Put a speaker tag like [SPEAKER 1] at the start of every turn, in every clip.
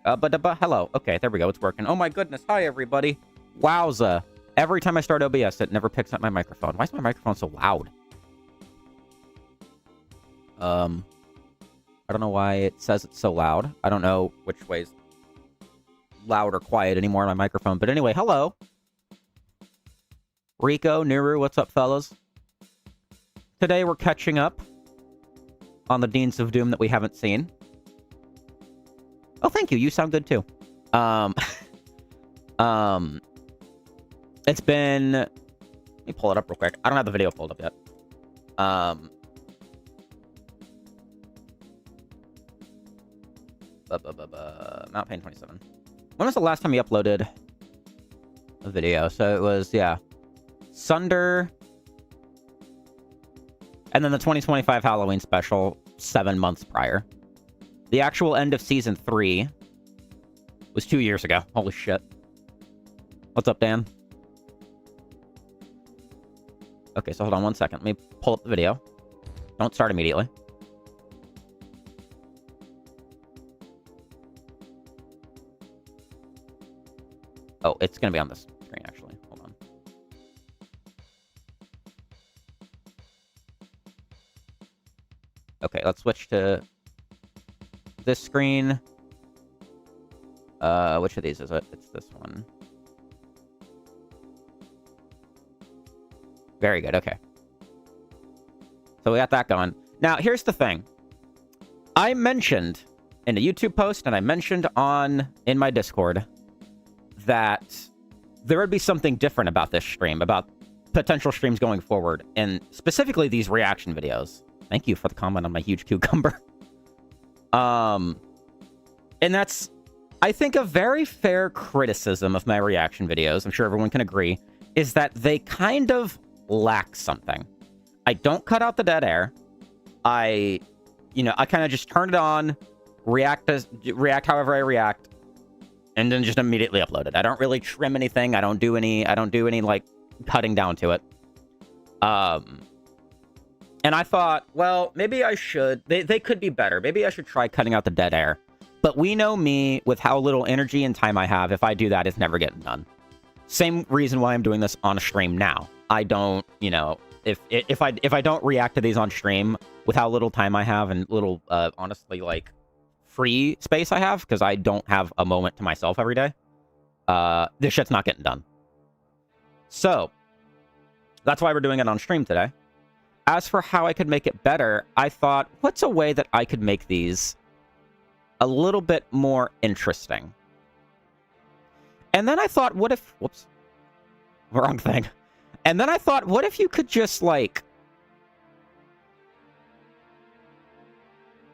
[SPEAKER 1] But hello. Okay, there we go. It's working. Oh my goodness. Hi, everybody. Wowza. Every time I start OBS, it never picks up my microphone. Why is my microphone so loud? I don't know why it says it's so loud. I don't know which way's loud or quiet anymore on my microphone. But anyway, hello. Rico, Nuru, what's up, fellas? Today we're catching up on the Deans of Doom that we haven't seen. Oh, thank you. You sound good, too. It's been... Let me pull it up real quick. I don't have the video pulled up yet. Mount Pain 27. When was the last time you uploaded a video? So it was, yeah. Sunder. And then the 2025 Halloween special 7 months prior. The actual end of Season 3 was 2 years ago. Holy shit. What's up, Dan? Okay, so hold on one second. Let me pull up the video. Don't start immediately. Oh, it's going to be on this screen, actually. Hold on. Okay, let's switch to this screen. Which of these is it? It's this one. Very good, okay. So we got that going. Now, here's the thing. I mentioned in a YouTube post, and I mentioned in my Discord, that there would be something different about this stream, about potential streams going forward, and specifically these reaction videos. Thank you for the comment on my huge cucumber. And that's, I think, a very fair criticism of my reaction videos, I'm sure everyone can agree, is that they kind of lack something. I don't cut out the dead air. I kind of just turn it on, react however I react, and then just immediately upload it. I don't really trim anything. I don't do any like cutting down to it. And I thought, well, maybe I should. They could be better. Maybe I should try cutting out the dead air. But we know me with how little energy and time I have. If I do that, it's never getting done. Same reason why I'm doing this on stream now. I don't, if I don't react to these on stream with how little time I have and little, honestly, like, free space I have, because I don't have a moment to myself every day, this shit's not getting done. So, That's why we're doing it on stream today. As for how I could make it better, I thought, what's a way that I could make these a little bit more interesting? And then I thought, what if... Whoops. Wrong thing. And then I thought, what if you could just, like...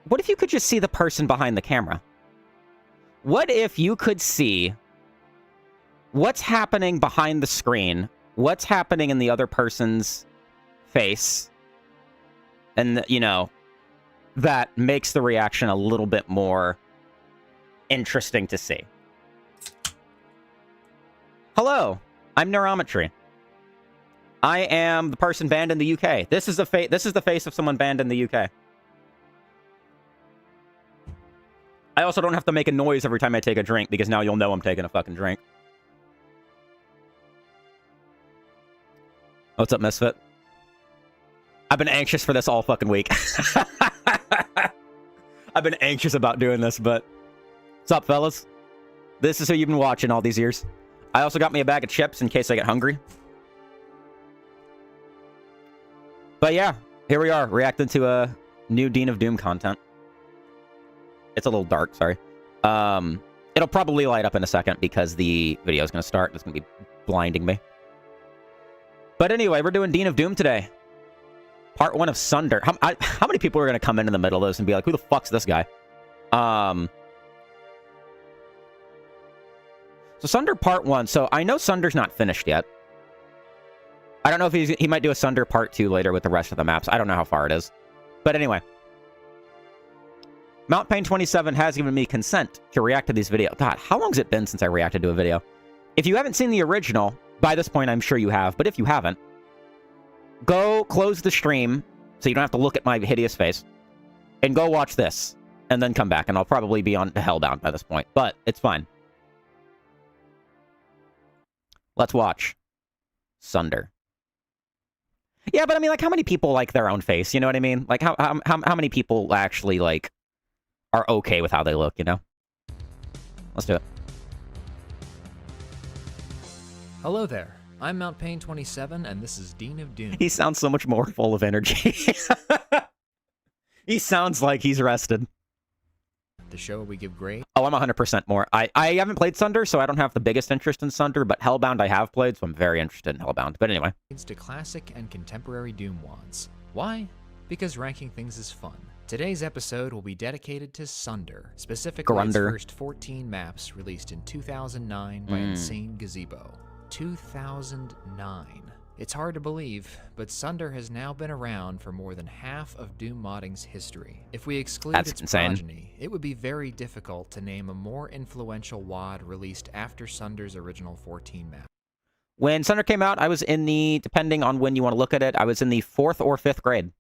[SPEAKER 1] What if you could just see the person behind the camera? What if you could see what's happening behind the screen, what's happening in the other person's face, and, you know, that makes the reaction a little bit more interesting to see. Hello, I'm Neurometry. I am the person banned in the UK. This is the face of someone banned in the UK. I also don't have to make a noise every time I take a drink, because now you'll know I'm taking a fucking drink. What's up, Misfit? I've been anxious for this all fucking week. I've been anxious about doing this, but... What's up, fellas? This is who you've been watching all these years. I also got me a bag of chips in case I get hungry. But yeah, here we are, reacting to a new Dean of Doom content. It's a little dark, sorry. It'll probably light up in a second because the video is going to start. It's going to be blinding me. But anyway, we're doing Dean of Doom today. Part 1 of Sunder. How many people are going to come in the middle of this and be like, who the fuck's this guy? So Sunder Part 1. So I know Sunder's not finished yet. I don't know if he might do a Sunder Part 2 later with the rest of the maps. I don't know how far it is. But anyway. Mount Pain 27 has given me consent to react to these videos. God, how long has it been since I reacted to a video? If you haven't seen the original, by this point I'm sure you have, but if you haven't, go close the stream so you don't have to look at my hideous face, and go watch this, and then come back, and I'll probably be on Hellbound by this point, but it's fine. Let's watch Sunder. Yeah, but I mean, like, how many people like their own face? You know what I mean? Like, how many people actually, like, are okay with how they look, you know? Let's do it.
[SPEAKER 2] Hello there. I'm Mount Pain 27, and this is Dean of Doom.
[SPEAKER 1] He sounds so much more full of energy. He sounds like he's rested.
[SPEAKER 2] The show where we give grades.
[SPEAKER 1] Oh, I'm 100% more. I haven't played Sunder, so I don't have the biggest interest in Sunder, but Hellbound I have played, so I'm very interested in Hellbound. But anyway.
[SPEAKER 2] To classic and contemporary Doom wads. Why? Because ranking things is fun. Today's episode will be dedicated to Sunder, specifically its first 14 maps released in 2009 by Insane Gazebo. 2009. It's hard to believe, but Sunder has now been around for more than half of Doom modding's history. If we exclude its progeny, it would be very difficult to name a more influential WOD released after Sunder's original 14 map.
[SPEAKER 1] When Sunder came out, I was in the, depending on when you want to look at it, I was in the 4th or 5th grade.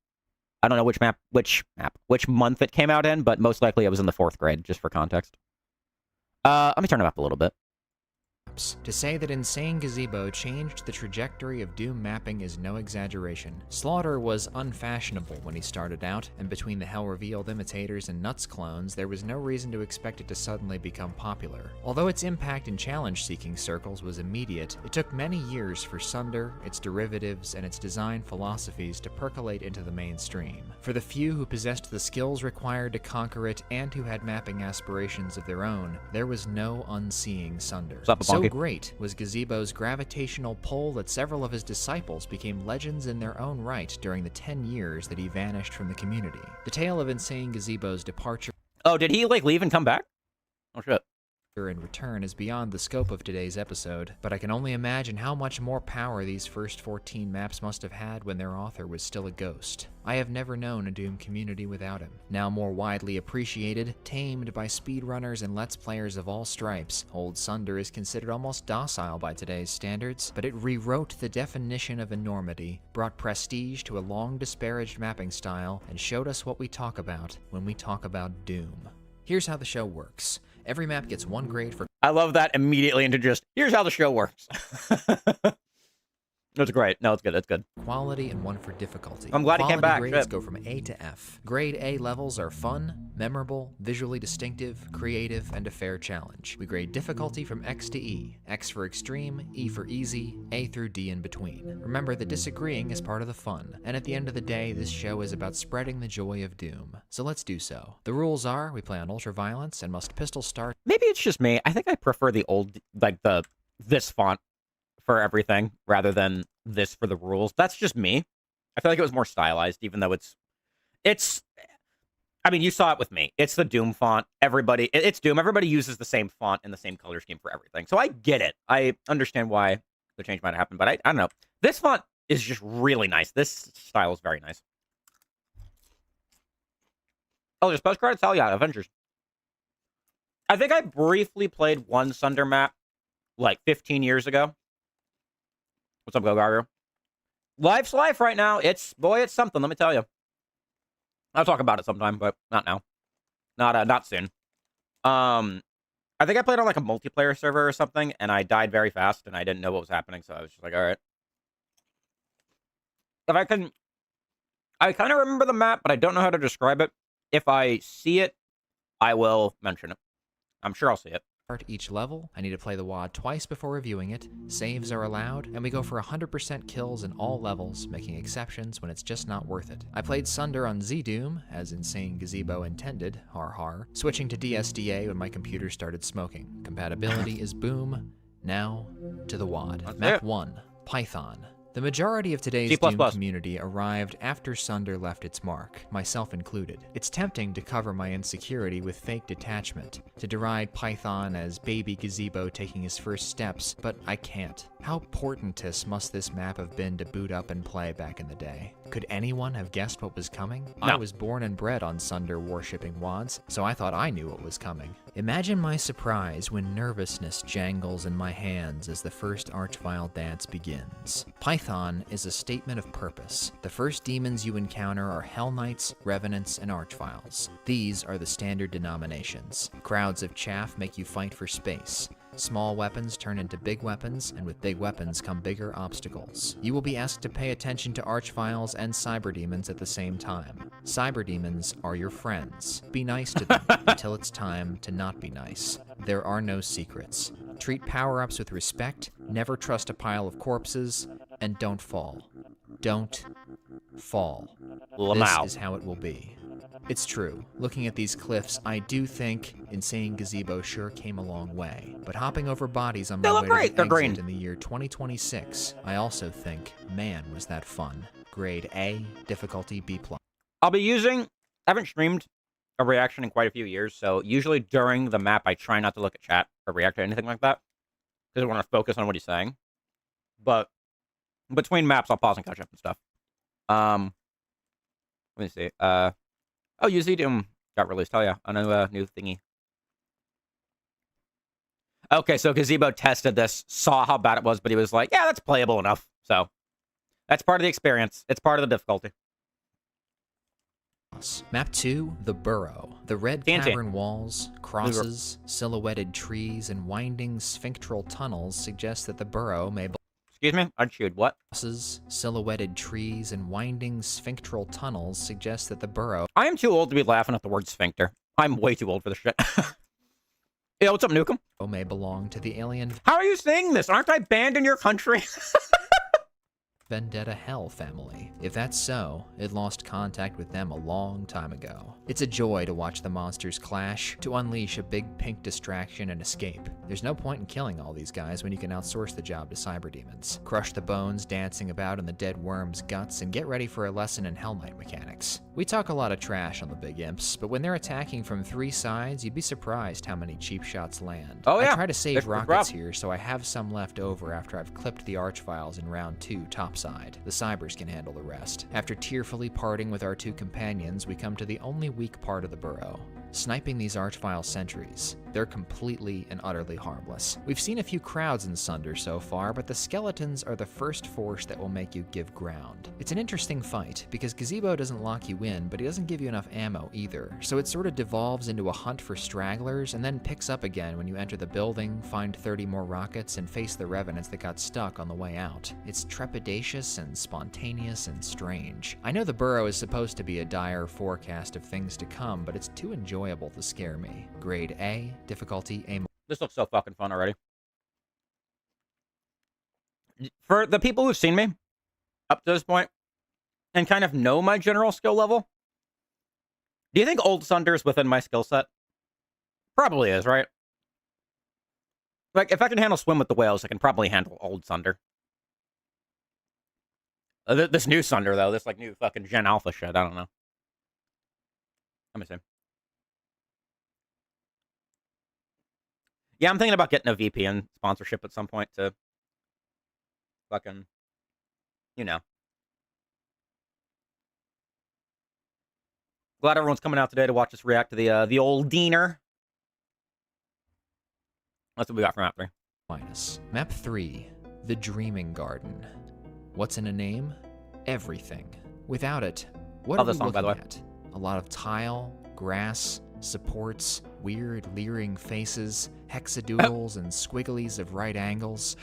[SPEAKER 1] I don't know which month it came out in, but most likely I was in the 4th grade, just for context. Let me turn it up a little bit.
[SPEAKER 2] To say that Insane Gazebo changed the trajectory of Doom mapping is no exaggeration. Slaughter was unfashionable when he started out, and between the Hell Revealed imitators and Nuts clones, there was no reason to expect it to suddenly become popular. Although its impact in challenge-seeking circles was immediate, it took many years for Sunder, its derivatives, and its design philosophies to percolate into the mainstream. For the few who possessed the skills required to conquer it and who had mapping aspirations of their own, there was no unseeing Sunder. So great was Gazebo's gravitational pull that several of his disciples became legends in their own right during the 10 years that he vanished from the community. The tale of Insane Gazebo's departure...
[SPEAKER 1] Oh, did he, like, leave and come back? Oh, shit.
[SPEAKER 2] ...in return is beyond the scope of today's episode, but I can only imagine how much more power these first 14 maps must have had when their author was still a ghost. I have never known a Doom community without him. Now more widely appreciated, tamed by speedrunners and Let's Players of all stripes, Old Sunder is considered almost docile by today's standards, but it rewrote the definition of enormity, brought prestige to a long disparaged mapping style, and showed us what we talk about when we talk about Doom. Here's how the show works. Every map gets 1 grade for...
[SPEAKER 1] I love that immediately into just, here's how the show works. It's great. No, it's good. It's good.
[SPEAKER 2] quality and one for difficulty.
[SPEAKER 1] I'm glad he came back.
[SPEAKER 2] Grades
[SPEAKER 1] Shit.
[SPEAKER 2] go from A to F. Grade A levels are fun, memorable, visually distinctive, creative, and a fair challenge. We grade difficulty from X to E. X for extreme, E for easy, A through D in between. Remember that disagreeing is part of the fun, and at the end of the day, this show is about spreading the joy of Doom. So let's do so. The rules are, we play on ultraviolence and must pistol start.
[SPEAKER 1] Maybe it's just me. I think I prefer the old, like this font for everything rather than this for the rules. That's just me. I feel like it was more stylized, even though it's. I mean, you saw it with me. It's the Doom font. It's Doom. Everybody uses the same font and the same color scheme for everything. So I get it. I understand why the change might have happened, but I don't know. This font is just really nice. This style is very nice. Oh, there's post credits? Hell yeah, Avengers. I think I briefly played one Sunder map like 15 years ago. What's up, Gogaru? Life's life right now. It's something, let me tell you. I'll talk about it sometime, but not now. Not soon. I think I played on like a multiplayer server or something, and I died very fast, and I didn't know what was happening, so I was just like, all right. I kind of remember the map, but I don't know how to describe it. If I see it, I will mention it. I'm sure I'll see it.
[SPEAKER 2] Each level. I need to play the WAD twice before reviewing it. Saves are allowed, and we go for 100% kills in all levels, making exceptions when it's just not worth it. I played Sunder on Z-Doom, as Insane Gazebo intended, har har, switching to DSDA when my computer started smoking. Compatibility is boom. Now, to the WAD. Map 1, Python. The majority of today's Doom community arrived after Sunder left its mark, myself included. It's tempting to cover my insecurity with fake detachment, to deride Python as baby Gazebo taking his first steps, but I can't. How portentous must this map have been to boot up and play back in the day? Could anyone have guessed what was coming? No. I was born and bred on Sunder worshipping WADs, so I thought I knew what was coming. Imagine my surprise when nervousness jangles in my hands as the first Archvile dance begins. Python is a statement of purpose. The first demons you encounter are Hell Knights, Revenants, and Archviles. These are the standard denominations. Crowds of chaff make you fight for space. Small weapons turn into big weapons, and with big weapons come bigger obstacles. You will be asked to pay attention to Archviles and Cyberdemons at the same time. Cyberdemons are your friends. Be nice to them until it's time to not be nice. There are no secrets. Treat power-ups with respect, never trust a pile of corpses, and don't fall. Don't fall. This is how it will be. It's true. Looking at these cliffs, I do think Insane Gazebo sure came a long way. But hopping over bodies on my way to the exit in the year 2026, I also think, man, was that fun. Grade A, difficulty B+.
[SPEAKER 1] I'll be using... I haven't streamed a reaction in quite a few years, so usually during the map, I try not to look at chat or react to anything like that, because I want to focus on what he's saying. But between maps, I'll pause and catch up and stuff. Let me see. Oh, UZ-Doom got released. Hell yeah, on a new thingy. Okay, so Gazebo tested this, saw how bad it was, but he was like, yeah, that's playable enough. So, that's part of the experience. It's part of the difficulty.
[SPEAKER 2] Map 2, The Burrow. The red cavern walls, crosses, silhouetted trees, and winding sphinctral tunnels suggest that the burrow may...
[SPEAKER 1] Excuse me? I chewed what?
[SPEAKER 2] Silhouetted trees and winding sphinctral tunnels suggest that the burrow...
[SPEAKER 1] I am too old to be laughing at the word sphincter. I'm way too old for this shit. Yo, what's up, Nukem?
[SPEAKER 2] ...may belong to the alien...
[SPEAKER 1] How are you saying this? Aren't I banned in your country?
[SPEAKER 2] Vendetta Hell family. If that's so, it lost contact with them a long time ago. It's a joy to watch the monsters clash, to unleash a big pink distraction and escape. There's no point in killing all these guys when you can outsource the job to Cyberdemons. Crush the bones dancing about in the dead worm's guts and get ready for a lesson in Hell Knight mechanics. We talk a lot of trash on the big imps, but when they're attacking from 3 sides, you'd be surprised how many cheap shots land.
[SPEAKER 1] Oh yeah.
[SPEAKER 2] I try to save rockets here, so I have some left over after I've clipped the Archviles in round 2 topside. The Cybers can handle the rest. After tearfully parting with our 2 companions, we come to the only weak part of the burrow. Sniping these Archvile sentries. they're completely and utterly harmless. We've seen a few crowds in Sunder so far, but the skeletons are the first force that will make you give ground. It's an interesting fight, because Gazebo doesn't lock you in, but he doesn't give you enough ammo either, so it sort of devolves into a hunt for stragglers, and then picks up again when you enter the building, find 30 more rockets, and face the revenants that got stuck on the way out. It's trepidatious and spontaneous and strange. I know the burrow is supposed to be a dire forecast of things to come, but it's too enjoyable to scare me. Grade A, difficulty A.
[SPEAKER 1] This looks so fucking fun already. For the people who've seen me up to this point and kind of know my general skill level, do you think Old Sunder is within my skill set? Probably is, right? Like, if I can handle Swim with the Whales, I can probably handle Old Sunder. This new Sunder, though, this, like, new fucking Gen Alpha shit, I don't know. Let me see. Yeah, I'm thinking about getting a VPN sponsorship at some point to fucking, you know. Glad everyone's coming out today to watch us react to the old Diener. That's what we got from Map 3.
[SPEAKER 2] Map 3, The Dreaming Garden. What's in a name? Everything. Without it, what are we looking at? A lot of tile, grass, supports, weird leering faces, hexadoodles and squigglies of right angles.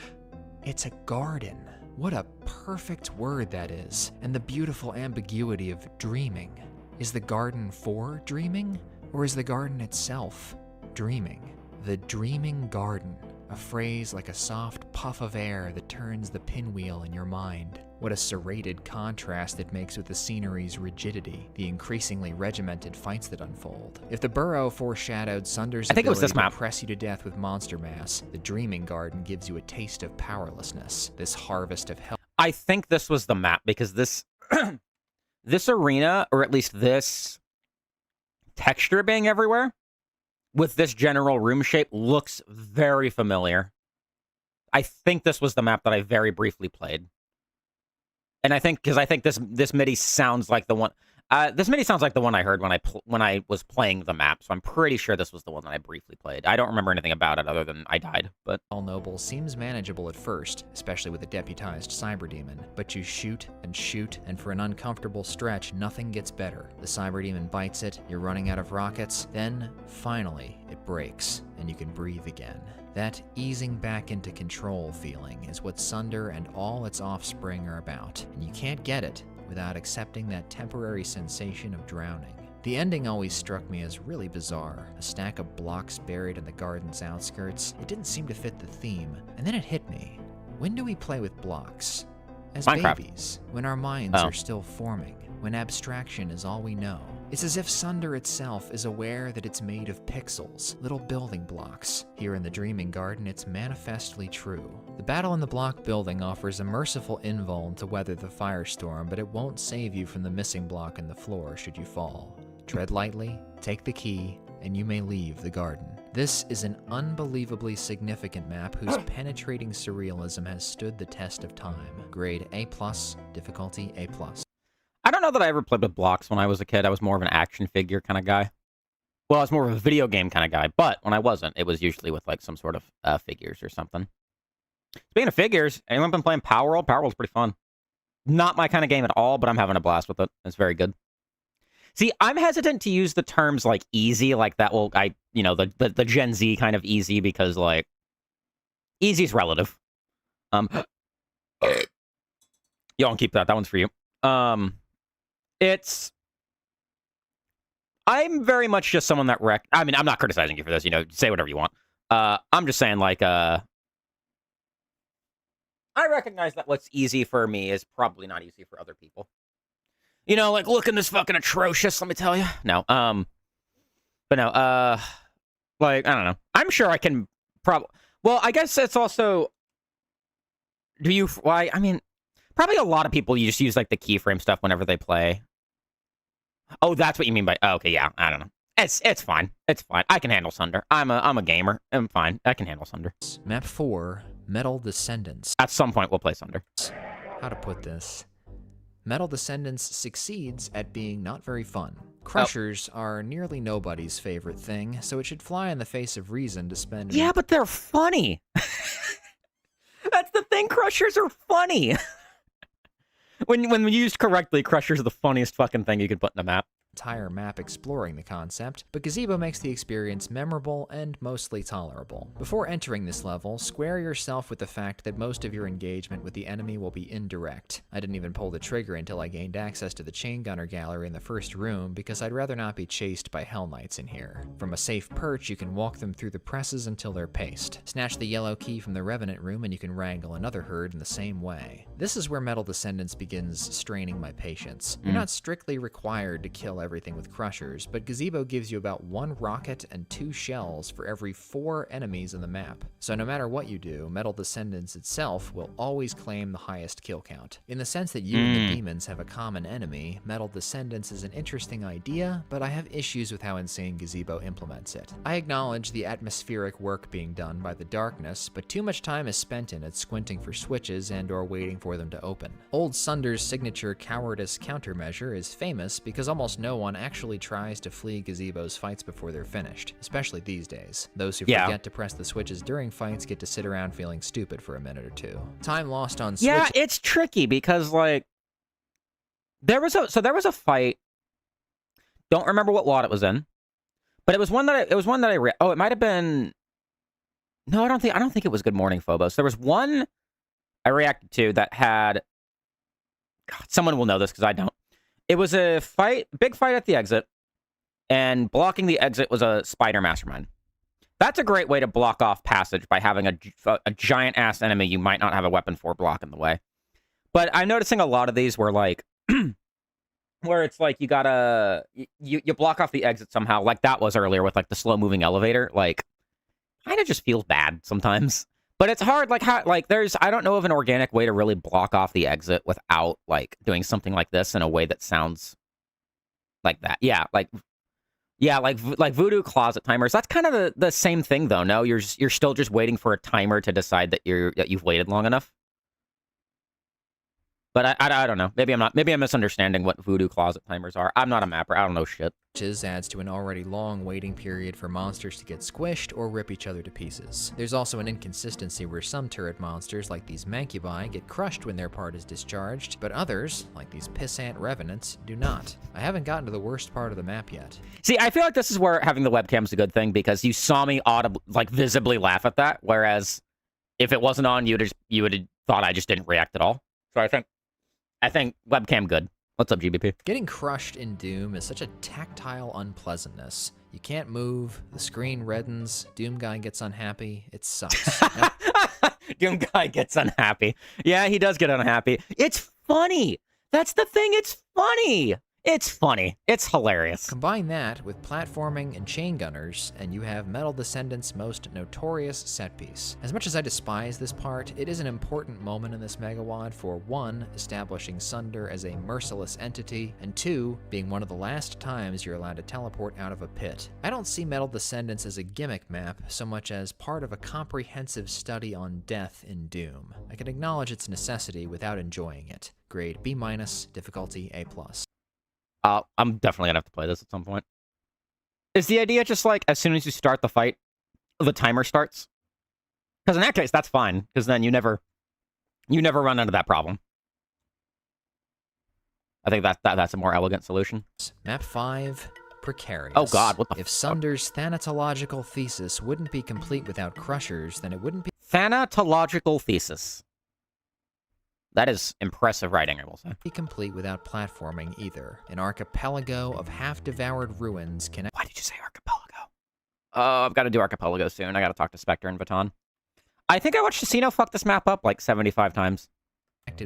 [SPEAKER 2] It's a garden. What a perfect word that is, and the beautiful ambiguity of dreaming. Is the garden for dreaming, or is the garden itself dreaming? The dreaming garden, a phrase like a soft puff of air that turns the pinwheel in your mind. What a serrated contrast it makes with the scenery's rigidity, the increasingly regimented fights that unfold. If the burrow foreshadowed Sunder's ability to press you to death with monster mass, the dreaming garden gives you a taste of powerlessness, this harvest of hell.
[SPEAKER 1] I think this was the map, because this this arena, or at least this texture being everywhere, with this general room shape, looks very familiar. I think this was the map that I very briefly played. And I think, because I think this MIDI sounds like the one... this MIDI sounds like the one I heard when I was playing the map, so I'm pretty sure this was the one that I briefly played. I don't remember anything about it other than I died, but...
[SPEAKER 2] All Noble seems manageable at first, especially with a deputized cyber demon, but you shoot, and for an uncomfortable stretch, nothing gets better. The cyber demon bites it, you're running out of rockets, then, finally, it breaks, and you can breathe again. That easing back into control feeling is what Sunder and all its offspring are about, and you can't get it without accepting that temporary sensation of drowning. The ending always struck me as really bizarre. A stack of blocks buried in the garden's outskirts. It didn't seem to fit the theme, and then it hit me. When do we play with blocks? As
[SPEAKER 1] Minecraft.
[SPEAKER 2] Babies, when our minds are still forming, when abstraction is all we know. It's as if Sunder itself is aware that it's made of pixels, little building blocks. Here in the Dreaming Garden, it's manifestly true. The battle in the block building offers a merciful invuln to weather the firestorm, but it won't save you from the missing block in the floor should you fall. Tread lightly, take the key, and you may leave the garden. This is an unbelievably significant map whose penetrating surrealism has stood the test of time. Grade A+, difficulty A+.
[SPEAKER 1] I don't know that I ever played with blocks when I was a kid. I was more of an action figure kind of guy. Well, I was more of a video game kind of guy, but when I wasn't, it was usually with like some sort of figures or something. Speaking of figures, anyone been playing Power World? Power World's pretty fun. Not my kind of game at all, but I'm having a blast with it. It's very good. See, I'm hesitant to use the terms like easy, like that. Well, the Gen Z kind of easy, because like easy's relative. Y'all can keep that. That one's for you. I'm very much just someone that I mean, I'm not criticizing you for this, say whatever you want. I'm just saying, like, I recognize that what's easy for me is probably not easy for other people. Like, looking this fucking atrocious, let me tell you. No, but no, like, I don't know. I'm sure I can well, I guess it's also, I mean, probably a lot of people, you just use, like, the keyframe stuff whenever they play. Oh, that's what you mean by... Oh, okay, yeah, I don't know. It's fine. It's fine. I can handle Sunder. I'm a gamer. I'm fine. I can handle Sunder.
[SPEAKER 2] Map 4, Metal Descendants.
[SPEAKER 1] At some point, we'll play Sunder.
[SPEAKER 2] How to put this? Metal Descendants succeeds at being not very fun. Crushers are nearly nobody's favorite thing, so it should fly in the face of reason to spend...
[SPEAKER 1] Yeah, but they're funny. That's the thing, Crushers are funny. When used correctly, Crushers are the funniest fucking thing you could put in a map.
[SPEAKER 2] Entire map exploring the concept, but Gazebo makes the experience memorable and mostly tolerable. Before entering this level, square yourself with the fact that most of your engagement with the enemy will be indirect. I didn't even pull the trigger until I gained access to the chain gunner gallery in the first room because I'd rather not be chased by Hell Knights in here. From a safe perch, you can walk them through the presses until they're paced. Snatch the yellow key from the Revenant room and you can wrangle another herd in the same way. This is where Metal Descendants begins straining my patience. You're not strictly required to kill everything with Crushers, but Gazebo gives you about 1 rocket and 2 shells for every 4 enemies in the map. So no matter what you do, Metal Descendants itself will always claim the highest kill count. In the sense that you and the demons have a common enemy, Metal Descendants is an interesting idea, but I have issues with how Insane Gazebo implements it. I acknowledge the atmospheric work being done by the darkness, but too much time is spent in it squinting for switches and or waiting for them to open. Old Sunder's signature cowardice countermeasure is famous because almost no one actually tries to flee Gazebo's fights before they're finished, especially these days. Those who forget to press the switches during fights get to sit around feeling stupid for a minute or two. Time lost on switch.
[SPEAKER 1] Yeah, it's tricky because, like, there was a fight. Don't remember what lot it was in, but it was one that oh, it might have been. No, I don't think it was Good Morning Phobos. There was one I reacted to that had. God, someone will know this because I don't. It was a big fight at the exit, and blocking the exit was a spider mastermind. That's a great way to block off passage by having a giant-ass enemy you might not have a weapon for blocking the way. But I'm noticing a lot of these where, like, where it's like you gotta... You block off the exit somehow, like that was earlier with, like, the slow-moving elevator. Like, kind of just feels bad sometimes. But it's hard, like, I don't know of an organic way to really block off the exit without, like, doing something like this in a way that sounds like that. Yeah, like Voodoo Closet timers. That's kind of the same thing, though, no? You're still just waiting for a timer to decide that you've waited long enough. But I don't know. Maybe I'm misunderstanding what Voodoo Closet timers are. I'm not a mapper. I don't know shit.
[SPEAKER 2] Adds to an already long waiting period for monsters to get squished or rip each other to pieces. There's also an inconsistency where some turret monsters, like these Mancubi, get crushed when their part is discharged, but others, like these Pissant Revenants, do not. I haven't gotten to the worst part of the map yet.
[SPEAKER 1] See, I feel like this is where having the webcam is a good thing, because you saw me visibly laugh at that, whereas if it wasn't on, you would have thought I just didn't react at all. So I think webcam good. What's up, GBP?
[SPEAKER 2] Getting crushed in Doom is such a tactile unpleasantness. You can't move, the screen reddens, Doom guy gets unhappy, it sucks.
[SPEAKER 1] Doom guy gets unhappy. Yeah, he does get unhappy. It's funny. That's the thing, it's funny. It's funny. It's hilarious.
[SPEAKER 2] Combine that with platforming and chain gunners, and you have Metal Descendants' most notorious set piece. As much as I despise this part, it is an important moment in this Megawad for 1, establishing Sunder as a merciless entity, and 2, being one of the last times you're allowed to teleport out of a pit. I don't see Metal Descendants as a gimmick map so much as part of a comprehensive study on death in Doom. I can acknowledge its necessity without enjoying it. Grade B-, difficulty A+.
[SPEAKER 1] I'm definitely gonna have to play this at some point. Is the idea just like as soon as you start the fight, the timer starts? Because in that case, that's fine. Because then you never run into that problem. I think that's a more elegant solution.
[SPEAKER 2] Map 5, Precarious.
[SPEAKER 1] Oh God, what the
[SPEAKER 2] If Sunder's thanatological thesis wouldn't be complete without Crushers, then it wouldn't be
[SPEAKER 1] thanatological thesis. That is impressive writing, I will say.
[SPEAKER 2] Complete without platforming either. An archipelago of half-devoured ruins can...
[SPEAKER 1] Why did you say archipelago? Oh, I've got to do archipelago soon. I got to talk to Spectre and Vuitton. I think I watched Casino fuck this map up like 75 times.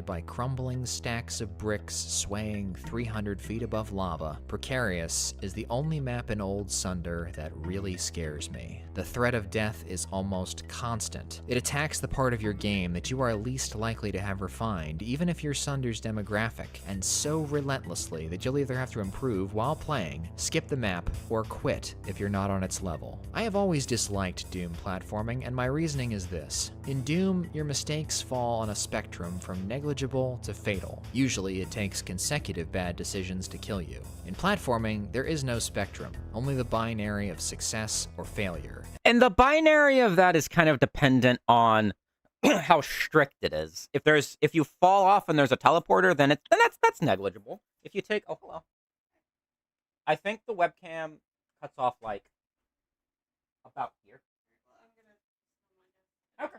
[SPEAKER 2] By crumbling stacks of bricks swaying 300 feet above lava, Precarious is the only map in Old Sunder that really scares me. The threat of death is almost constant. It attacks the part of your game that you are least likely to have refined, even if you're Sunder's demographic, and so relentlessly that you'll either have to improve while playing, skip the map, or quit if you're not on its level. I have always disliked Doom platforming, and my reasoning is this. In Doom, your mistakes fall on a spectrum from negligible to fatal. Usually, it takes consecutive bad decisions to kill you. In platforming, there is no spectrum, only the binary of success or failure.
[SPEAKER 1] And the binary of that is kind of dependent on how strict it is. If you fall off and there's a teleporter, then that's negligible. If you take hello. I think the webcam cuts off like about here. Okay.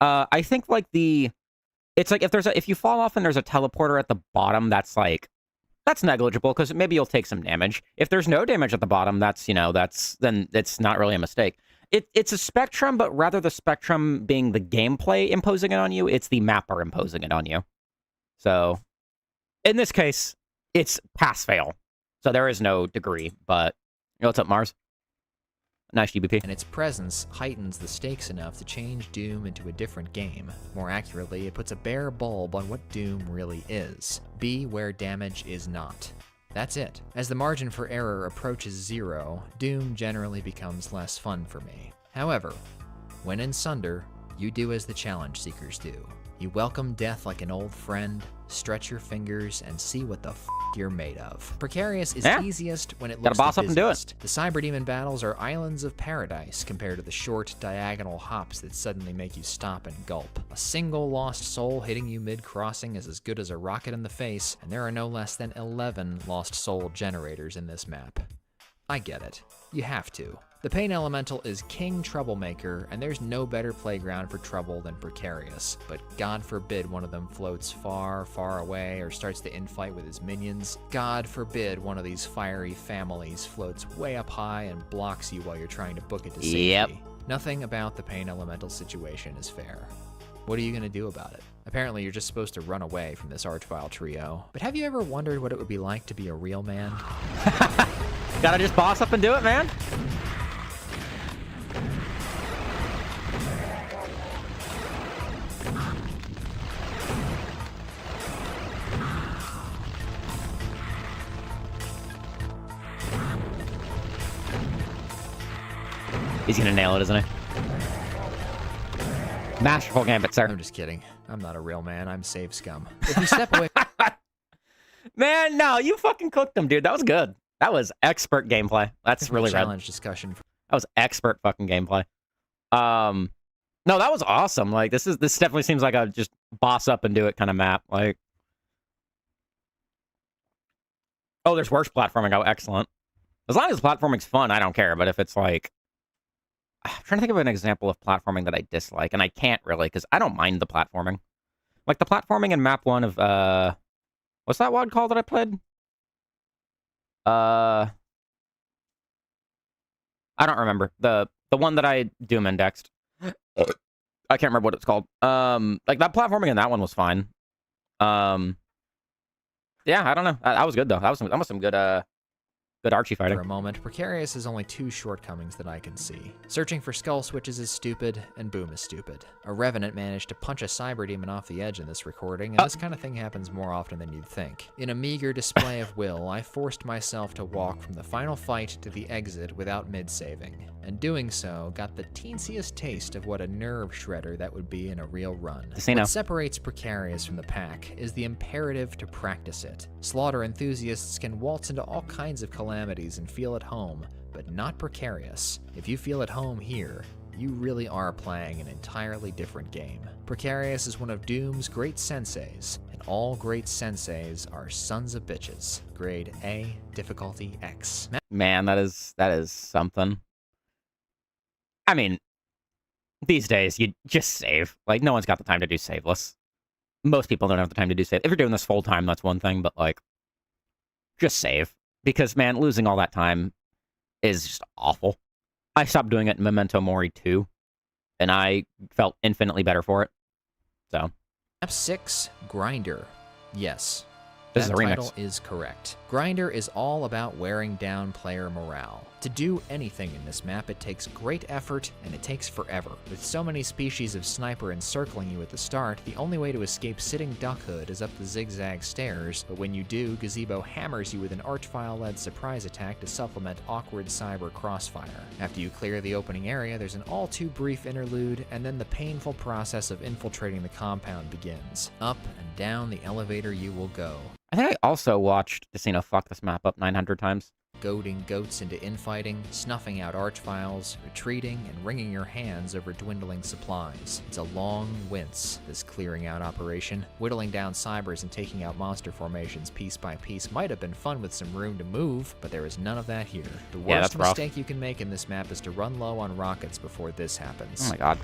[SPEAKER 1] I think like it's like if you fall off and there's a teleporter at the bottom, that's negligible because maybe you'll take some damage. If there's no damage at the bottom, then it's not really a mistake. It's a spectrum, but rather the spectrum being the gameplay imposing it on you, it's the mapper imposing it on you. So, in this case, it's pass-fail. So there is no degree, but... what's up, Mars? Nice GBP.
[SPEAKER 2] And its presence heightens the stakes enough to change Doom into a different game. More accurately, it puts a bare bulb on what Doom really is. Be where damage is not. That's it. As the margin for error approaches 0, Doom generally becomes less fun for me. However, when in Sunder, you do as the challenge seekers do. You welcome death like an old friend, stretch your fingers, and see what the f you're made of. Precarious is easiest when it looks
[SPEAKER 1] boss
[SPEAKER 2] the
[SPEAKER 1] up and do it.
[SPEAKER 2] The cyber demon battles are islands of paradise compared to the short, diagonal hops that suddenly make you stop and gulp. A single lost soul hitting you mid-crossing is as good as a rocket in the face, and there are no less than 11 lost soul generators in this map. I get it. You have to. The Pain Elemental is king troublemaker, and there's no better playground for trouble than Precarious. But God forbid one of them floats far, far away or starts to infight with his minions. God forbid one of these fiery families floats way up high and blocks you while you're trying to book it to safety.
[SPEAKER 1] Yep.
[SPEAKER 2] Nothing about the Pain Elemental situation is fair. What are you gonna do about it? Apparently you're just supposed to run away from this Archvile trio. But have you ever wondered what it would be like to be a real man?
[SPEAKER 1] Gotta just boss up and do it, man. He's gonna nail it, isn't he? Masterful gambit, sir.
[SPEAKER 2] I'm just kidding. I'm not a real man. I'm save scum. If you step away...
[SPEAKER 1] Man, no, you fucking cooked him, dude. That was good. That was expert gameplay. That's really rad.
[SPEAKER 2] Challenge discussion.
[SPEAKER 1] That was expert fucking gameplay. No, that was awesome. Like, this definitely seems like a just boss up and do it kind of map. Like, oh, there's worse platforming. Oh, excellent. As long as platforming's fun, I don't care. But if it's like, I'm trying to think of an example of platforming that I dislike, and I can't really because I don't mind the platforming. Like the platforming in map 1 of what's that one called that I played? I don't remember the one that I Doom indexed. I can't remember what it's called. Like that platforming in that one was fine. Yeah, I don't know. That was good though. That was some good good Archie fighting.
[SPEAKER 2] For a moment, Precarious has only 2 shortcomings that I can see. Searching for skull switches is stupid, and Boom is stupid. A Revenant managed to punch a cyber demon off the edge in this recording, and this kind of thing happens more often than you'd think. In a meager display of will, I forced myself to walk from the final fight to the exit without mid-saving, and doing so got the teensiest taste of what a nerve shredder that would be in a real run.
[SPEAKER 1] Casino.
[SPEAKER 2] What separates Precarious from the pack is the imperative to practice it. Slaughter enthusiasts can waltz into all kinds of calamities and feel at home, but not Precarious. If you feel at home here, you really are playing an entirely different game. Precarious is one of Doom's great senseis, and all great senseis are sons of bitches. Grade A, difficulty X.
[SPEAKER 1] Man, that is something. I mean, these days you just save. Like no one's got the time to do saveless. Most people don't have the time to do save. If you're doing this full time, that's one thing, but like, just save. Because, man, losing all that time is just awful. I stopped doing it in Memento Mori 2, and I felt infinitely better for it. So.
[SPEAKER 2] Map 6, Grinder. Yes.
[SPEAKER 1] This is a
[SPEAKER 2] That
[SPEAKER 1] remix.
[SPEAKER 2] title is correct. Grinder is all about wearing down player morale. To do anything in this map, it takes great effort, and it takes forever. With so many species of sniper encircling you at the start, the only way to escape sitting duck hood is up the zigzag stairs, but when you do, Gazebo hammers you with an Archvile-led surprise attack to supplement awkward cyber crossfire. After you clear the opening area, there's an all-too-brief interlude, and then the painful process of infiltrating the compound begins. Up and down the elevator you will go.
[SPEAKER 1] I think I also watched Casino fuck this map up 900 times.
[SPEAKER 2] Goading goats into infighting, snuffing out archviles, retreating, and wringing your hands over dwindling supplies. It's a long wince, this clearing out operation. Whittling down cybers and taking out monster formations piece by piece might have been fun with some room to move, but there is none of that here. The worst mistake you can make in this map is to run low on rockets before this happens.
[SPEAKER 1] Oh my god.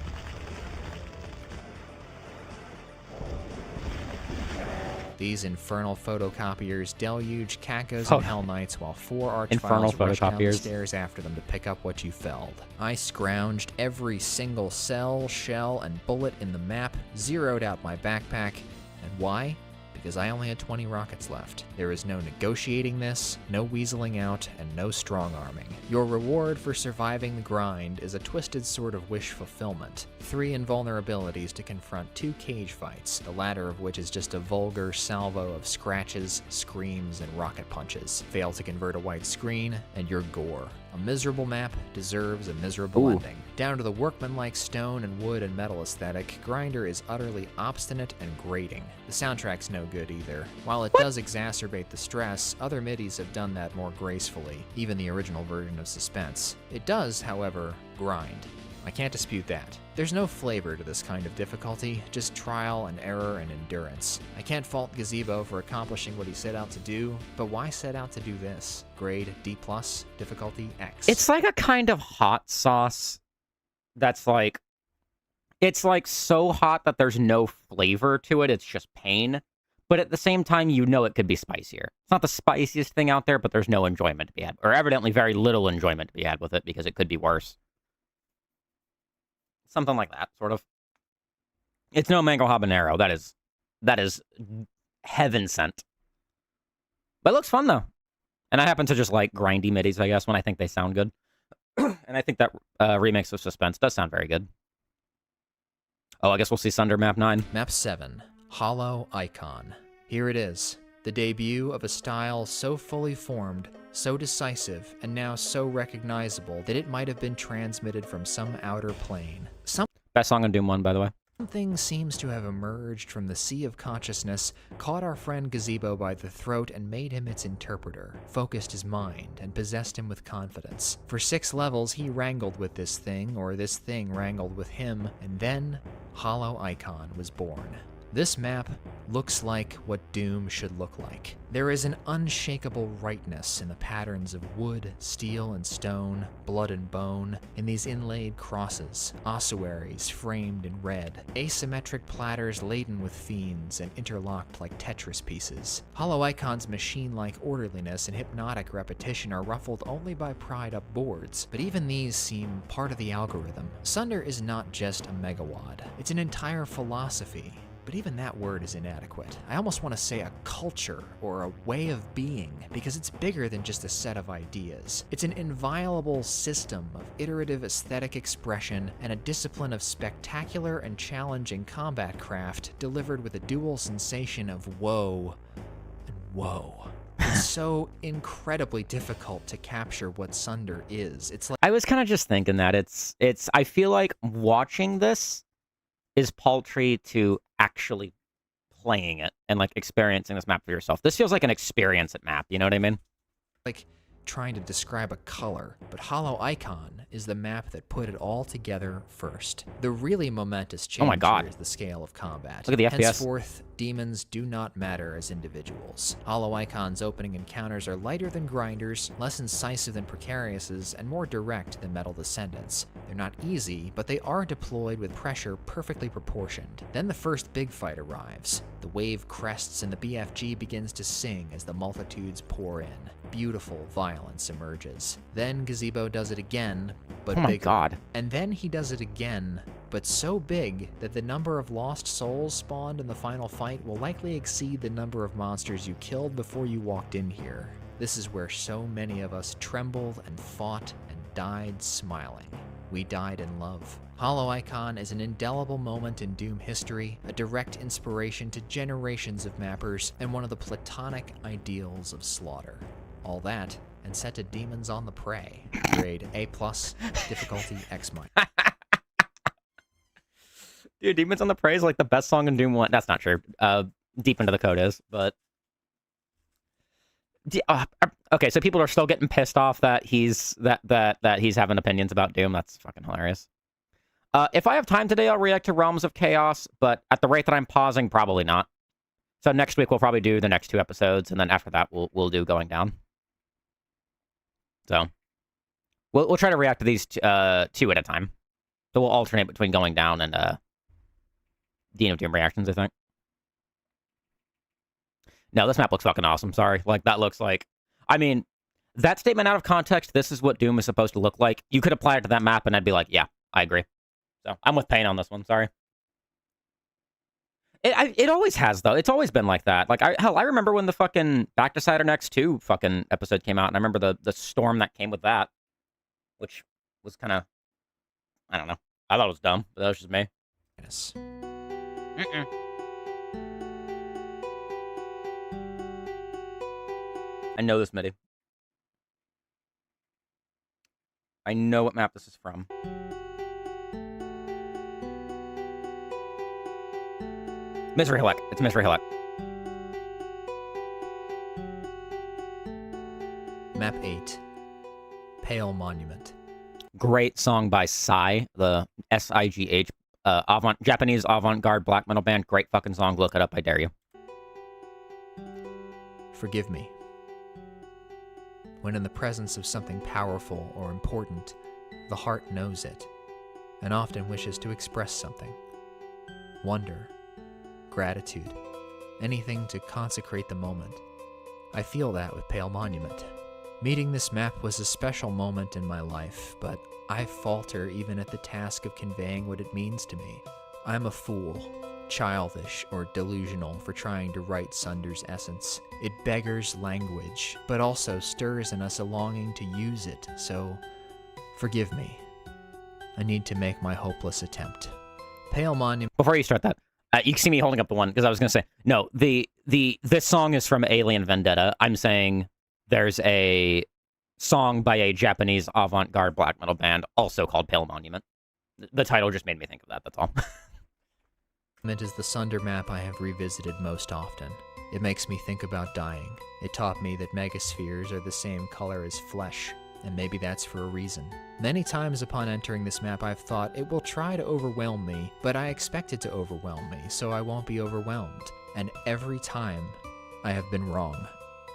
[SPEAKER 2] These infernal photocopiers deluge Kakos and Hell Knights while 4
[SPEAKER 1] Infernal
[SPEAKER 2] archviles rush down the
[SPEAKER 1] photocopiers.
[SPEAKER 2] stairs after them to pick up what you felled. I scrounged every single cell, shell, and bullet in the map, zeroed out my backpack, and why? Because I only had 20 rockets left. There is no negotiating this, no weaseling out, and no strong-arming. Your reward for surviving the grind is a twisted sort of wish fulfillment. 3 invulnerabilities to confront 2 cage fights, the latter of which is just a vulgar salvo of scratches, screams, and rocket punches. Fail to convert a white screen, and you're gore. A miserable map deserves a miserable ending. Down to the workmanlike stone and wood and metal aesthetic, Grinder is utterly obstinate and grating. The soundtrack's no good either. While it does exacerbate the stress, other MIDIs have done that more gracefully, even the original version of Suspense. It does, however, grind. I can't dispute that. There's no flavor to this kind of difficulty, just trial and error and endurance. I can't fault Gazebo for accomplishing what he set out to do, but why set out to do this? Grade D+, difficulty X.
[SPEAKER 1] It's like a kind of hot sauce that's like... It's like so hot that there's no flavor to it, it's just pain. But at the same time, you know it could be spicier. It's not the spiciest thing out there, but there's no enjoyment to be had. Or evidently very little enjoyment to be had with it, because it could be worse. Something like that, sort of. It's no mango habanero. That is heaven sent. But it looks fun, though. And I happen to just like grindy midis, I guess, when I think they sound good. And I think that remix of Suspense does sound very good. Oh, I guess we'll see Sunder Map 9.
[SPEAKER 2] Map 7, Hollow Icon. Here it is. The debut of a style so fully formed, so decisive, and now so recognizable that it might have been transmitted from some outer plane.
[SPEAKER 1] Best song on Doom 1, by the way.
[SPEAKER 2] Something seems to have emerged from the sea of consciousness, caught our friend Gazebo by the throat and made him its interpreter, focused his mind, and possessed him with confidence. For 6 levels, he wrangled with this thing, or this thing wrangled with him, and then Hollow Icon was born. This map looks like what Doom should look like. There is an unshakable rightness in the patterns of wood, steel, and stone, blood and bone, in these inlaid crosses, ossuaries framed in red, asymmetric platters laden with fiends and interlocked like Tetris pieces. Hollow Icon's machine-like orderliness and hypnotic repetition are ruffled only by pried-up boards, but even these seem part of the algorithm. Sunder is not just a megawad, it's an entire philosophy. But even that word is inadequate. I almost want to say a culture or a way of being, because it's bigger than just a set of ideas. It's an inviolable system of iterative aesthetic expression and a discipline of spectacular and challenging combat craft delivered with a dual sensation of woe and woe. It's so incredibly difficult to capture what Sunder is. It's like...
[SPEAKER 1] I was kind of just thinking that it's I feel like watching this is paltry to actually playing it and like experiencing this map for yourself. This feels like an experience at map, you know what I mean?
[SPEAKER 2] Like trying to describe a color, but Hollow Icon is the map that put it all together first. The really momentous change here is the scale of combat.
[SPEAKER 1] Look at the FPS.
[SPEAKER 2] Henceforth, demons do not matter as individuals. Hollow Icon's opening encounters are lighter than Grinders, less incisive than Precarious's, and more direct than Metal Descendants. They're not easy, but they are deployed with pressure perfectly proportioned. Then the first big fight arrives. The wave crests and the BFG begins to sing as the multitudes pour in. Beautiful violence emerges. Then Gazebo does it again, but
[SPEAKER 1] oh my
[SPEAKER 2] bigger.
[SPEAKER 1] God.
[SPEAKER 2] And then he does it again, but but so big that the number of lost souls spawned in the final fight will likely exceed the number of monsters you killed before you walked in here. This is where so many of us trembled and fought and died smiling. We died in love. Hollow Icon is an indelible moment in Doom history, a direct inspiration to generations of mappers, and one of the platonic ideals of Slaughter. All that, and set to Demons on the Prey. Grade A+, difficulty X-.
[SPEAKER 1] Dude, Demons on the Prey is like the best song in Doom 1. That's not true. Deep Into the Code is, but... okay, so people are still getting pissed off that he's he's having opinions about Doom. That's fucking hilarious. If I have time today, I'll react to Realms of Chaos, but at the rate that I'm pausing, probably not. So next week we'll probably do the next 2 episodes, and then after that we'll do Going Down. So we'll try to react to these 2 at a time. So we'll alternate between Going Down and Dean of Doom reactions, I think. No, this map looks fucking awesome. Sorry. Like, that looks like... I mean, that statement out of context, this is what Doom is supposed to look like. You could apply it to that map, and I'd be like, yeah, I agree. So, I'm with Payne on this one. Sorry. It always has, though. It's always been like that. Like, I remember when the fucking Back to Saturn X2 fucking episode came out, and I remember the storm that came with that, which was kind of... I don't know. I thought it was dumb, but that was just me.
[SPEAKER 2] Yes.
[SPEAKER 1] I know this MIDI. I know what map this is from. Misery Hillock. It's Misery Hillock.
[SPEAKER 2] Map 8. Pale Monument.
[SPEAKER 1] Great song by Psy, the S-I-G-H, Japanese avant-garde black metal band. Great fucking song. Look it up, I dare you.
[SPEAKER 2] Forgive me. When in the presence of something powerful or important, the heart knows it, and often wishes to express something. Wonder, gratitude, anything to consecrate the moment. I feel that with Pale Monument. Meeting this map was a special moment in my life, but I falter even at the task of conveying what it means to me. I'm a fool, childish or delusional for trying to write Sunder's essence. It beggars language, but also stirs in us a longing to use it, so forgive me. I need to make my hopeless attempt. Pale Monument...
[SPEAKER 1] Before you start that, you can see me holding up the one, because I was going to say, no, this song is from Alien Vendetta. I'm saying there's a song by a Japanese avant-garde black metal band, also called Pale Monument. The title just made me think of that, that's all.
[SPEAKER 2] Is the Sunder map I have revisited most often. It makes me think about dying. It taught me that megaspheres are the same color as flesh, and maybe that's for a reason. Many times upon entering this map I've thought it will try to overwhelm me, but I expect it to overwhelm me, so I won't be overwhelmed. And every time, I have been wrong.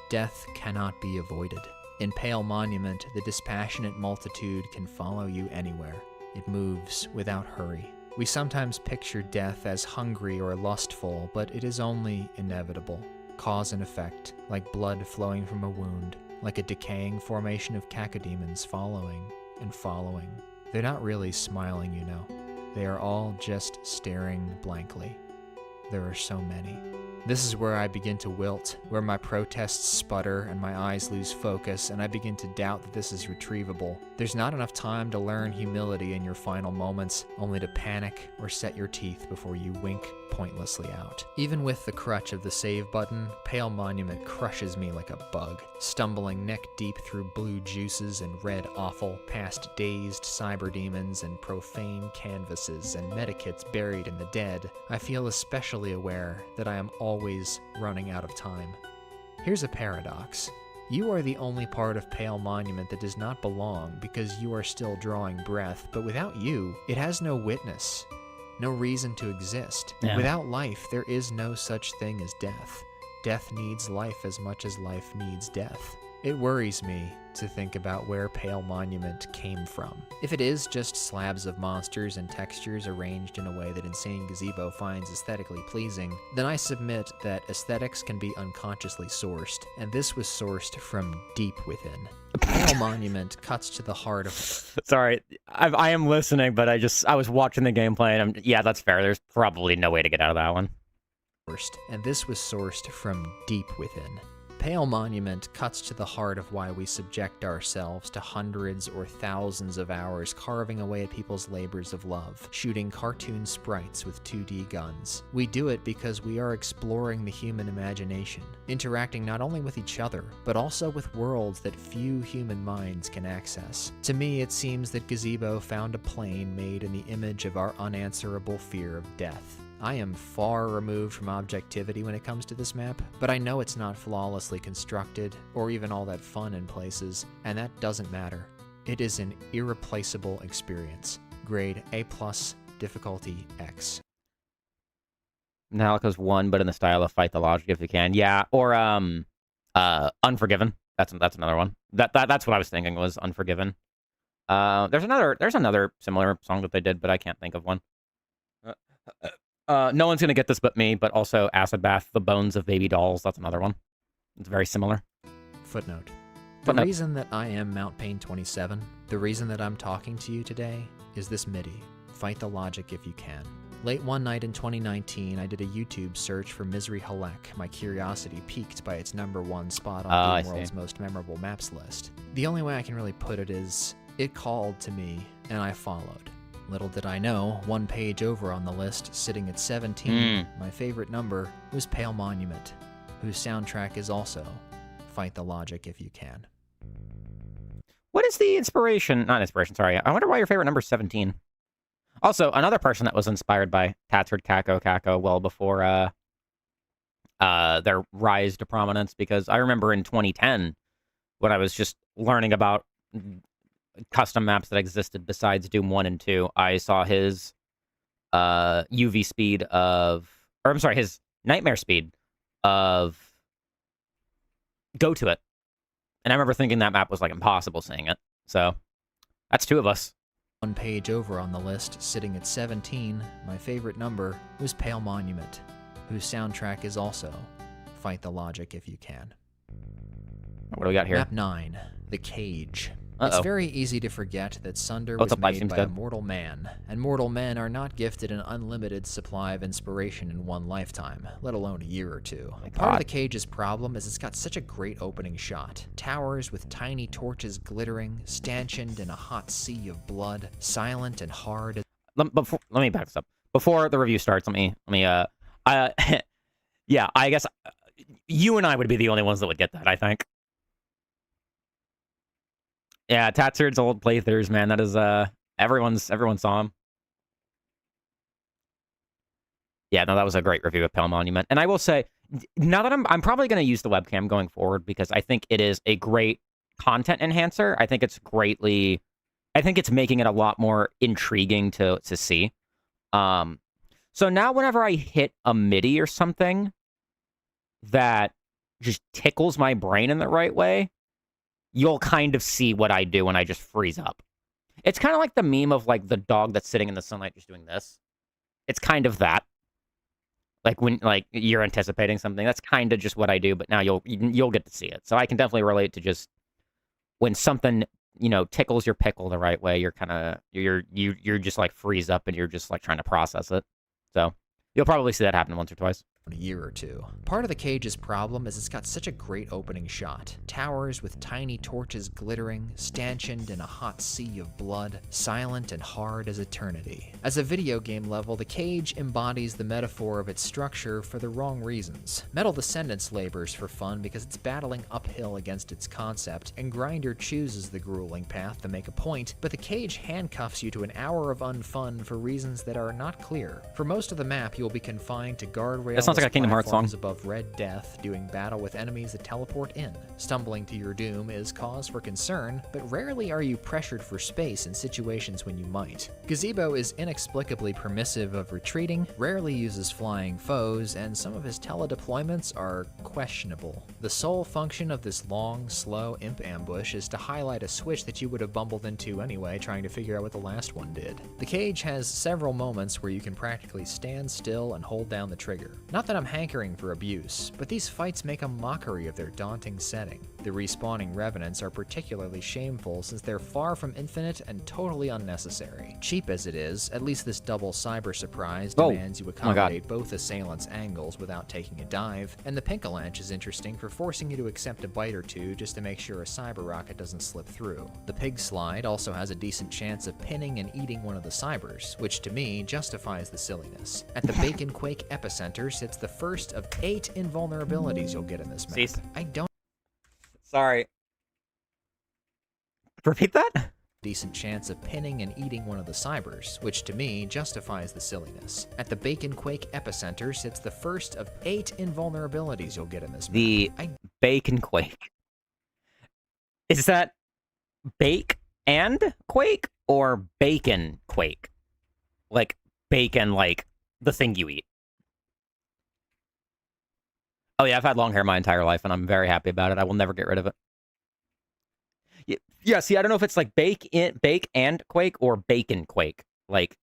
[SPEAKER 2] Death cannot be avoided. In Pale Monument, the dispassionate multitude can follow you anywhere. It moves without hurry. We sometimes picture death as hungry or lustful, but it is only inevitable. Cause and effect, like blood flowing from a wound, like a decaying formation of cacodemons following and following. They're not really smiling, you know. They are all just staring blankly. There are so many. This is where I begin to wilt, where my protests sputter and my eyes lose focus, and I begin to doubt that this is retrievable. There's not enough time to learn humility in your final moments, only to panic or set your teeth before you wink pointlessly out. Even with the crutch of the save button, Pale Monument crushes me like a bug, stumbling neck deep through blue juices and red offal, past dazed cyber demons and profane canvases and medikits buried in the dead. I feel especially aware that I am always running out of time. Here's a paradox. You are the only part of Pale Monument that does not belong because you are still drawing breath, but without you, it has no witness, no reason to exist.
[SPEAKER 1] Yeah.
[SPEAKER 2] Without life, there is no such thing as death. Death needs life as much as life needs death. It worries me to think about where Pale Monument came from. If it is just slabs of monsters and textures arranged in a way that Insane Gazebo finds aesthetically pleasing, then I submit that aesthetics can be unconsciously sourced, and this was sourced from deep within. Pale Monument cuts to the heart of...
[SPEAKER 1] Sorry, I am listening, but I was watching the gameplay, and yeah, that's fair. There's probably no way to get out of that one.
[SPEAKER 2] And this was sourced from deep within. Pale Monument cuts to the heart of why we subject ourselves to hundreds or thousands of hours carving away at people's labors of love, shooting cartoon sprites with 2D guns. We do it because we are exploring the human imagination, interacting not only with each other, but also with worlds that few human minds can access. To me, it seems that Gazebo found a plane made in the image of our unanswerable fear of death. I am far removed from objectivity when it comes to this map, but I know it's not flawlessly constructed, or even all that fun in places, and that doesn't matter. It is an irreplaceable experience. Grade A+, difficulty X.
[SPEAKER 1] Metallica's 1, but in the style of Fight the Logic if you can. Yeah, or Unforgiven. That's another one. That's what I was thinking was Unforgiven. There's another similar song that they did, but I can't think of one. No one's gonna get this but me, but also Acid Bath, The Bones of Baby Dolls. That's another one. It's very similar.
[SPEAKER 2] Footnote. The reason that I am Mount Pain 27, the reason that I'm talking to you today, is this MIDI. Fight the Logic if you can. Late one night in 2019, I did a YouTube search for Misery Halek, my curiosity piqued by its #1 spot on the world's most memorable maps list. The only way I can really put it is, it called to me, and I followed. Little did I know, one page over on the list, sitting at 17, my favorite number, was Pale Monument, whose soundtrack is also Fight the Logic if you can.
[SPEAKER 1] What is the inspiration? Not inspiration, sorry. I wonder why your favorite number is 17. Also, another person that was inspired by Tattered Kako well before their rise to prominence, because I remember in 2010, when I was just learning about custom maps that existed besides Doom 1 and 2, I saw his UV speed of... Or, I'm sorry, his nightmare speed of Go To It. And I remember thinking that map was, like, impossible seeing it. So, that's two of us.
[SPEAKER 2] One page over on the list, sitting at 17, my favorite number, was Pale Monument, whose soundtrack is also Fight the Logic if you can.
[SPEAKER 1] What do we got here?
[SPEAKER 2] Map 9, The Cage.
[SPEAKER 1] Uh-oh.
[SPEAKER 2] It's very easy to forget that Sunder was made by a
[SPEAKER 1] dead.
[SPEAKER 2] mortal man, and mortal men are not gifted an unlimited supply of inspiration in one lifetime, let alone a year or two. Part of The Cage's problem is it's got such a great opening shot. Towers with tiny torches glittering, stanchioned in a hot sea of blood, silent and hard.
[SPEAKER 1] Let me back this up. Before the review starts, yeah, I guess you and I would be the only ones that would get that, I think. Yeah, Tatsured's old playthroughs, man. That is everyone saw him. Yeah, no, that was a great review of Pale Monument. And I will say, now that I'm probably going to use the webcam going forward because I think it is a great content enhancer. I think it's making it a lot more intriguing to see. So now whenever I hit a MIDI or something that just tickles my brain in the right way, you'll kind of see what I do when I just freeze up. It's kind of like the meme of, like, the dog that's sitting in the sunlight just doing this. It's kind of that. Like, when, like, you're anticipating something. That's kind of just what I do, but now you'll get to see it. So I can definitely relate to just when something, tickles your pickle the right way, you're just, like, freeze up and you're just, like, trying to process it. So you'll probably see that happen once or twice.
[SPEAKER 2] A year or two. Part of The Cage's problem is it's got such a great opening shot. Towers with tiny torches glittering, stanchioned in a hot sea of blood, silent and hard as eternity. As a video game level, The Cage embodies the metaphor of its structure for the wrong reasons. Metal Descendants labors for fun because it's battling uphill against its concept, and Grinder chooses the grueling path to make a point, but The Cage handcuffs you to an hour of unfun for reasons that are not clear. For most of the map, you will be confined to guardrail
[SPEAKER 1] like a Kingdom Hearts song.
[SPEAKER 2] platforms above Red Death, doing battle with enemies that teleport in. Stumbling to your doom is cause for concern, but rarely are you pressured for space in situations when you might. Gazebo is inexplicably permissive of retreating, rarely uses flying foes, and some of his teledeployments are questionable. The sole function of this long, slow imp ambush is to highlight a switch that you would have bumbled into anyway, trying to figure out what the last one did. The cage has several moments where you can practically stand still and hold down the trigger. Not that I'm hankering for abuse, but these fights make a mockery of their daunting setting. The respawning revenants are particularly shameful since they're far from infinite and totally unnecessary. Cheap as it is, at least this double cyber surprise demands you accommodate both assailants' angles without taking a dive, and the Pinkalanch is interesting for forcing you to accept a bite or two just to make sure a cyber rocket doesn't slip through. The pig slide also has a decent chance of pinning and eating one of the cybers, which to me justifies the silliness. At the Bacon Quake epicenter sits the first of 8 invulnerabilities you'll get in this map.
[SPEAKER 1] Cease.
[SPEAKER 2] I don't
[SPEAKER 1] Sorry. Repeat that?
[SPEAKER 2] decent chance of pinning and eating one of the cybers, which to me justifies the silliness. At the Bacon Quake epicenter sits the first of 8 invulnerabilities you'll get in this map.
[SPEAKER 1] The Bacon Quake. Is that bake and quake or bacon quake? Like bacon, like the thing you eat. Oh yeah, I've had long hair my entire life, and I'm very happy about it. I will never get rid of it. Yeah, see, I don't know if it's like bake and quake or bacon quake. Like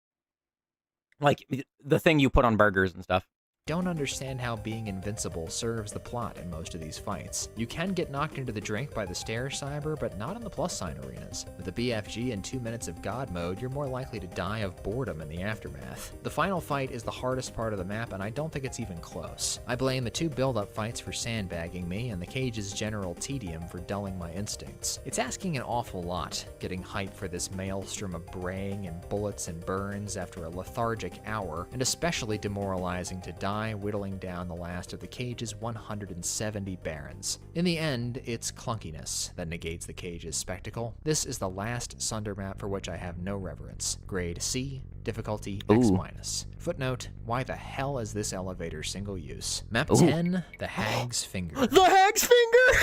[SPEAKER 1] the thing you put on burgers and stuff.
[SPEAKER 2] Don't understand how being invincible serves the plot in most of these fights. You can get knocked into the drink by the stair cyber, but not in the plus sign arenas. With the BFG and 2 minutes of God mode, you're more likely to die of boredom in the aftermath. The final fight is the hardest part of the map, and I don't think it's even close. I blame the 2 build-up fights for sandbagging me, and the cage's general tedium for dulling my instincts. It's asking an awful lot, getting hyped for this maelstrom of braying and bullets and burns after a lethargic hour, and especially demoralizing to die whittling down the last of the cage's 170 barons. In the end, it's clunkiness that negates the cage's spectacle. This is the last Sunder map for which I have no reverence. Grade C, difficulty X-. Footnote, why the hell is this elevator single use? Map 10, the Hag's Finger.
[SPEAKER 1] The Hag's Finger!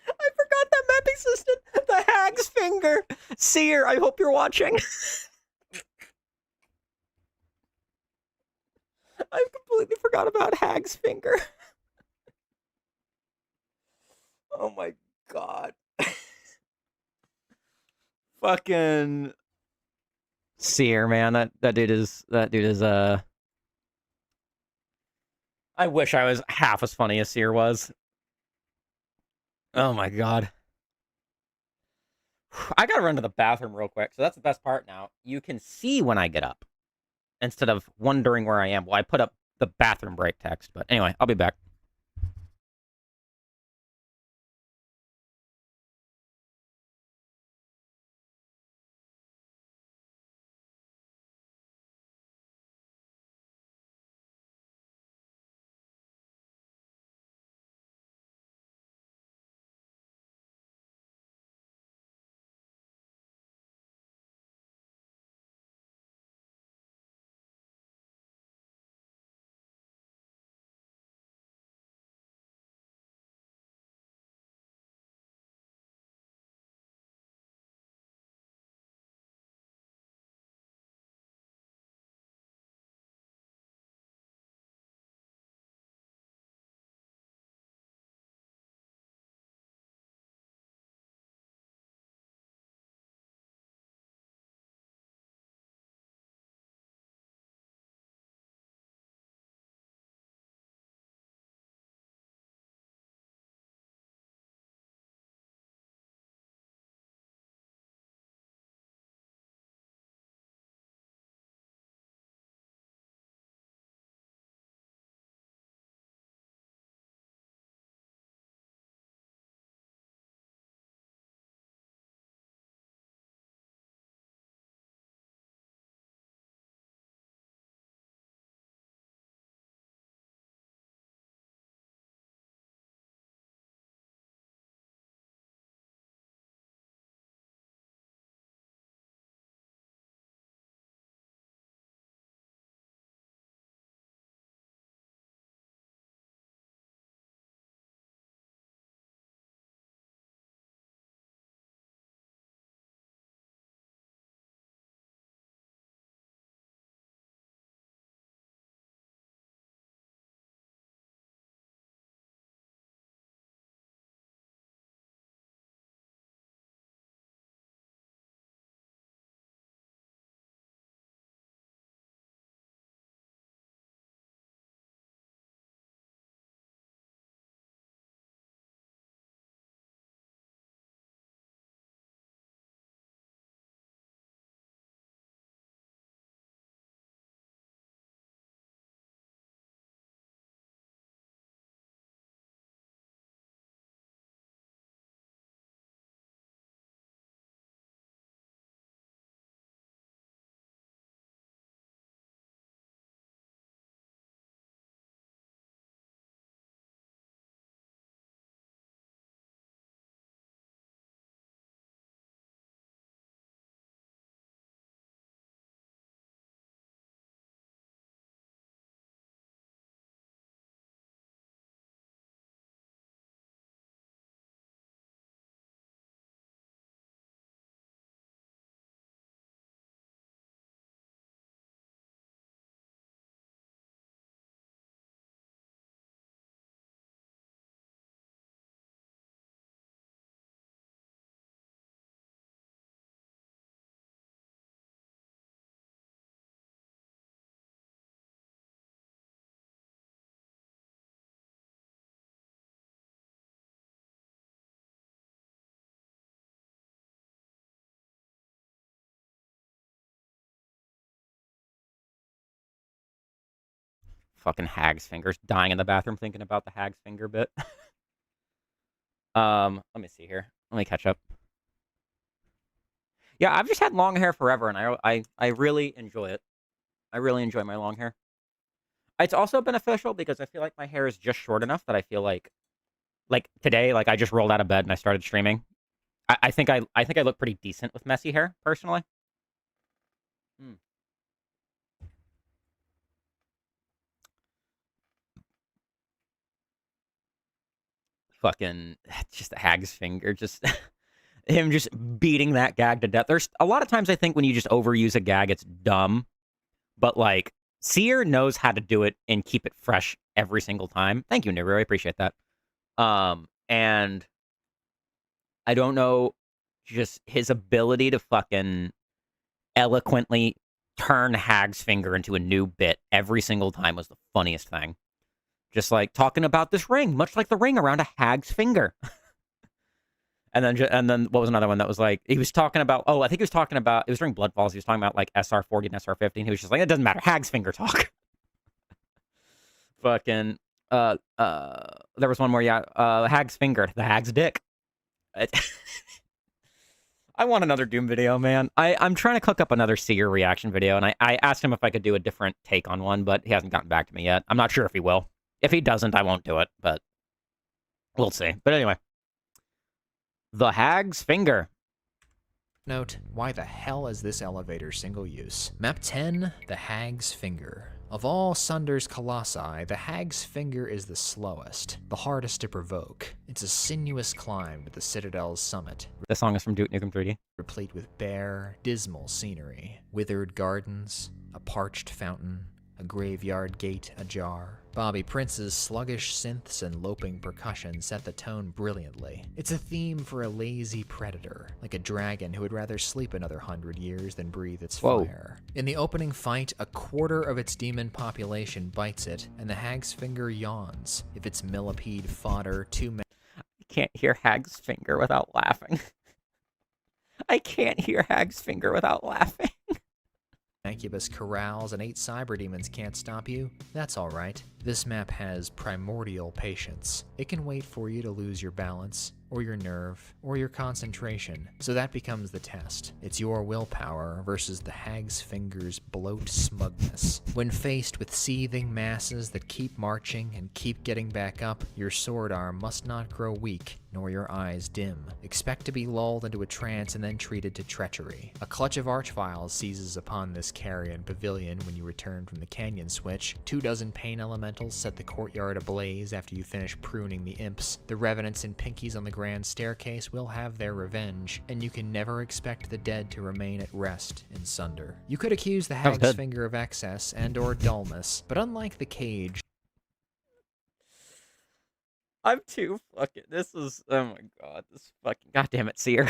[SPEAKER 1] I forgot that map existed. The Hag's Finger. Seer, I hope you're watching. I completely forgot about Hag's Finger. Oh my god. Fucking Seer, man. That dude is I wish I was half as funny as Seer was. Oh my god. I gotta run to the bathroom real quick. So that's the best part now. You can see when I get up, instead of wondering where I am. Well, I put up the bathroom break text, but anyway, I'll be back. Fucking hag's fingers. Dying in the bathroom thinking about the hag's finger bit. Let me see here. Let me catch up. Yeah, I've just had long hair forever, and I really enjoy it. I really enjoy my long hair. It's also beneficial because I feel like my hair is just short enough that I feel like today, like I just rolled out of bed and I started streaming. I think I look pretty decent with messy hair, personally. Mm. Fucking just a hag's finger, just him just beating that gag to death. There's a lot of times I think when you just overuse a gag, it's dumb. But like Seer knows how to do it and keep it fresh every single time. Thank you, Nibiru. I appreciate that. And I don't know, just his ability to fucking eloquently turn Hag's finger into a new bit every single time was the funniest thing. Just like talking about this ring, much like the ring around a hag's finger. And then what was another one that was like, he was talking about, I think he was talking about, it was during Bloodfalls, he was talking about like SR40 and SR15. He was just like, it doesn't matter, hag's finger talk. Fucking, there was one more, hag's finger, the hag's dick. I want another Doom video, man. I'm trying to cook up another Seer reaction video, and I asked him if I could do a different take on one, but he hasn't gotten back to me yet. I'm not sure if he will. If he doesn't, I won't do it, but we'll see. But anyway. The hag's finger.
[SPEAKER 2] Note, why the hell is this elevator single use? Map 10, the hag's finger. Of all Sunder's colossi, the hag's finger is the slowest, the hardest to provoke. It's a sinuous climb to the Citadel's summit.
[SPEAKER 1] This song is from Duke Nukem 3D.
[SPEAKER 2] Replete with bare, dismal scenery. Withered gardens, a parched fountain, a graveyard gate ajar. Bobby Prince's sluggish synths and loping percussion set the tone brilliantly. It's a theme for a lazy predator, like a dragon who would rather sleep another 100 years than breathe its fire. In the opening fight, a quarter of its demon population bites it, and the hag's finger yawns. If it's millipede fodder, I
[SPEAKER 1] can't hear hag's finger without laughing. I can't hear hag's finger without laughing.
[SPEAKER 2] Incubus corrals and 8 cyber demons can't stop you, that's alright. This map has primordial patience. It can wait for you to lose your balance, or your nerve, or your concentration, so that becomes the test. It's your willpower versus the hag's finger's bloat smugness. When faced with seething masses that keep marching and keep getting back up, your sword arm must not grow weak, nor your eyes dim. Expect to be lulled into a trance and then treated to treachery. A clutch of archviles seizes upon this carrion pavilion when you return from the canyon switch. 24 pain elementals set the courtyard ablaze after you finish pruning the imps. The revenants and pinkies on the grand staircase will have their revenge, and you can never expect the dead to remain at rest in Sunder. You could accuse the hag's finger of excess and or dullness, but unlike the cage,
[SPEAKER 1] I'm too fucking, this is, oh my god, this fucking, goddamn it, Seer.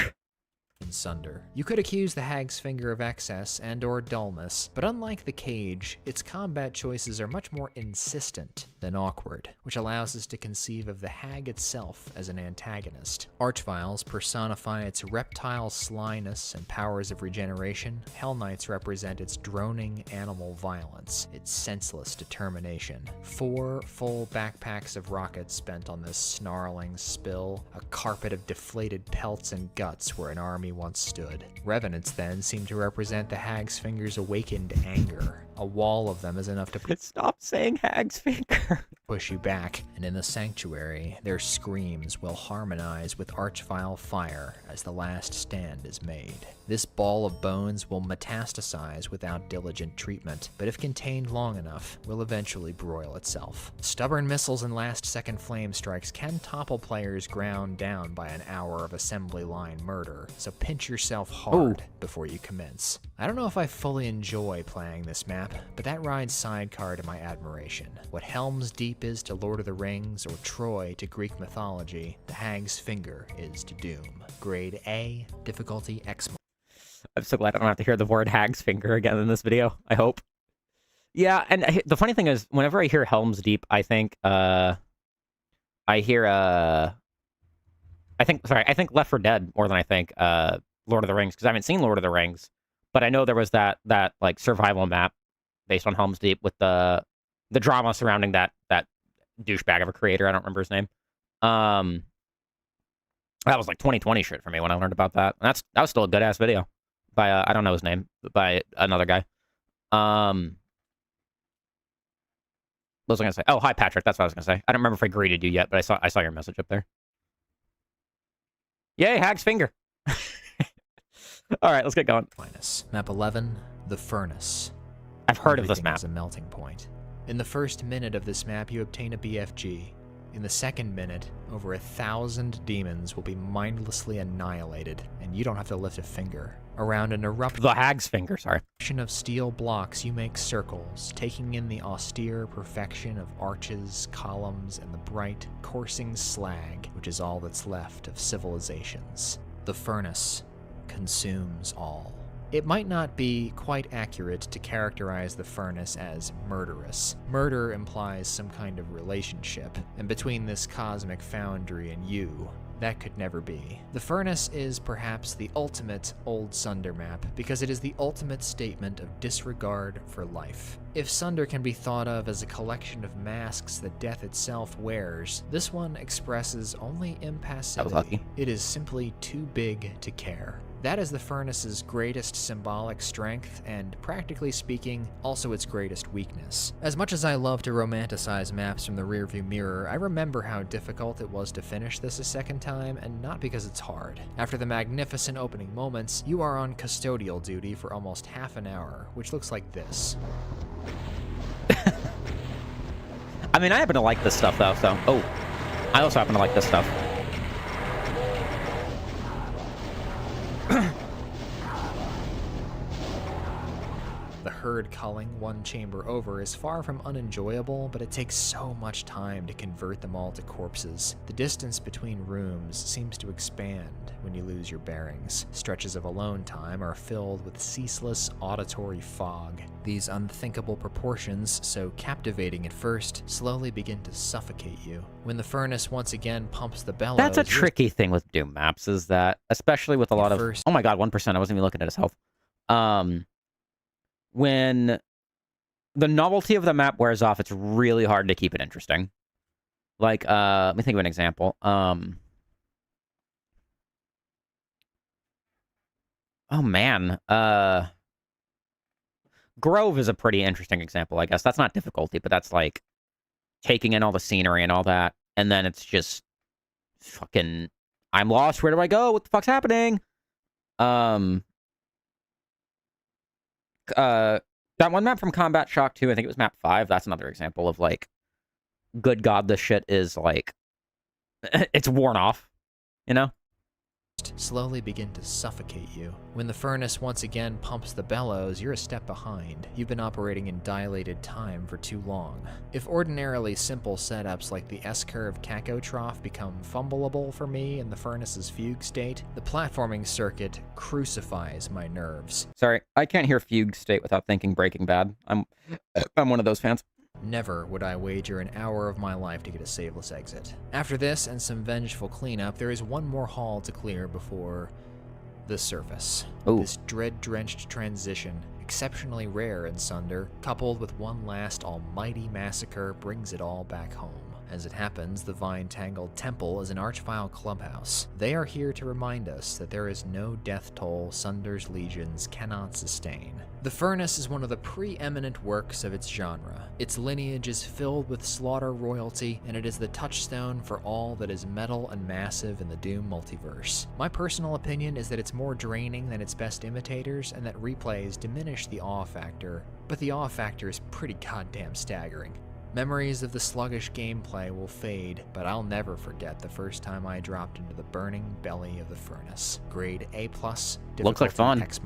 [SPEAKER 2] in Sunder. You could accuse the hag's finger of excess and or dullness, but unlike the cage, its combat choices are much more insistent than awkward, which allows us to conceive of the hag itself as an antagonist. Archviles personify its reptile slyness and powers of regeneration. Hell Knights represent its droning animal violence, its senseless determination. 4 full backpacks of rockets spent on this snarling spill, a carpet of deflated pelts and guts where an army once stood. Revenants then seem to represent the hag's finger's awakened anger. A wall of them is enough to
[SPEAKER 1] Stop saying hag's finger.
[SPEAKER 2] Push you back, and in the sanctuary, their screams will harmonize with archvile fire as the last stand is made. This ball of bones will metastasize without diligent treatment, but if contained long enough, will eventually broil itself. Stubborn missiles and last-second flame strikes can topple players ground down by an hour of assembly line murder, so pinch yourself hard before you commence. I don't know if I fully enjoy playing this map, but that rides sidecar to my admiration. What Helm's Deep is to Lord of the Rings, or Troy to Greek mythology, the hag's finger is to Doom. Grade A, difficulty X.
[SPEAKER 1] I'm so glad I don't have to hear the word hag's finger again in this video, I hope. Yeah, and the funny thing is, whenever I hear Helm's Deep, I think, I hear, I think Left 4 Dead more than I think, Lord of the Rings, because I haven't seen Lord of the Rings, but I know there was that like, survival map based on Helm's Deep with the the drama surrounding that douchebag of a creator. I don't remember his name. That was like 2020 shit for me when I learned about that. And that was still a good ass video by I don't know his name, but by another guy. What was I gonna say? Oh, hi Patrick. That's what I was gonna say. I don't remember if I greeted you yet, but I saw your message up there. Yay, Hag's finger. All right, let's get going.
[SPEAKER 2] Map 11, the Furnace.
[SPEAKER 1] I've heard of this
[SPEAKER 2] Everything
[SPEAKER 1] map.
[SPEAKER 2] is a melting point. In the first minute of this map, you obtain a BFG. In the second minute, over 1,000 demons will be mindlessly annihilated, and you don't have to lift a finger. Around an eruption
[SPEAKER 1] The Hag's finger, sorry.
[SPEAKER 2] of steel blocks, you make circles, taking in the austere perfection of arches, columns, and the bright, coursing slag, which is all that's left of civilizations. The Furnace consumes all. It might not be quite accurate to characterize the Furnace as murderous. Murder implies some kind of relationship, and between this cosmic foundry and you, that could never be. The Furnace is perhaps the ultimate old Sunder map, because it is the ultimate statement of disregard for life. If Sunder can be thought of as a collection of masks that death itself wears, this one expresses only impassivity.
[SPEAKER 1] That was lucky.
[SPEAKER 2] It is simply too big to care. That is the Furnace's greatest symbolic strength, and practically speaking, also its greatest weakness. As much as I love to romanticize maps from the rearview mirror, I remember how difficult it was to finish this a second time, and not because it's hard. After the magnificent opening moments, you are on custodial duty for almost half an hour, which looks like this.
[SPEAKER 1] I mean, I happen to like this stuff, though, so... Oh, I also happen to like this stuff.
[SPEAKER 2] The herd culling one chamber over is far from unenjoyable, but it takes so much time to convert them all to corpses. The distance between rooms seems to expand when you lose your bearings. Stretches of alone time are filled with ceaseless auditory fog. These unthinkable proportions, so captivating at first, slowly begin to suffocate you. When the Furnace once again pumps the bellows...
[SPEAKER 1] That's a tricky thing with Doom maps, is that, especially with a lot of... Oh my god, 1%, I wasn't even looking at his health. When the novelty of the map wears off, it's really hard to keep it interesting. Like, let me think of an example. Oh man, Grove is a pretty interesting example, I guess. That's not difficulty, but that's like taking in all the scenery and all that, and then it's just fucking, I'm lost, where do I go? What the fuck's happening? That one map from Combat Shock 2, I think it was map 5, that's another example of, like, good god, this shit is, like, it's worn off, you know?
[SPEAKER 2] Slowly begin to suffocate you. When the Furnace once again pumps the bellows, you're a step behind. You've been operating in dilated time for too long. If ordinarily simple setups like the S-curve Cacotroph become fumbleable for me in the Furnace's fugue state, the platforming circuit crucifies my nerves.
[SPEAKER 1] Sorry, I can't hear fugue state without thinking Breaking Bad. I'm one of those fans.
[SPEAKER 2] Never would I wager an hour of my life to get a saveless exit. After this and some vengeful cleanup, there is one more hall to clear before the surface.
[SPEAKER 1] Ooh.
[SPEAKER 2] This dread-drenched transition, exceptionally rare in Sunder, coupled with one last almighty massacre, brings it all back home. As it happens, the vine-tangled temple is an Archvile clubhouse. They are here to remind us that there is no death toll Sunder's legions cannot sustain. The Furnace is one of the preeminent works of its genre. Its lineage is filled with slaughter royalty, and it is the touchstone for all that is metal and massive in the Doom multiverse. My personal opinion is that it's more draining than its best imitators, and that replays diminish the awe factor, but the awe factor is pretty goddamn staggering. Memories of the sluggish gameplay will fade, but I'll never forget the first time I dropped into the burning belly of the Furnace. Grade A+,
[SPEAKER 1] looks like fun.
[SPEAKER 2] X-.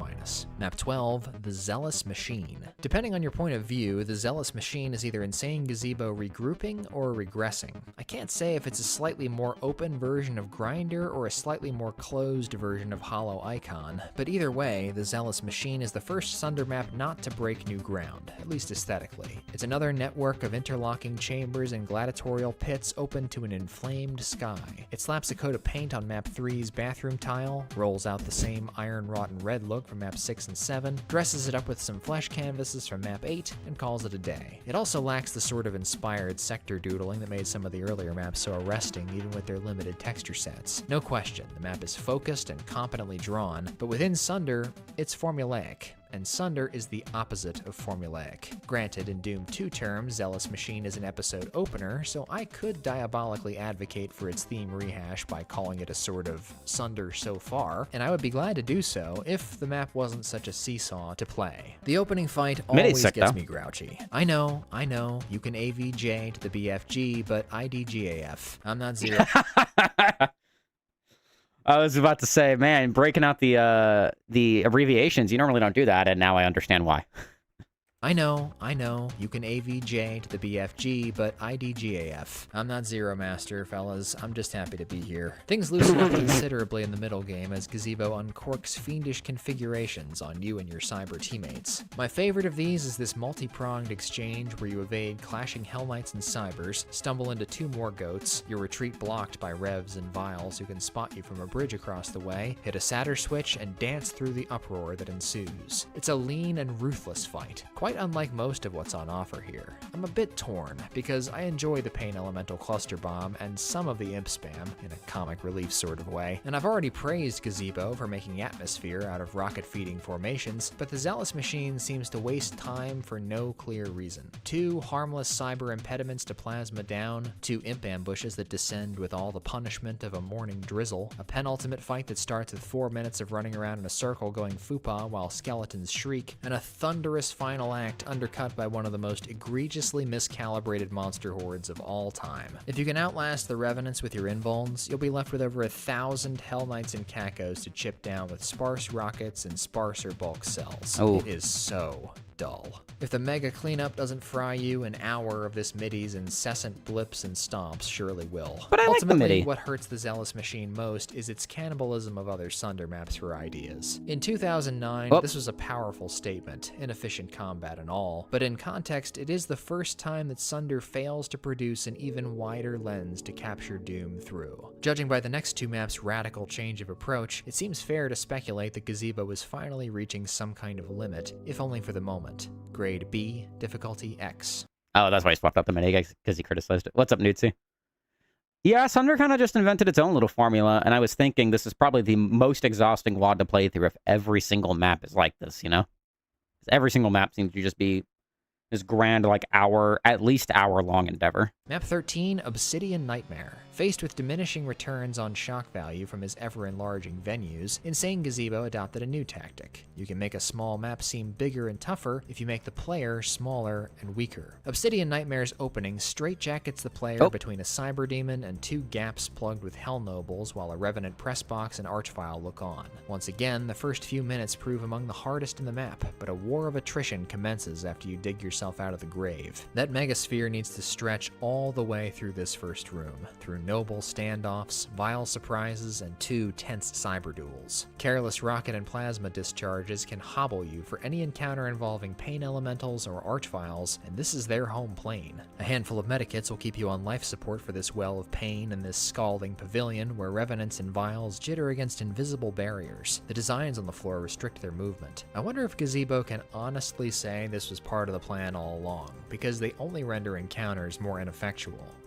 [SPEAKER 2] Map 12, the Zealous Machine. Depending on your point of view, the Zealous Machine is either Insane Gazebo regrouping or regressing. I can't say if it's a slightly more open version of Grinder or a slightly more closed version of Hollow Icon, but either way, the Zealous Machine is the first Sunder map not to break new ground, at least aesthetically. It's another network of interlocking interlocking chambers and gladiatorial pits open to an inflamed sky. It slaps a coat of paint on Map 3's bathroom tile, rolls out the same iron-rotten red look from Map 6 and 7, dresses it up with some flesh canvases from Map 8, and calls it a day. It also lacks the sort of inspired sector doodling that made some of the earlier maps so arresting even with their limited texture sets. No question, the map is focused and competently drawn, but within Sunder, it's formulaic. And Sunder is the opposite of formulaic. Granted, in Doom 2 terms, Zealous Machine is an episode opener, so I could diabolically advocate for its theme rehash by calling it a sort of Sunder so far, and I would be glad to do so if the map wasn't such a seesaw to play. The opening fight always gets me grouchy. I know, you can AVJ to the BFG, but IDGAF. I'm not Zero.
[SPEAKER 1] I was about to say, man, breaking out the abbreviations, you normally don't do that, and now I understand why.
[SPEAKER 2] I know, you can AVJ to the BFG, but IDGAF. I'm not Zero Master, fellas. I'm just happy to be here. Things loosen up considerably in the middle game as Gazebo uncorks fiendish configurations on you and your cyber teammates. My favorite of these is this multi-pronged exchange where you evade clashing Hell Knights and Cybers, stumble into 2 more goats, your retreat blocked by Revs and Vials who can spot you from a bridge across the way, hit a Satyr switch, and dance through the uproar that ensues. It's a lean and ruthless fight. Quite unlike most of what's on offer here. I'm a bit torn, because I enjoy the Pain Elemental Cluster Bomb and some of the Imp spam, in a comic relief sort of way, and I've already praised Gazebo for making atmosphere out of rocket-feeding formations, but the Zealous Machine seems to waste time for no clear reason. 2 harmless cyber impediments to plasma down, 2 Imp ambushes that descend with all the punishment of a morning drizzle, a penultimate fight that starts with 4 minutes of running around in a circle going fupa while skeletons shriek, and a thunderous final act undercut by one of the most egregiously miscalibrated monster hordes of all time. If you can outlast the Revenants with your invulns, you'll be left with over 1,000 Hell Knights and Cacos to chip down with sparse rockets and sparser bulk cells.
[SPEAKER 1] Oh.
[SPEAKER 2] It is so dull. If the mega cleanup doesn't fry you, an hour of this middy's incessant blips and stomps surely will.
[SPEAKER 1] But I like the
[SPEAKER 2] Ultimately,
[SPEAKER 1] MIDI.
[SPEAKER 2] what hurts the Zealous Machine most is its cannibalism of other Sunder maps for ideas. In 2009, this was a powerful statement, inefficient combat and all, but in context, it is the first time that Sunder fails to produce an even wider lens to capture Doom through. Judging by the next 2 maps' radical change of approach, it seems fair to speculate that Gazebo is finally reaching some kind of limit, if only for the moment. Grade B, difficulty X.
[SPEAKER 1] Oh, that's why he swapped out the mini, because he criticized it. What's up, Newtsy? Yeah, Sunder kind of just invented its own little formula, and I was thinking this is probably the most exhausting WoD to play through if every single map is like this, you know? Every single map seems to just be this grand, like, at least hour-long endeavor.
[SPEAKER 2] Map 13, Obsidian Nightmare. Faced with diminishing returns on shock value from his ever-enlarging venues, Insane Gazebo adopted a new tactic. You can make a small map seem bigger and tougher if you make the player smaller and weaker. Obsidian Nightmare's opening straitjackets the player between a Cyber Demon and 2 gaps plugged with Hell Nobles while a Revenant Pressbox and Archvile look on. Once again, the first few minutes prove among the hardest in the map, but a war of attrition commences after you dig yourself out of the grave. That Megasphere needs to stretch all the way through this first room, through noble standoffs, vile surprises, and 2 tense cyber duels. Careless rocket and plasma discharges can hobble you for any encounter involving pain elementals or archviles, and this is their home plane. A handful of medikits will keep you on life support for this well of pain in this scalding pavilion where revenants and vials jitter against invisible barriers. The designs on the floor restrict their movement. I wonder if Gazebo can honestly say this was part of the plan all along, because they only render encounters more ineffectual.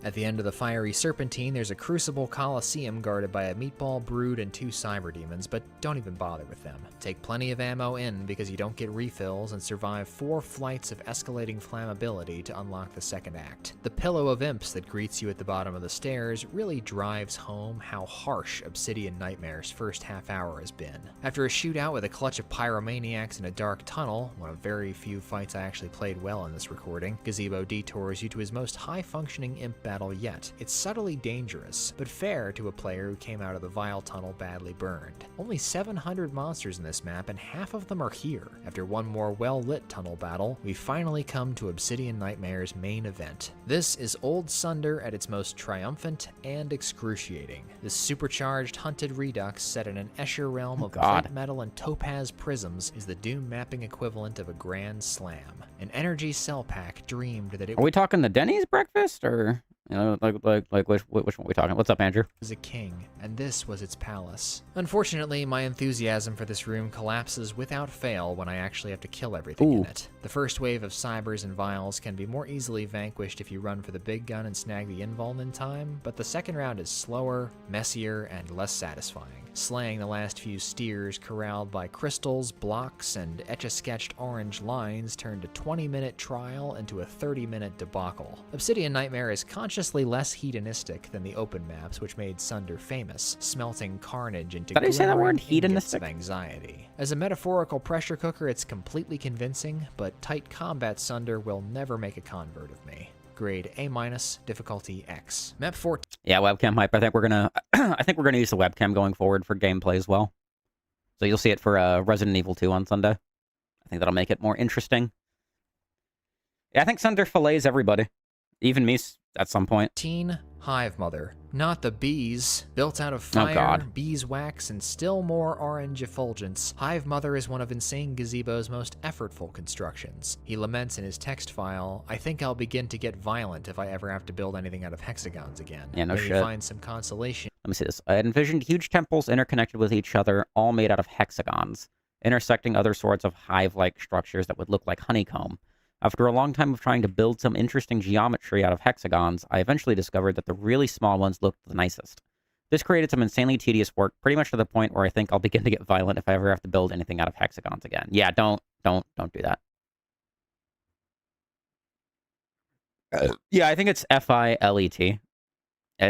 [SPEAKER 2] At the end of the fiery serpentine, there's a Crucible Coliseum guarded by a Meatball Brood and 2 Cyber Demons, but don't even bother with them. Take plenty of ammo in because you don't get refills and survive 4 flights of escalating flammability to unlock the second act. The pillow of imps that greets you at the bottom of the stairs really drives home how harsh Obsidian Nightmare's first half hour has been. After a shootout with a clutch of pyromaniacs in a dark tunnel, one of very few fights I actually played well in this recording, Gazebo detours you to his most high-functioning imp battle yet. It's subtly dangerous, but fair to a player who came out of the Vile Tunnel badly burned. Only 700 monsters in this map, and half of them are here. After one more well-lit tunnel battle, we finally come to Obsidian Nightmare's main event. This is Old Sunder at its most triumphant and excruciating. This supercharged hunted redux set in an Escher realm of white metal and topaz prisms is the Doom mapping equivalent of a grand slam. An energy IG Cell Pack dreamed that it
[SPEAKER 1] Are we talking the Denny's breakfast, or like which one are we talking? What's up, Andrew?
[SPEAKER 2] was a king, and this was its palace. Unfortunately, my enthusiasm for this room collapses without fail when I actually have to kill everything in it. The first wave of cybers and vials can be more easily vanquished if you run for the big gun and snag the invuln in time, but the second round is slower, messier, and less satisfying. Slaying the last few steers corralled by crystals, blocks, and etch-a-sketched orange lines turned a 20-minute trial into a 30-minute debacle. Obsidian Nightmare is consciously less hedonistic than the open maps, which made Sunder famous, smelting carnage into
[SPEAKER 1] Did I say that word,
[SPEAKER 2] glimmering ingots
[SPEAKER 1] hedonistic?
[SPEAKER 2] of anxiety. As a metaphorical pressure cooker, it's completely convincing, but tight combat Sunder will never make a convert of me. Grade A-, difficulty X. Map 14.
[SPEAKER 1] Yeah, webcam hype. I think we're gonna use the webcam going forward for gameplay as well. So you'll see it for Resident Evil 2 on Sunday. I think that'll make it more interesting. Yeah, I think Sunder fillets everybody, even me at some point.
[SPEAKER 2] Hive Mother. Not the bees. Built out of fire, beeswax, and still more orange effulgence, Hive Mother is one of Insane Gazebo's most effortful constructions. He laments in his text file, "I think I'll begin to get violent if I ever have to build anything out of hexagons again."
[SPEAKER 1] Yeah, no
[SPEAKER 2] Maybe
[SPEAKER 1] shit.
[SPEAKER 2] find some consolation.
[SPEAKER 1] Let me see this. I envisioned huge temples interconnected with each other, all made out of hexagons, intersecting other sorts of hive-like structures that would look like honeycomb. After a long time of trying to build some interesting geometry out of hexagons, I eventually discovered that the really small ones looked the nicest. This created some insanely tedious work, pretty much to the point where I think I'll begin to get violent if I ever have to build anything out of hexagons again. Yeah, don't do that. Yeah, I think it's FILET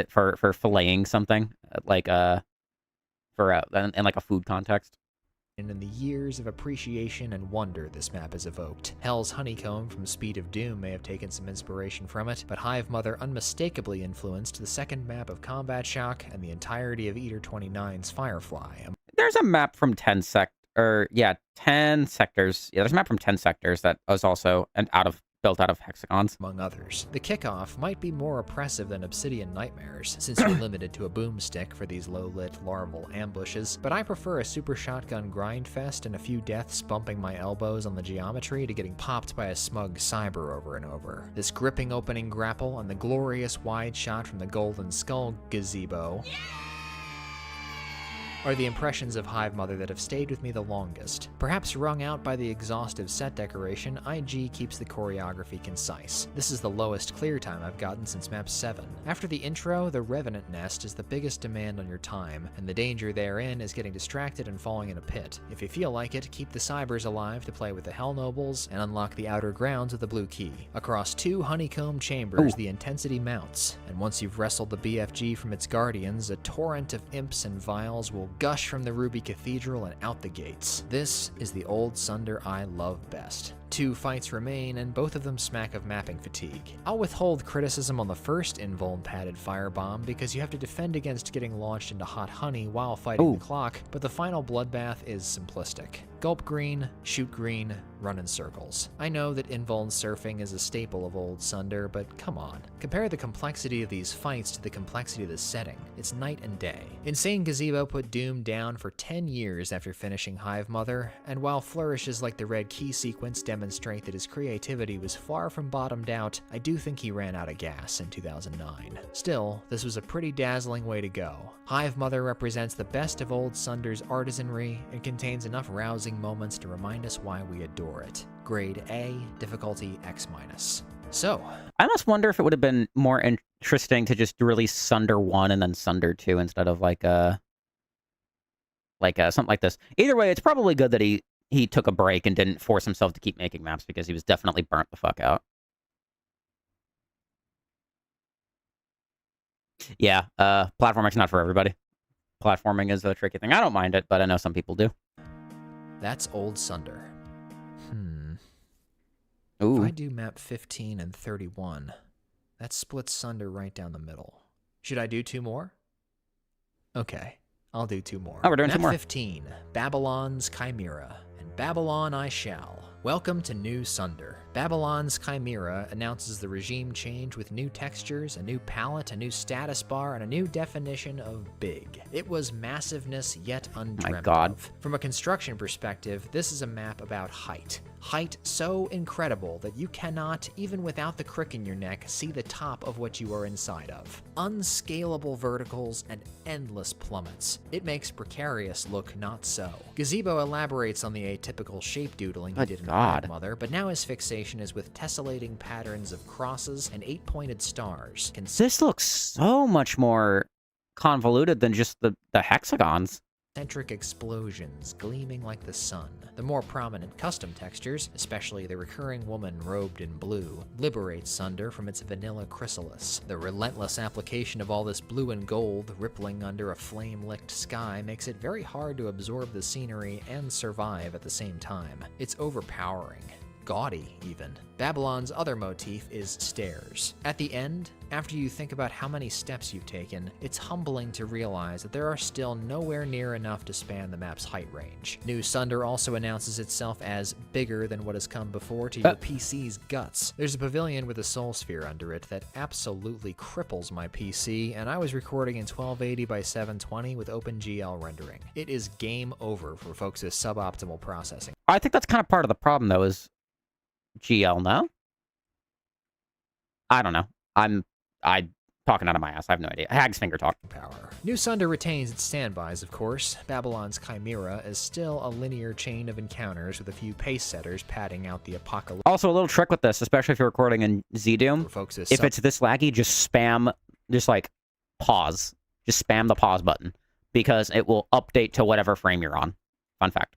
[SPEAKER 1] for filleting something like for in like a food context.
[SPEAKER 2] And in the years of appreciation and wonder this map has evoked. Hell's Honeycomb from Speed of Doom may have taken some inspiration from it, but Hive Mother unmistakably influenced the second map of Combat Shock and the entirety of Eater 29's Firefly.
[SPEAKER 1] There's a map from 10 sectors. Yeah, there's a map from 10 sectors that was also built out of hexagons.
[SPEAKER 2] Among others. The kickoff might be more oppressive than Obsidian Nightmares, since you're limited to a boomstick for these low-lit larval ambushes, but I prefer a super shotgun grind fest and a few deaths bumping my elbows on the geometry to getting popped by a smug cyber over and over. This gripping opening grapple and the glorious wide shot from the Golden Skull gazebo are the impressions of Hive Mother that have stayed with me the longest. Perhaps wrung out by the exhaustive set decoration, IG keeps the choreography concise. This is the lowest clear time I've gotten since map 7. After the intro, the Revenant Nest is the biggest demand on your time, and the danger therein is getting distracted and falling in a pit. If you feel like it, keep the Cybers alive to play with the Hell Nobles, and unlock the outer grounds with the blue key. Across 2 honeycomb chambers, the intensity mounts, and once you've wrestled the BFG from its guardians, a torrent of imps and vials will gush from the Ruby Cathedral and out the gates. This is the old Sunder I love best. 2 fights remain, and both of them smack of mapping fatigue. I'll withhold criticism on the first invuln padded firebomb because you have to defend against getting launched into hot honey while fighting the clock, but the final bloodbath is simplistic. Gulp green, shoot green, run in circles. I know that invuln surfing is a staple of old Sunder, but come on. Compare the complexity of these fights to the complexity of the setting. It's night and day. Insane Gazebo put Doom down for 10 years after finishing Hive Mother, and while flourishes like the red key sequence demonstrate that his creativity was far from bottomed out, I do think he ran out of gas in 2009. Still, this was a pretty dazzling way to go. Hive Mother represents the best of old Sunder's artisanry and contains enough rousing moments to remind us why we adore it. Grade A, difficulty X-. So,
[SPEAKER 1] I almost wonder if it would have been more interesting to just release Sunder 1 and then Sunder 2 instead of like something like this. Either way, it's probably good that he took a break and didn't force himself to keep making maps because he was definitely burnt the fuck out. Yeah, platforming's not for everybody. Platforming is a tricky thing. I don't mind it, but I know some people do.
[SPEAKER 2] That's old Sunder.
[SPEAKER 1] Ooh.
[SPEAKER 2] If I do map 15 and 31, that splits Sunder right down the middle. Should I do 2 more? Okay, I'll do 2 more.
[SPEAKER 1] Oh, we're doing 2 more.
[SPEAKER 2] Map 15, Babylon's Chimera. and Babylon I shall. Welcome to New Sunder. Babylon's Chimera announces the regime change with new textures, a new palette, a new status bar, and a new definition of big. It was massiveness yet undreamt of. From a construction perspective, this is a map about height. Height so incredible that you cannot, even without the crick in your neck, see the top of what you are inside of. Unscalable verticals and endless plummets. It makes Precarious look not so. Gazebo elaborates on the atypical shape doodling he did in Grandmother, but now his fixation is with tessellating patterns of crosses and 8-pointed stars.
[SPEAKER 1] This looks so much more convoluted than just the hexagons.
[SPEAKER 2] Concentric explosions gleaming like the sun. The more prominent custom textures, especially the recurring woman robed in blue, liberate Sunder from its vanilla chrysalis. The relentless application of all this blue and gold rippling under a flame-licked sky makes it very hard to absorb the scenery and survive at the same time. It's overpowering. Gaudy, even. Babylon's other motif is stairs. At the end, after you think about how many steps you've taken, it's humbling to realize that there are still nowhere near enough to span the map's height range. New Sunder also announces itself as bigger than what has come before to your PC's guts. There's a pavilion with a soul sphere under it that absolutely cripples my PC, and I was recording in 1280 by 720 with OpenGL rendering. It is game over for folks with suboptimal processing.
[SPEAKER 1] I think that's kind of part of the problem, though, is GL, no? I don't know. I'm talking out of my ass. I have no idea. Hag's finger talk.
[SPEAKER 2] Power. New Sunder retains its standbys, of course. Babylon's Chimera is still a linear chain of encounters with a few pace setters padding out the apocalypse.
[SPEAKER 1] Also, a little trick with this, especially if you're recording in ZDoom. If it's this laggy, just spam, pause. Just spam the pause button, because it will update to whatever frame you're on. Fun fact.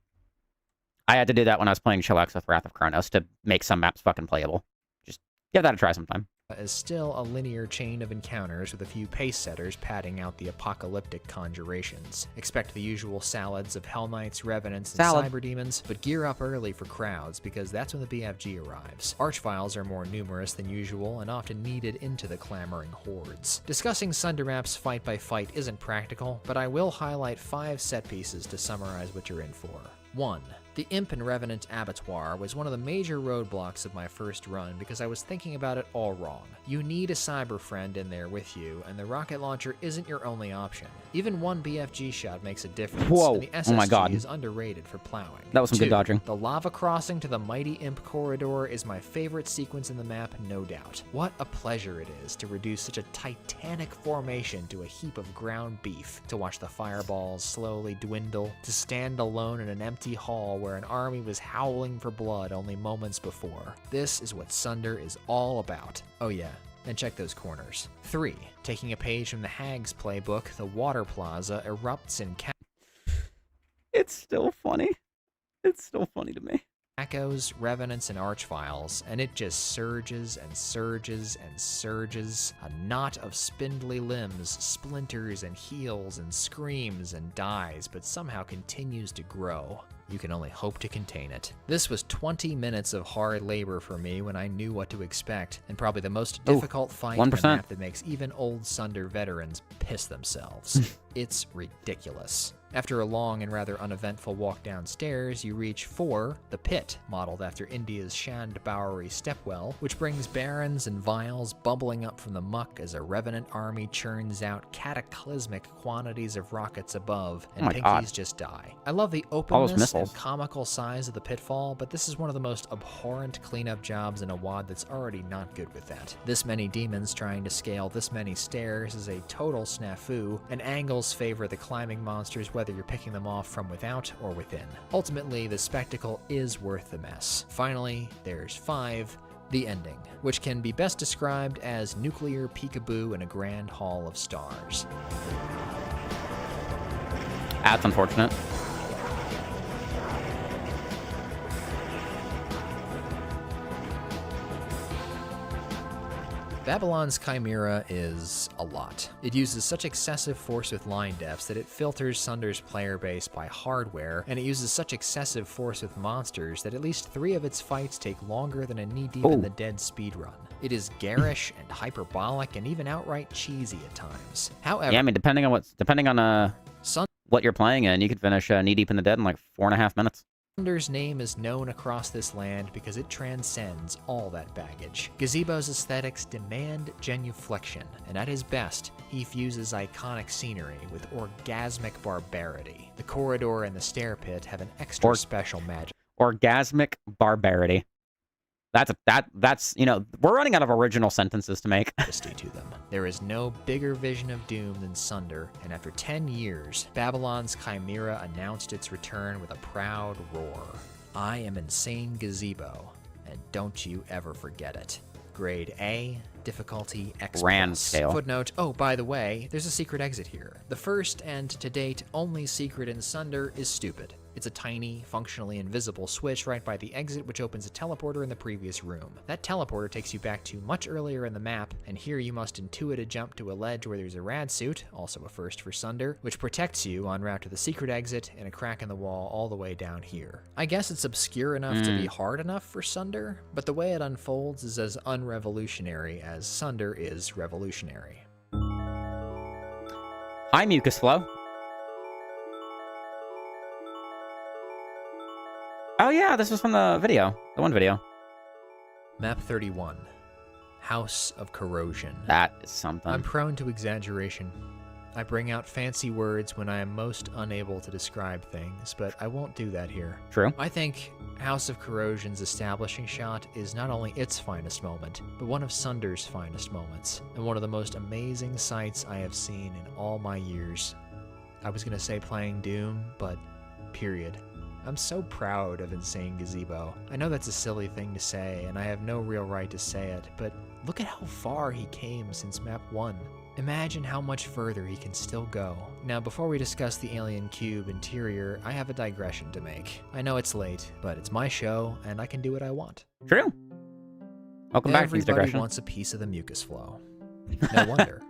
[SPEAKER 1] I had to do that when I was playing Chillax with Wrath of Kronos to make some maps fucking playable. Just give that a try sometime.
[SPEAKER 2] Is still a linear chain of encounters with a few pace setters padding out the apocalyptic conjurations. Expect the usual salads of Hell Knights, Revenants, and Cyber Demons, but gear up early for crowds, because that's when the BFG arrives. Archviles are more numerous than usual and often needed into the clamoring hordes. Discussing Sunder maps fight by fight isn't practical, but I will highlight 5 set pieces to summarize what you're in for. 1. The Imp and Revenant Abattoir was one of the major roadblocks of my first run because I was thinking about it all wrong. You need a cyber friend in there with you, and the rocket launcher isn't your only option. Even one BFG shot makes a difference, and the SSG is underrated for plowing.
[SPEAKER 1] That was some good dodging.
[SPEAKER 2] The lava crossing to the mighty Imp corridor is my favorite sequence in the map, no doubt. What a pleasure it is to reduce such a titanic formation to a heap of ground beef, to watch the fireballs slowly dwindle, to stand alone in an empty hall where an army was howling for blood only moments before. This is what Sunder is all about. Oh yeah, and check those corners. 3. Taking a page from the Hag's playbook, the Water Plaza erupts in
[SPEAKER 1] It's still funny. It's still funny to me.
[SPEAKER 2] Echoes, Revenants, and Archviles, and it just surges and surges and surges. A knot of spindly limbs splinters and heals and screams and dies, but somehow continues to grow. You can only hope to contain it. This was 20 minutes of hard labor for me when I knew what to expect, and probably the most difficult fight in a map that makes even old Sunder veterans piss themselves. It's ridiculous. After a long and rather uneventful walk downstairs, you reach 4, the Pit, modeled after India's Shand Bowery stepwell, which brings barrens and vials bubbling up from the muck as a Revenant army churns out cataclysmic quantities of rockets above, and pinkies just die. I love the openness and comical size of the pitfall, but this is one of the most abhorrent cleanup jobs in a WoD that's already not good with that. This many demons trying to scale this many stairs is a total snafu, and angles favor the climbing monsters whether you're picking them off from without or within. Ultimately, the spectacle is worth the mess. Finally, there's 5, the ending, which can be best described as nuclear peekaboo in a grand hall of stars.
[SPEAKER 1] That's unfortunate.
[SPEAKER 2] Babylon's Chimera is a lot. It uses such excessive force with line depths that it filters Sunder's player base by hardware, and it uses such excessive force with monsters that at least 3 of its fights take longer than a knee-deep in the dead speedrun. It is garish and hyperbolic and even outright cheesy at times. However,
[SPEAKER 1] yeah, I mean, depending on what you're playing in, you could finish knee-deep in the dead in like 4.5 minutes.
[SPEAKER 2] Sunder's name is known across this land because it transcends all that baggage. Gazebo's aesthetics demand genuflection, and at his best, he fuses iconic scenery with orgasmic barbarity. The corridor and the stair pit have an extra special magic.
[SPEAKER 1] Orgasmic barbarity. That's you know, we're running out of original sentences to make.
[SPEAKER 2] To them. There is no bigger vision of doom than Sunder, and after 10 years, Babylon's Chimera announced its return with a proud roar. I am Insane Gazebo, and don't you ever forget it. Grade A, difficulty X+.
[SPEAKER 1] Rand scale.
[SPEAKER 2] Footnote, oh, by the way, there's a secret exit here. The first and, to date, only secret in Sunder is stupid. It's a tiny, functionally invisible switch right by the exit, which opens a teleporter in the previous room. That teleporter takes you back to much earlier in the map, and here you must intuit a jump to a ledge where there's a rad suit, also a first for Sunder, which protects you en route to the secret exit and a crack in the wall all the way down here. I guess it's obscure enough to be hard enough for Sunder, but the way it unfolds is as unrevolutionary as Sunder is revolutionary.
[SPEAKER 1] Hi, Mucus Flow. Oh yeah, this was from the video. The one video.
[SPEAKER 2] Map 31. House of Corrosion.
[SPEAKER 1] That is something.
[SPEAKER 2] I'm prone to exaggeration. I bring out fancy words when I am most unable to describe things, but I won't do that here.
[SPEAKER 1] True.
[SPEAKER 2] I think House of Corrosion's establishing shot is not only its finest moment, but one of Sunder's finest moments, and one of the most amazing sights I have seen in all my years. I was gonna say playing Doom, but period. I'm so proud of Insane Gazebo. I know that's a silly thing to say, and I have no real right to say it, but look at how far he came since Map 1. Imagine how much further he can still go. Now, before we discuss the alien cube interior, I have a digression to make. I know it's late, but it's my show, and I can do what I want.
[SPEAKER 1] True. Welcome back to these digressions.
[SPEAKER 2] Everybody wants a piece of the Mucus Flow. No wonder.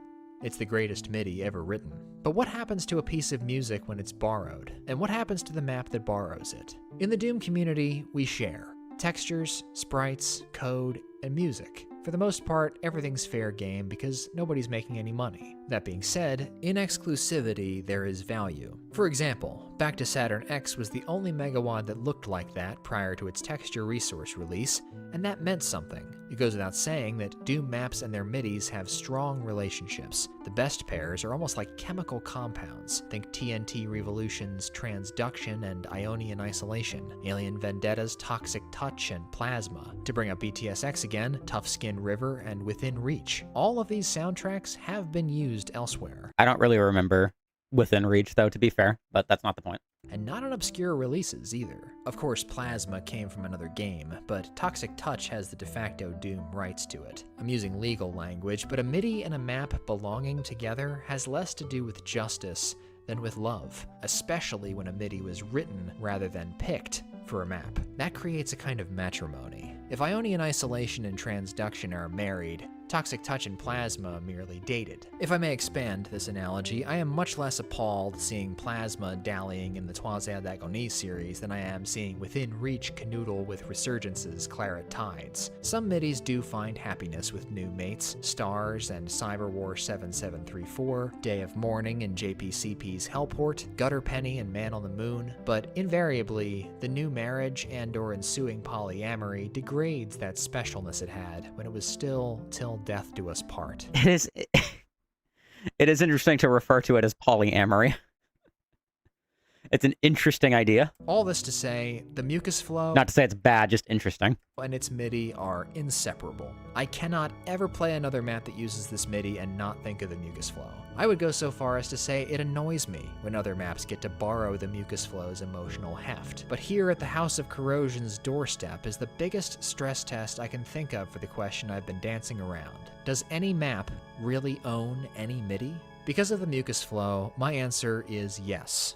[SPEAKER 2] It's the greatest MIDI ever written. But what happens to a piece of music when it's borrowed? And what happens to the map that borrows it? In the Doom community, we share textures, sprites, code, and music. For the most part, everything's fair game because nobody's making any money. That being said, in exclusivity, there is value. For example, Back to Saturn X was the only Megawad that looked like that prior to its texture resource release, and that meant something. It goes without saying that Doom maps and their MIDIs have strong relationships. The best pairs are almost like chemical compounds. Think TNT Revolution's Transduction and Ionian Isolation, Alien Vendetta's Toxic Touch and Plasma. To bring up BTSX again, Tough Skin River and Within Reach. All of these soundtracks have been used elsewhere.
[SPEAKER 1] I don't really remember Within Reach, though, to be fair, but that's not the point.
[SPEAKER 2] And not on obscure releases either. Of course, Plasma came from another game, but Toxic Touch has the de facto Doom rights to it. I'm using legal language, but a MIDI and a map belonging together has less to do with justice than with love, especially when a MIDI was written rather than picked for a map. That creates a kind of matrimony. If Ionian Isolation and Transduction are married, Toxic Touch and Plasma merely dated. If I may expand this analogy, I am much less appalled seeing Plasma dallying in the Toiselle d'Agonie series than I am seeing Within Reach canoodle with Resurgence's Claret Tides. Some MIDIs do find happiness with new mates, Stars and Cyberwar 7734, Day of Mourning and JPCP's Hellport, Gutter Penny and Man on the Moon, but invariably, the new marriage and/or ensuing polyamory degrades that specialness it had when it was still till death do us part.
[SPEAKER 1] It is interesting to refer to it as polyamory. It's an interesting idea.
[SPEAKER 2] All this to say, the Mucus Flow,
[SPEAKER 1] not to say it's bad, just interesting,
[SPEAKER 2] and its MIDI are inseparable. I cannot ever play another map that uses this MIDI and not think of the Mucus Flow. I would go so far as to say it annoys me when other maps get to borrow the Mucus Flow's emotional heft. But here at the House of Corrosion's doorstep is the biggest stress test I can think of for the question I've been dancing around. Does any map really own any MIDI? Because of the Mucus Flow, my answer is yes.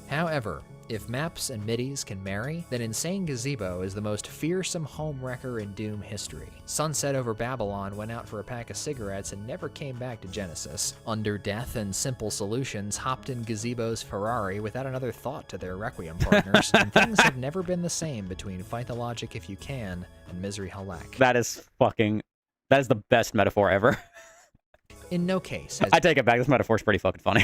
[SPEAKER 2] However, if maps and MIDIs can marry, then Insane Gazebo is the most fearsome home wrecker in Doom history. Sunset Over Babylon went out for a pack of cigarettes and never came back to Genesis. Under Death and Simple Solutions hopped in Gazebo's Ferrari without another thought to their Requiem partners, and things have never been the same between Fight the Logic If You Can and Misery Halak.
[SPEAKER 1] That is the best metaphor ever.
[SPEAKER 2] In no case
[SPEAKER 1] I take it back, this metaphor's pretty fucking funny.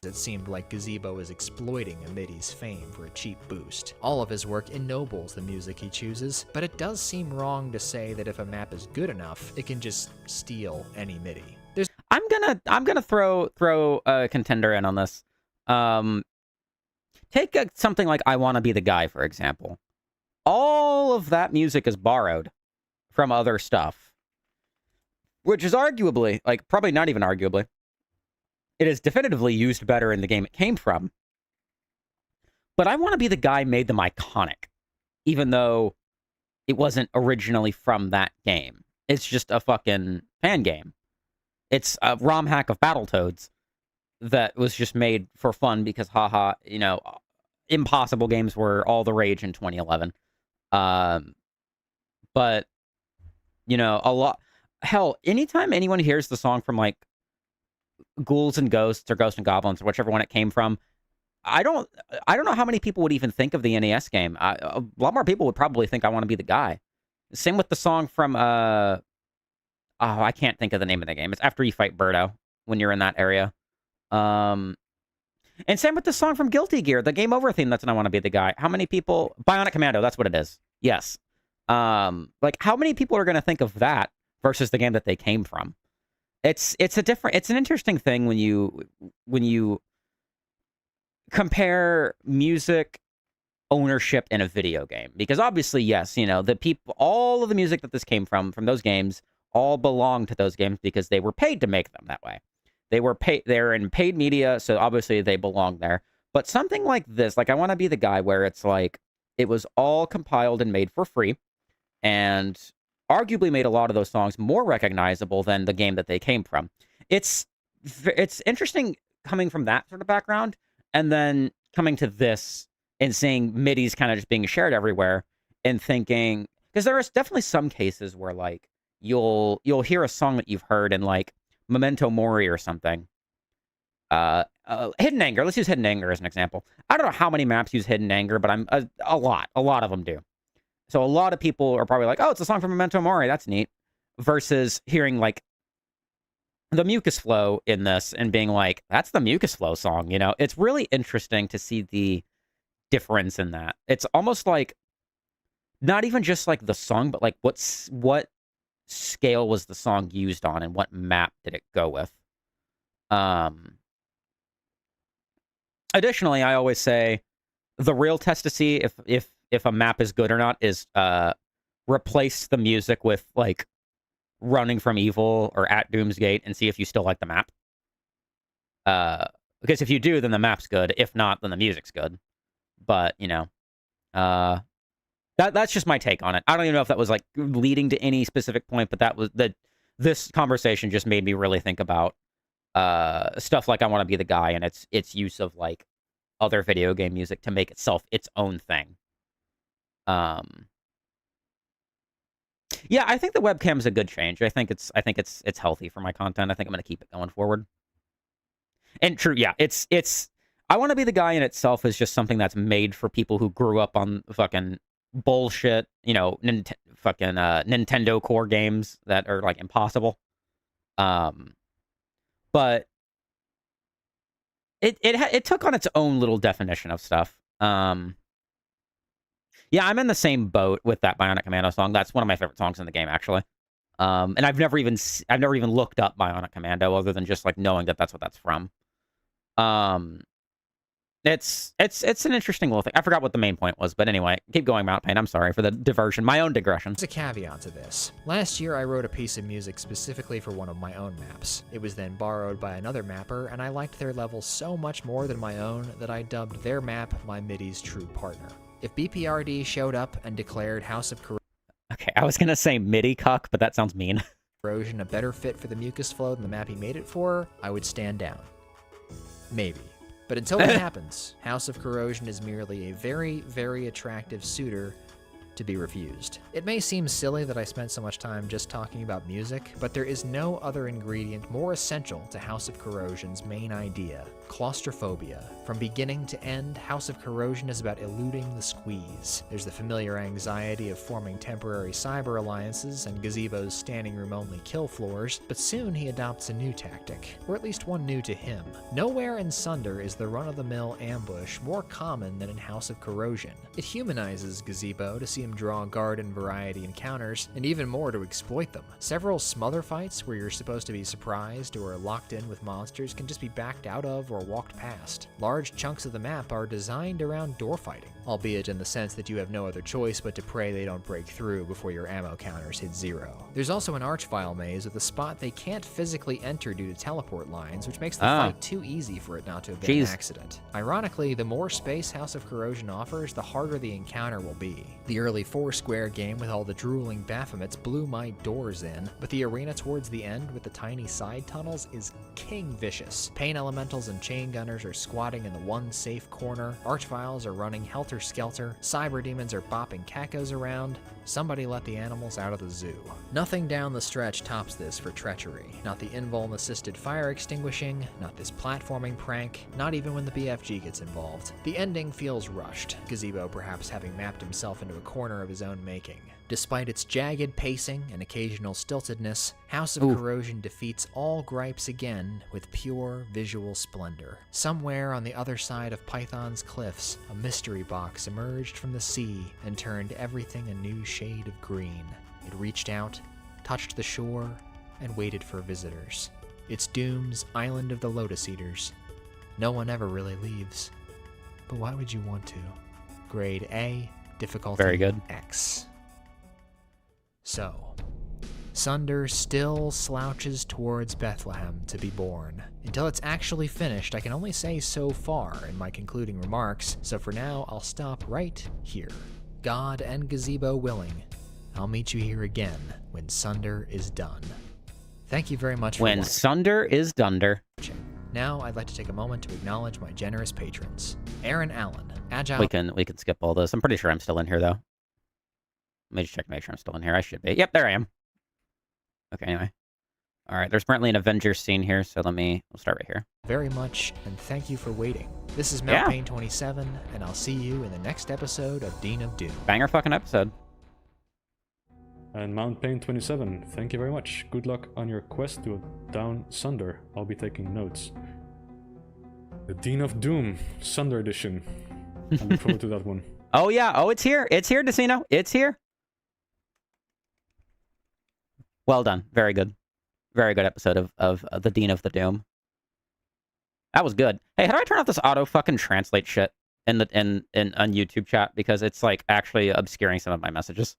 [SPEAKER 2] It seemed like Gazebo was exploiting a MIDI's fame for a cheap boost. All of his work ennobles the music he chooses, but it does seem wrong to say that if a map is good enough, it can just steal any MIDI.
[SPEAKER 1] I'm gonna throw a contender in on this. Take something like "I Want to Be the Guy," for example. All of that music is borrowed from other stuff, which is arguably, like, probably not even arguably, it is definitively used better in the game it came from. But "I Want to Be the Guy" made them iconic, even though it wasn't originally from that game. It's just a fucking fan game. It's a ROM hack of Battletoads that was just made for fun because, haha, you know, impossible games were all the rage in 2011. But, you know, a lot... Hell, anytime anyone hears the song from, like, Ghouls and Ghosts or Ghosts and Goblins or whichever one it came from, I don't know how many people would even think of the NES game. A lot more people would probably think "I Want to Be the Guy." Same with the song from, oh, I can't think of the name of the game. It's after you fight Birdo, when you're in that area. And same with the song from Guilty Gear, the Game Over theme, that's an "I Want to Be the Guy." How many people... Bionic Commando, that's what it is. Yes. Like, how many people are going to think of that versus the game that they came from? It's an interesting thing when you compare music ownership in a video game, because obviously, yes, you know, all of the music that this came from those games all belong to those games because they were paid to make them that way. They're in paid media, so obviously they belong there. But something like this, like "I Want to Be the Guy," where it's like it was all compiled and made for free, and arguably made a lot of those songs more recognizable than the game that they came from. It's interesting coming from that sort of background, and then coming to this and seeing MIDIs kind of just being shared everywhere, and thinking, because there is definitely some cases where, like, you'll hear a song that you've heard in, like, Memento Mori or something. Hidden Anger. Let's use Hidden Anger as an example. I don't know how many maps use Hidden Anger, but a lot of them do. So a lot of people are probably like, "Oh, it's a song from Memento Mori. That's neat." Versus hearing, like, the Mucus Flow in this and being like, "That's the Mucus Flow song." You know, it's really interesting to see the difference in that. It's almost like not even just like the song, but like what scale was the song used on and what map did it go with. Additionally, I always say the real test to see if a map is good or not is replace the music with, like, Running from Evil or At Doom's Gate and see if you still like the map. Because if you do, then the map's good. If not, then the music's good. But, you know, that's just my take on it. I don't even know if that was, like, leading to any specific point, but this conversation just made me really think about stuff like "I Want to Be the Guy" and its use of, like, other video game music to make itself its own thing. Yeah, I think the webcam is a good change. I think it's healthy for my content. I think I'm going to keep it going forward. And true, yeah, it's "I Want to Be the Guy" in itself is just something that's made for people who grew up on fucking bullshit, you know, Nintendo core games that are, like, impossible. But it took on its own little definition of stuff. Yeah, I'm in the same boat with that Bionic Commando song. That's one of my favorite songs in the game, actually. And I've never even looked up Bionic Commando other than just, like, knowing that that's what that's from. It's an interesting little thing. I forgot what the main point was, but anyway, keep going, Mount Pain. I'm sorry for the diversion, my own digression.
[SPEAKER 2] There's a caveat to this. Last year, I wrote a piece of music specifically for one of my own maps. It was then borrowed by another mapper, and I liked their level so much more than my own that I dubbed their map my MIDI's true partner. If BPRD showed up and declared House of Corrosion...
[SPEAKER 1] Okay, I was gonna say MIDI cuck, but that sounds mean.
[SPEAKER 2] ...a better fit for the Mucus Flow than the map he made it for, I would stand down. Maybe. But until it happens, House of Corrosion is merely a very, very attractive suitor to be refused. It may seem silly that I spent so much time just talking about music, but there is no other ingredient more essential to House of Corrosion's main idea: claustrophobia. From beginning to end, House of Corrosion is about eluding the squeeze. There's the familiar anxiety of forming temporary cyber alliances and Gazebo's standing room only kill floors, but soon he adopts a new tactic, or at least one new to him. Nowhere in Sunder is the run-of-the-mill ambush more common than in House of Corrosion. It humanizes Gazebo to see him draw garden variety encounters, and even more to exploit them. Several smother fights where you're supposed to be surprised or locked in with monsters can just be backed out of or walked past. Large chunks of the map are designed around door fighting, albeit in the sense that you have no other choice but to pray they don't break through before your ammo counters hit 0. There's also an archvile maze with a spot they can't physically enter due to teleport lines, which makes the fight too easy for it not to have been an accident. Ironically, the more space House of Corrosion offers, the harder the encounter will be. The early Foursquare game with all the drooling Baphomets blew my doors in, but the arena towards the end with the tiny side tunnels is king vicious. Pain elementals and chain gunners are squatting in the one safe corner, archviles are running helter-skelter, cyber demons are bopping cacos around. Somebody let the animals out of the zoo. Nothing down the stretch tops this for treachery. Not the invuln-assisted fire extinguishing, not this platforming prank, not even when the BFG gets involved. The ending feels rushed, Gazebo perhaps having mapped himself into a corner of his own making. Despite its jagged pacing and occasional stiltedness, House of Corrosion defeats all gripes again with pure visual splendor. Somewhere on the other side of Python's cliffs, a mystery box emerged from the sea and turned everything a new shade of green. It reached out, touched the shore, and waited for visitors. It's Doom's Island of the Lotus Eaters. No one ever really leaves. But why would you want to? Grade A, difficulty
[SPEAKER 1] Very good.
[SPEAKER 2] X. So, Sunder still slouches towards Bethlehem to be born. Until it's actually finished, I can only say so far in my concluding remarks, so for now I'll stop right here. God and Gazebo willing, I'll meet you here again when Sunder is done. Thank you very much for watching.
[SPEAKER 1] When Sunder is dunder.
[SPEAKER 2] Now I'd like to take a moment to acknowledge my generous patrons. Aaron Allen, Agile...
[SPEAKER 1] We can skip all this. I'm pretty sure I'm still in here, though. Let me just check to make sure I'm still in here. I should be. Yep, there I am. Okay, anyway. All right, there's apparently an Avengers scene here, so we'll start right here.
[SPEAKER 2] Very much, and thank you for waiting. This is Mount Pain 27, and I'll see you in the next episode of Dean of Doom.
[SPEAKER 1] Banger fucking episode.
[SPEAKER 3] And Mount Pain 27, thank you very much. Good luck on your quest to down Sunder. I'll be taking notes. The Dean of Doom, Sunder edition. I look forward to that one.
[SPEAKER 1] Oh, yeah. Oh, it's here. It's here, Decino. It's here. Well done. Very good. Very good episode of the Dean of the Doom. That was good. Hey, how do I turn off this auto fucking translate shit on YouTube chat? Because it's like actually obscuring some of my messages.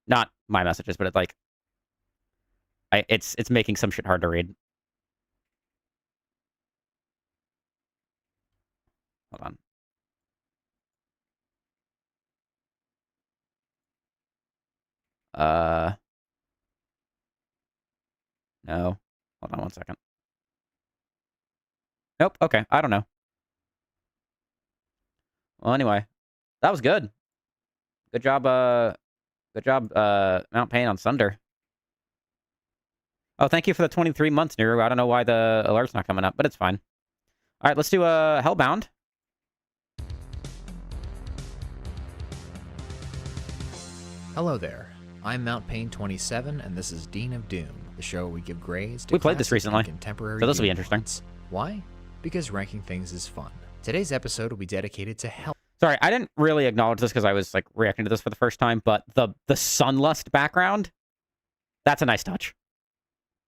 [SPEAKER 1] Not my messages, but it's like it's making some shit hard to read. Hold on. No. Hold on one second. Nope. Okay. I don't know. Well, anyway, that was good. Good job, Mount Pain on Sunder. Oh, thank you for the 23 months, Nero. I don't know why the alert's not coming up, but it's fine. All right, let's do Hellbound.
[SPEAKER 2] Hello there. I'm Mount Pain 27, and this is Dean of Doom, the show where we give grades to
[SPEAKER 1] We played this
[SPEAKER 2] classic and
[SPEAKER 1] recently,
[SPEAKER 2] contemporary
[SPEAKER 1] so this will be
[SPEAKER 2] Doom
[SPEAKER 1] interesting.
[SPEAKER 2] mods. Why? Because ranking things is fun. Today's episode will be dedicated to Hell.
[SPEAKER 1] Sorry, I didn't really acknowledge this because I was like reacting to this for the first time, but the Sunlust background, that's a nice touch.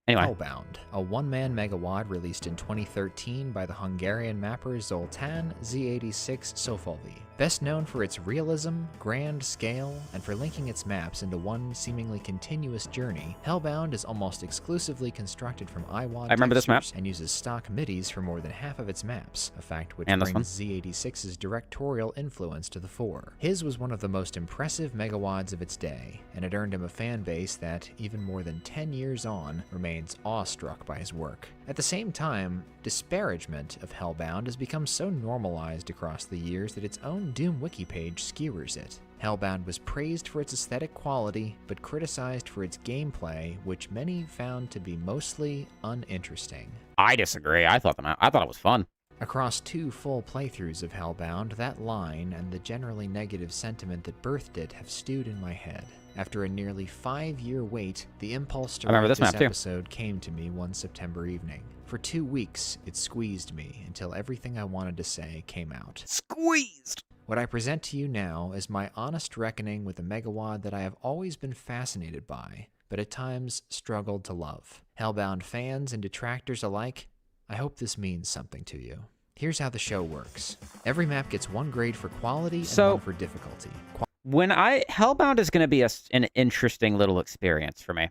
[SPEAKER 1] Anyway.
[SPEAKER 2] Hellbound, a one-man megawad released in 2013 by the Hungarian mapper Zoltán Z86 Sofalvi. Best known for its realism, grand scale, and for linking its maps into one seemingly continuous journey, Hellbound is almost exclusively constructed from IWAD
[SPEAKER 1] I remember this map.
[SPEAKER 2] and uses stock MIDIs for more than half of its maps, a fact which
[SPEAKER 1] And this
[SPEAKER 2] brings Z86's directorial influence to the fore. His was one of the most impressive megawads of its day, and it earned him a fan base that, even more than 10 years on, remains awestruck by his work. At the same time, disparagement of Hellbound has become so normalized across the years that its own Doom wiki page skewers it. Hellbound was praised for its aesthetic quality, but criticized for its gameplay, which many found to be mostly uninteresting.
[SPEAKER 1] I disagree. I thought it was fun.
[SPEAKER 2] Across 2 full playthroughs of Hellbound, that line and the generally negative sentiment that birthed it have stewed in my head. After a nearly 5-year wait, the impulse to write this episode came to me one September evening. For 2 weeks, it squeezed me until everything I wanted to say came out.
[SPEAKER 1] Squeezed!
[SPEAKER 2] What I present to you now is my honest reckoning with a megawad that I have always been fascinated by, but at times struggled to love. Hellbound fans and detractors alike, I hope this means something to you. Here's how the show works. Every map gets 1 grade for quality and 1 for difficulty.
[SPEAKER 1] Hellbound is going to be an interesting little experience for me.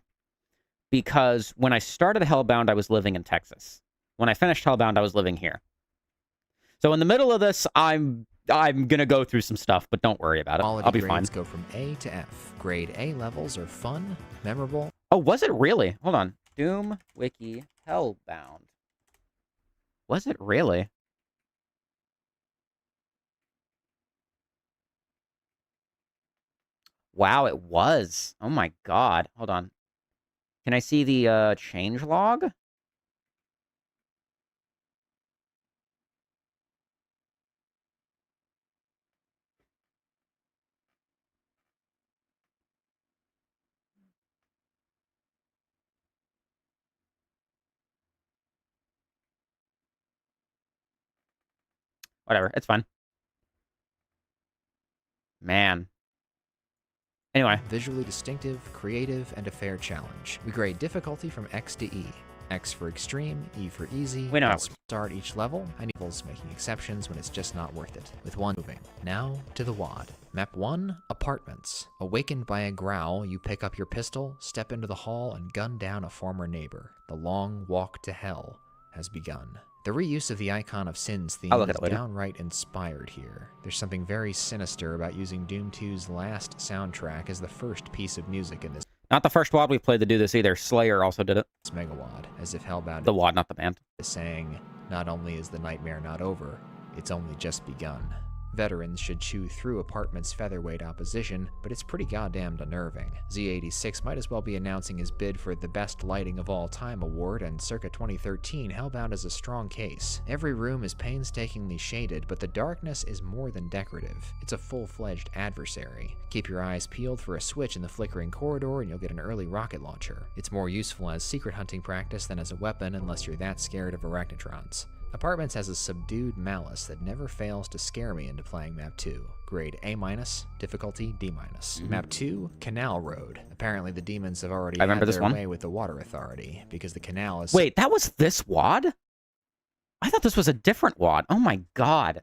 [SPEAKER 1] Because when I started Hellbound, I was living in Texas. When I finished Hellbound, I was living here. So in the middle of this, I'm going to go through some stuff, but don't worry about it. I'll be fine.
[SPEAKER 2] Grades go from A to F. Grade A levels are fun, memorable.
[SPEAKER 1] Oh, was it really? Hold on. Doom, Wiki, Hellbound. Was it really? Wow, it was. Oh my god. Hold on. Can I see the changelog? Whatever, it's fine. Man. Anyway.
[SPEAKER 2] Visually distinctive, creative, and a fair challenge. We grade difficulty from X to E. X for extreme, E for easy.
[SPEAKER 1] We know.
[SPEAKER 2] Start each level, and levels making exceptions when it's just not worth it, with 1 moving. Now to the WAD. Map 1, Apartments. Awakened by a growl, you pick up your pistol, step into the hall, and gun down a former neighbor. The long walk to hell has begun. The reuse of the Icon of Sins theme is downright inspired here. There's something very sinister about using Doom 2's last soundtrack as the first piece of music in this.
[SPEAKER 1] Not the first WAD we played to do this either. Slayer also did it.
[SPEAKER 2] Megawad, as if Hellbound
[SPEAKER 1] the WAD, not the band,
[SPEAKER 2] is saying, not only is the nightmare not over, it's only just begun. Veterans should chew through Apartment's featherweight opposition, but it's pretty goddamn unnerving. Z86 might as well be announcing his bid for the Best Lighting of All Time award, and circa 2013, Hellbound is a strong case. Every room is painstakingly shaded, but the darkness is more than decorative. It's a full-fledged adversary. Keep your eyes peeled for a switch in the flickering corridor, and you'll get an early rocket launcher. It's more useful as secret hunting practice than as a weapon, unless you're that scared of arachnotrons. Apartments has a subdued malice that never fails to scare me into playing Map 2. Grade A-, difficulty D-. Map 2, Canal Road. Apparently the demons have already had their way with the Water Authority, because the canal is...
[SPEAKER 1] Wait, that was this WAD? I thought this was a different WAD. Oh my god.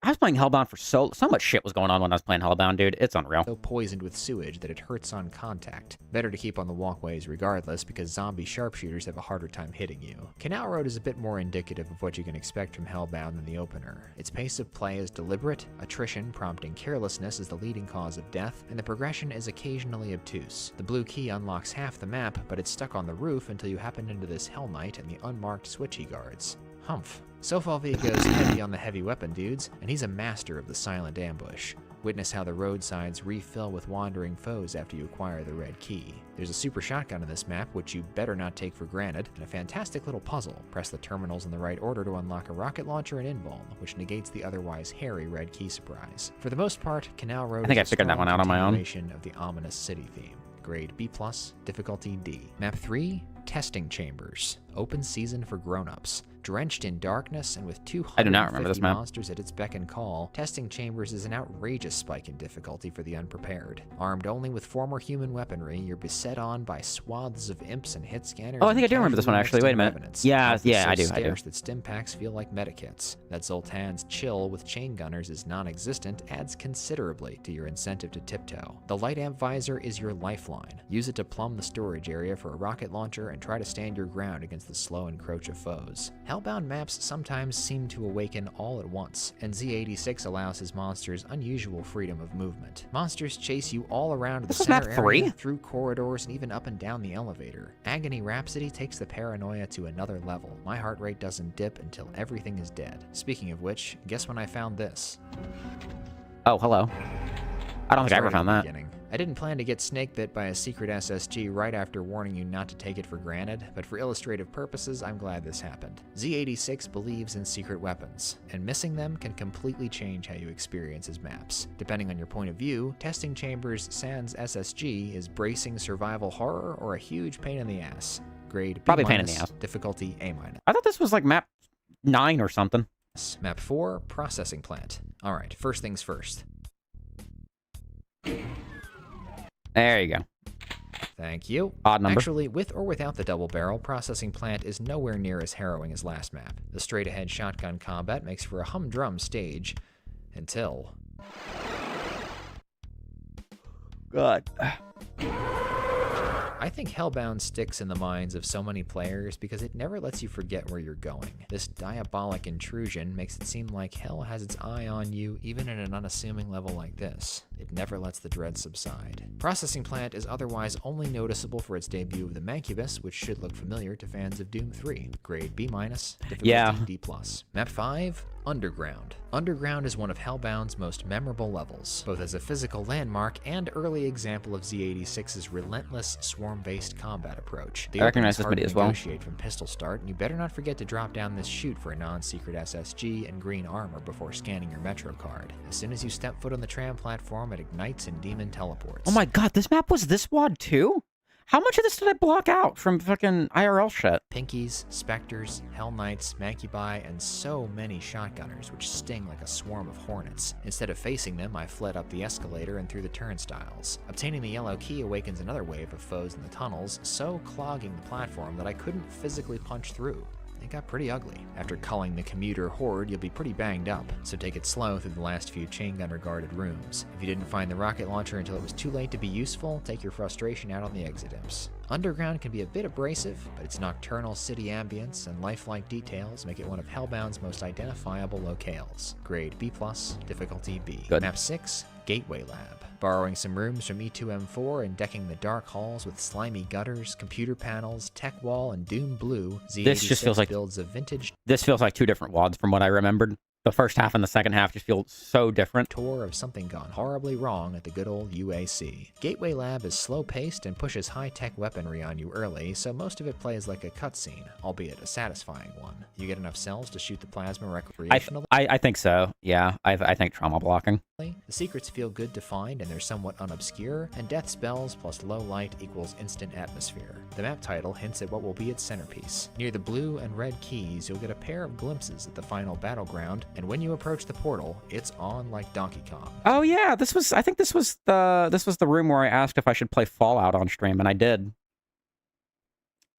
[SPEAKER 1] I was playing Hellbound for so much shit was going on when I was playing Hellbound, dude. It's unreal.
[SPEAKER 2] So poisoned with sewage that it hurts on contact. Better to keep on the walkways regardless, because zombie sharpshooters have a harder time hitting you. Canal Road is a bit more indicative of what you can expect from Hellbound than the opener. Its pace of play is deliberate, attrition prompting carelessness is the leading cause of death, and the progression is occasionally obtuse. The blue key unlocks half the map, but it's stuck on the roof until you happen into this Hell Knight and the unmarked switchy guards. Humph. Sofalvi goes heavy on the heavy weapon dudes, and he's a master of the silent ambush. Witness how the roadsides refill with wandering foes after you acquire the red key. There's a super shotgun in this map, which you better not take for granted, and a fantastic little puzzle. Press the terminals in the right order to unlock a rocket launcher and invuln, which negates the otherwise hairy red key surprise. For the most part, Canal Road is a strong continuation of the ominous city theme. Grade B+, difficulty D. Map 3, Testing Chambers. Open season for grown-ups. Drenched in darkness and with 250 monsters at its beck and call, Testing Chambers is an outrageous spike in difficulty for the unprepared. Armed only with former human weaponry, you're beset on by swaths of imps and hit scanners.
[SPEAKER 1] Oh, I think I do remember this one, actually. Wait a minute. Yeah, I do.
[SPEAKER 2] That stim packs feel like medikits. That Zoltan's chill with chain gunners is non-existent adds considerably to your incentive to tiptoe. The light amp visor is your lifeline. Use it to plumb the storage area for a rocket launcher and try to stand your ground against the slow encroach of foes. Hellbound maps sometimes seem to awaken all at once, and Z86 allows his monsters unusual freedom of movement. Monsters chase you all around the center area, through corridors, and even up and down the elevator. Agony Rhapsody takes the paranoia to another level. My heart rate doesn't dip until everything is dead. Speaking of which, guess when I found this?
[SPEAKER 1] Oh, hello. I don't think I
[SPEAKER 2] Right
[SPEAKER 1] ever
[SPEAKER 2] at
[SPEAKER 1] found
[SPEAKER 2] the
[SPEAKER 1] that.
[SPEAKER 2] beginning. I didn't plan to get snake bit by a secret SSG right after warning you not to take it for granted, but for illustrative purposes, I'm glad this happened. Z86 believes in secret weapons, and missing them can completely change how you experience his maps. Depending on your point of view, testing Chambers Sans SSG is bracing survival horror or a huge pain in the ass. Grade B-,
[SPEAKER 1] Probably pain in the ass.
[SPEAKER 2] difficulty A-.
[SPEAKER 1] I thought this was like map 9 or something.
[SPEAKER 2] Map 4, processing plant. Alright, first things first.
[SPEAKER 1] There you go.
[SPEAKER 2] Thank you.
[SPEAKER 1] Odd number.
[SPEAKER 2] Actually, with or without the double barrel, processing plant is nowhere near as harrowing as last map. The straight-ahead shotgun combat makes for a humdrum stage, until...
[SPEAKER 1] God.
[SPEAKER 2] I think Hellbound sticks in the minds of so many players because it never lets you forget where you're going. This diabolic intrusion makes it seem like hell has its eye on you even at an unassuming level like this. It never lets the dread subside. Processing Plant is otherwise only noticeable for its debut of the Mancubus, which should look familiar to fans of Doom 3. Grade B-, difficulty
[SPEAKER 1] Yeah.
[SPEAKER 2] D+. Map 5, Underground. Underground is one of Hellbound's most memorable levels, both as a physical landmark and early example of Z86's relentless swarm-based combat approach. The
[SPEAKER 1] I recognize
[SPEAKER 2] opening's
[SPEAKER 1] this
[SPEAKER 2] hard
[SPEAKER 1] midi
[SPEAKER 2] to
[SPEAKER 1] as well.
[SPEAKER 2] negotiate from pistol start, and you better not forget to drop down this chute for a non-secret SSG and green armor before scanning your Metro card. As soon as you step foot on the tram platform, it ignites and demon teleports.
[SPEAKER 1] Oh my god, this map was this wad too? How much of this did I block out from fucking IRL shit?
[SPEAKER 2] Pinkies, Spectres, Hell Knights, Mancubi, and so many shotgunners, which sting like a swarm of hornets. Instead of facing them, I fled up the escalator and through the turnstiles. Obtaining the yellow key awakens another wave of foes in the tunnels, so clogging the platform that I couldn't physically punch through. It got pretty ugly. After culling the commuter horde, you'll be pretty banged up, so take it slow through the last few chain gunner guarded rooms. If you didn't find the rocket launcher until it was too late to be useful, take your frustration out on the exit imps. Underground can be a bit abrasive, but its nocturnal city ambience and lifelike details make it one of Hellbound's most identifiable locales. Grade B+, difficulty B.
[SPEAKER 1] Good.
[SPEAKER 2] Map 6, Gateway Lab. Borrowing some rooms from E2M4 and decking the dark halls with slimy gutters, computer panels, tech wall, and Doom Blue, Z86
[SPEAKER 1] This just feels like-
[SPEAKER 2] builds a vintage
[SPEAKER 1] This feels like two different wads from what I remembered. The first half and the second half just feel so different.
[SPEAKER 2] tour of something gone horribly wrong at the good old UAC. Gateway Lab is slow-paced and pushes high-tech weaponry on you early, so most of it plays like a cutscene, albeit a satisfying one. You get enough cells to shoot the plasma recreationally.
[SPEAKER 1] I think so. Yeah, I think trauma blocking.
[SPEAKER 2] The secrets feel good to find and they're somewhat unobscure, and death spells plus low light equals instant atmosphere. The map title hints at what will be its centerpiece. Near the blue and red keys, you'll get a pair of glimpses at the final battleground, and when you approach the portal, it's on like Donkey Kong.
[SPEAKER 1] Oh yeah, I think this was the room where I asked if I should play Fallout on stream, and I did.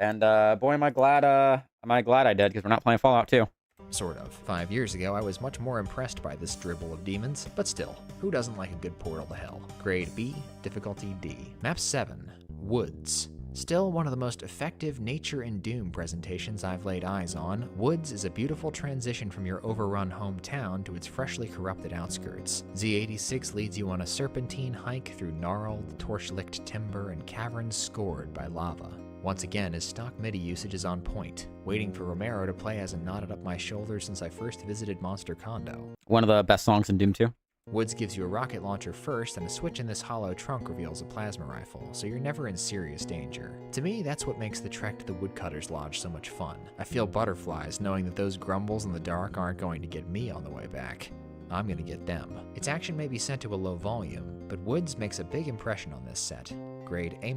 [SPEAKER 1] And boy, am I glad I did, because we're not playing Fallout 2.
[SPEAKER 2] Sort of. 5 years ago, I was much more impressed by this dribble of demons, but still, who doesn't like a good portal to hell? Grade B, difficulty D. Map 7, Woods. Still one of the most effective nature and Doom presentations I've laid eyes on, Woods is a beautiful transition from your overrun hometown to its freshly corrupted outskirts. Z86 leads you on a serpentine hike through gnarled, torch-licked timber and caverns scored by lava. Once again, his stock MIDI usage is on point, waiting for Romero to play hasn't nodded up my shoulder since I first visited Monster Condo.
[SPEAKER 1] One of the best songs in Doom 2.
[SPEAKER 2] Woods gives you a rocket launcher first, and a switch in this hollow trunk reveals a plasma rifle, so you're never in serious danger. To me, that's what makes the trek to the Woodcutter's Lodge so much fun. I feel butterflies knowing that those grumbles in the dark aren't going to get me on the way back. I'm gonna get them. Its action may be set to a low volume, but Woods makes a big impression on this set. Grade A-,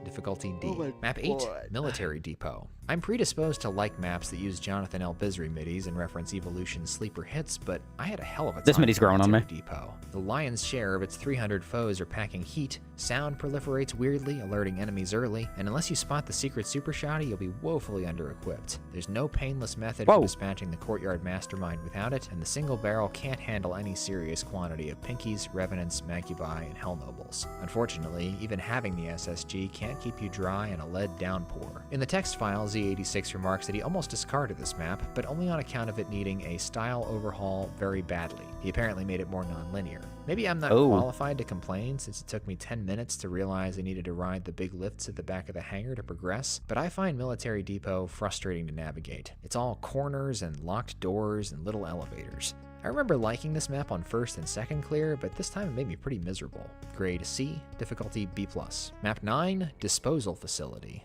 [SPEAKER 2] difficulty D. Map 8, Military Depot. I'm predisposed to like maps that use Jonathan L. Bizry midis and reference Evolution's sleeper hits, but I had a hell of a time.
[SPEAKER 1] This midi's
[SPEAKER 2] with
[SPEAKER 1] growing on me.
[SPEAKER 2] Military Depot. The lion's share of its 300 foes are packing heat, sound proliferates weirdly, alerting enemies early, and unless you spot the secret super shotty, you'll be woefully under-equipped. There's no painless method for dispatching the Courtyard Mastermind without it, and the single barrel can't handle any serious quantity of Pinkies, Revenants, Mancubi, and Hell Nobles. Unfortunately, even having the SSG can't keep you dry in a lead downpour. In the text file, Z86 remarks that he almost discarded this map, but only on account of it needing a style overhaul very badly. He apparently made it more non-linear. Maybe I'm not
[SPEAKER 1] Oh.
[SPEAKER 2] qualified to complain since it took me 10 minutes to realize I needed to ride the big lifts at the back of the hangar to progress, but I find Military Depot frustrating to navigate. It's all corners and locked doors and little elevators. I remember liking this map on first and second clear, but this time it made me pretty miserable. Grade C, difficulty B+. Map 9, Disposal Facility.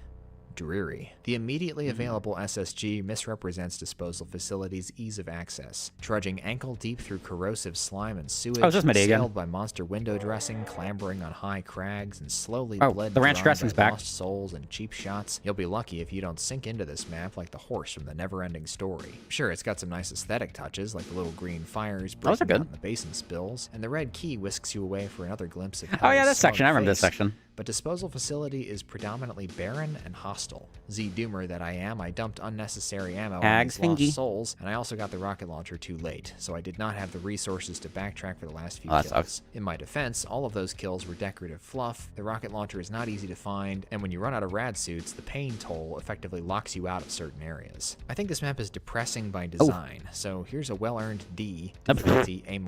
[SPEAKER 2] Dreary. The immediately available SSG misrepresents disposal facilities' ease of access, trudging ankle-deep through corrosive slime and sewage,
[SPEAKER 1] Oh, it's just Midi again.
[SPEAKER 2] assailed by monster window dressing, clambering on high crags, and slowly
[SPEAKER 1] Oh,
[SPEAKER 2] bled
[SPEAKER 1] the ranch
[SPEAKER 2] dry
[SPEAKER 1] dressing's
[SPEAKER 2] by
[SPEAKER 1] back.
[SPEAKER 2] lost souls and cheap shots. You'll be lucky if you don't sink into this map like the horse from the Never-Ending Story. Sure, it's got some nice aesthetic touches, like the little green fires
[SPEAKER 1] Those are
[SPEAKER 2] breaking out
[SPEAKER 1] good.
[SPEAKER 2] in the basin spills, and the red key whisks you away for another glimpse of
[SPEAKER 1] Oh, yeah,
[SPEAKER 2] hell's
[SPEAKER 1] this section. I
[SPEAKER 2] smug
[SPEAKER 1] remember this
[SPEAKER 2] face.
[SPEAKER 1] section.
[SPEAKER 2] But Disposal Facility is predominantly barren and hostile. Z-Doomer that I am, I dumped unnecessary ammo on
[SPEAKER 1] Hags
[SPEAKER 2] these lost
[SPEAKER 1] fingy.
[SPEAKER 2] souls, and I also got the rocket launcher too late, so I did not have the resources to backtrack for the last few
[SPEAKER 1] Oh, that
[SPEAKER 2] kills.
[SPEAKER 1] sucks.
[SPEAKER 2] In my defense, all of those kills were decorative fluff, the rocket launcher is not easy to find, and when you run out of rad suits, the pain toll effectively locks you out of certain areas. I think this map is depressing by design, so here's a well-earned D, difficulty A-.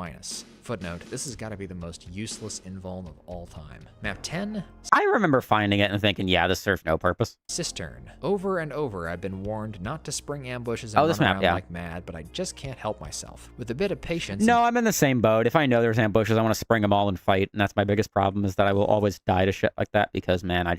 [SPEAKER 2] Footnote, this has got to be the most useless invuln of all time. Map 10,
[SPEAKER 1] I remember finding it and thinking, yeah, this serves no purpose.
[SPEAKER 2] Cistern. Over and over, I've been warned not to spring ambushes
[SPEAKER 1] Oh,
[SPEAKER 2] and
[SPEAKER 1] this
[SPEAKER 2] run
[SPEAKER 1] map,
[SPEAKER 2] around
[SPEAKER 1] yeah.
[SPEAKER 2] like mad, but I just can't help myself. With a bit of patience,
[SPEAKER 1] No, I'm in the same boat. If I know there's ambushes, I want to spring them all and fight, and that's my biggest problem is that I will always die to shit like that because, man, I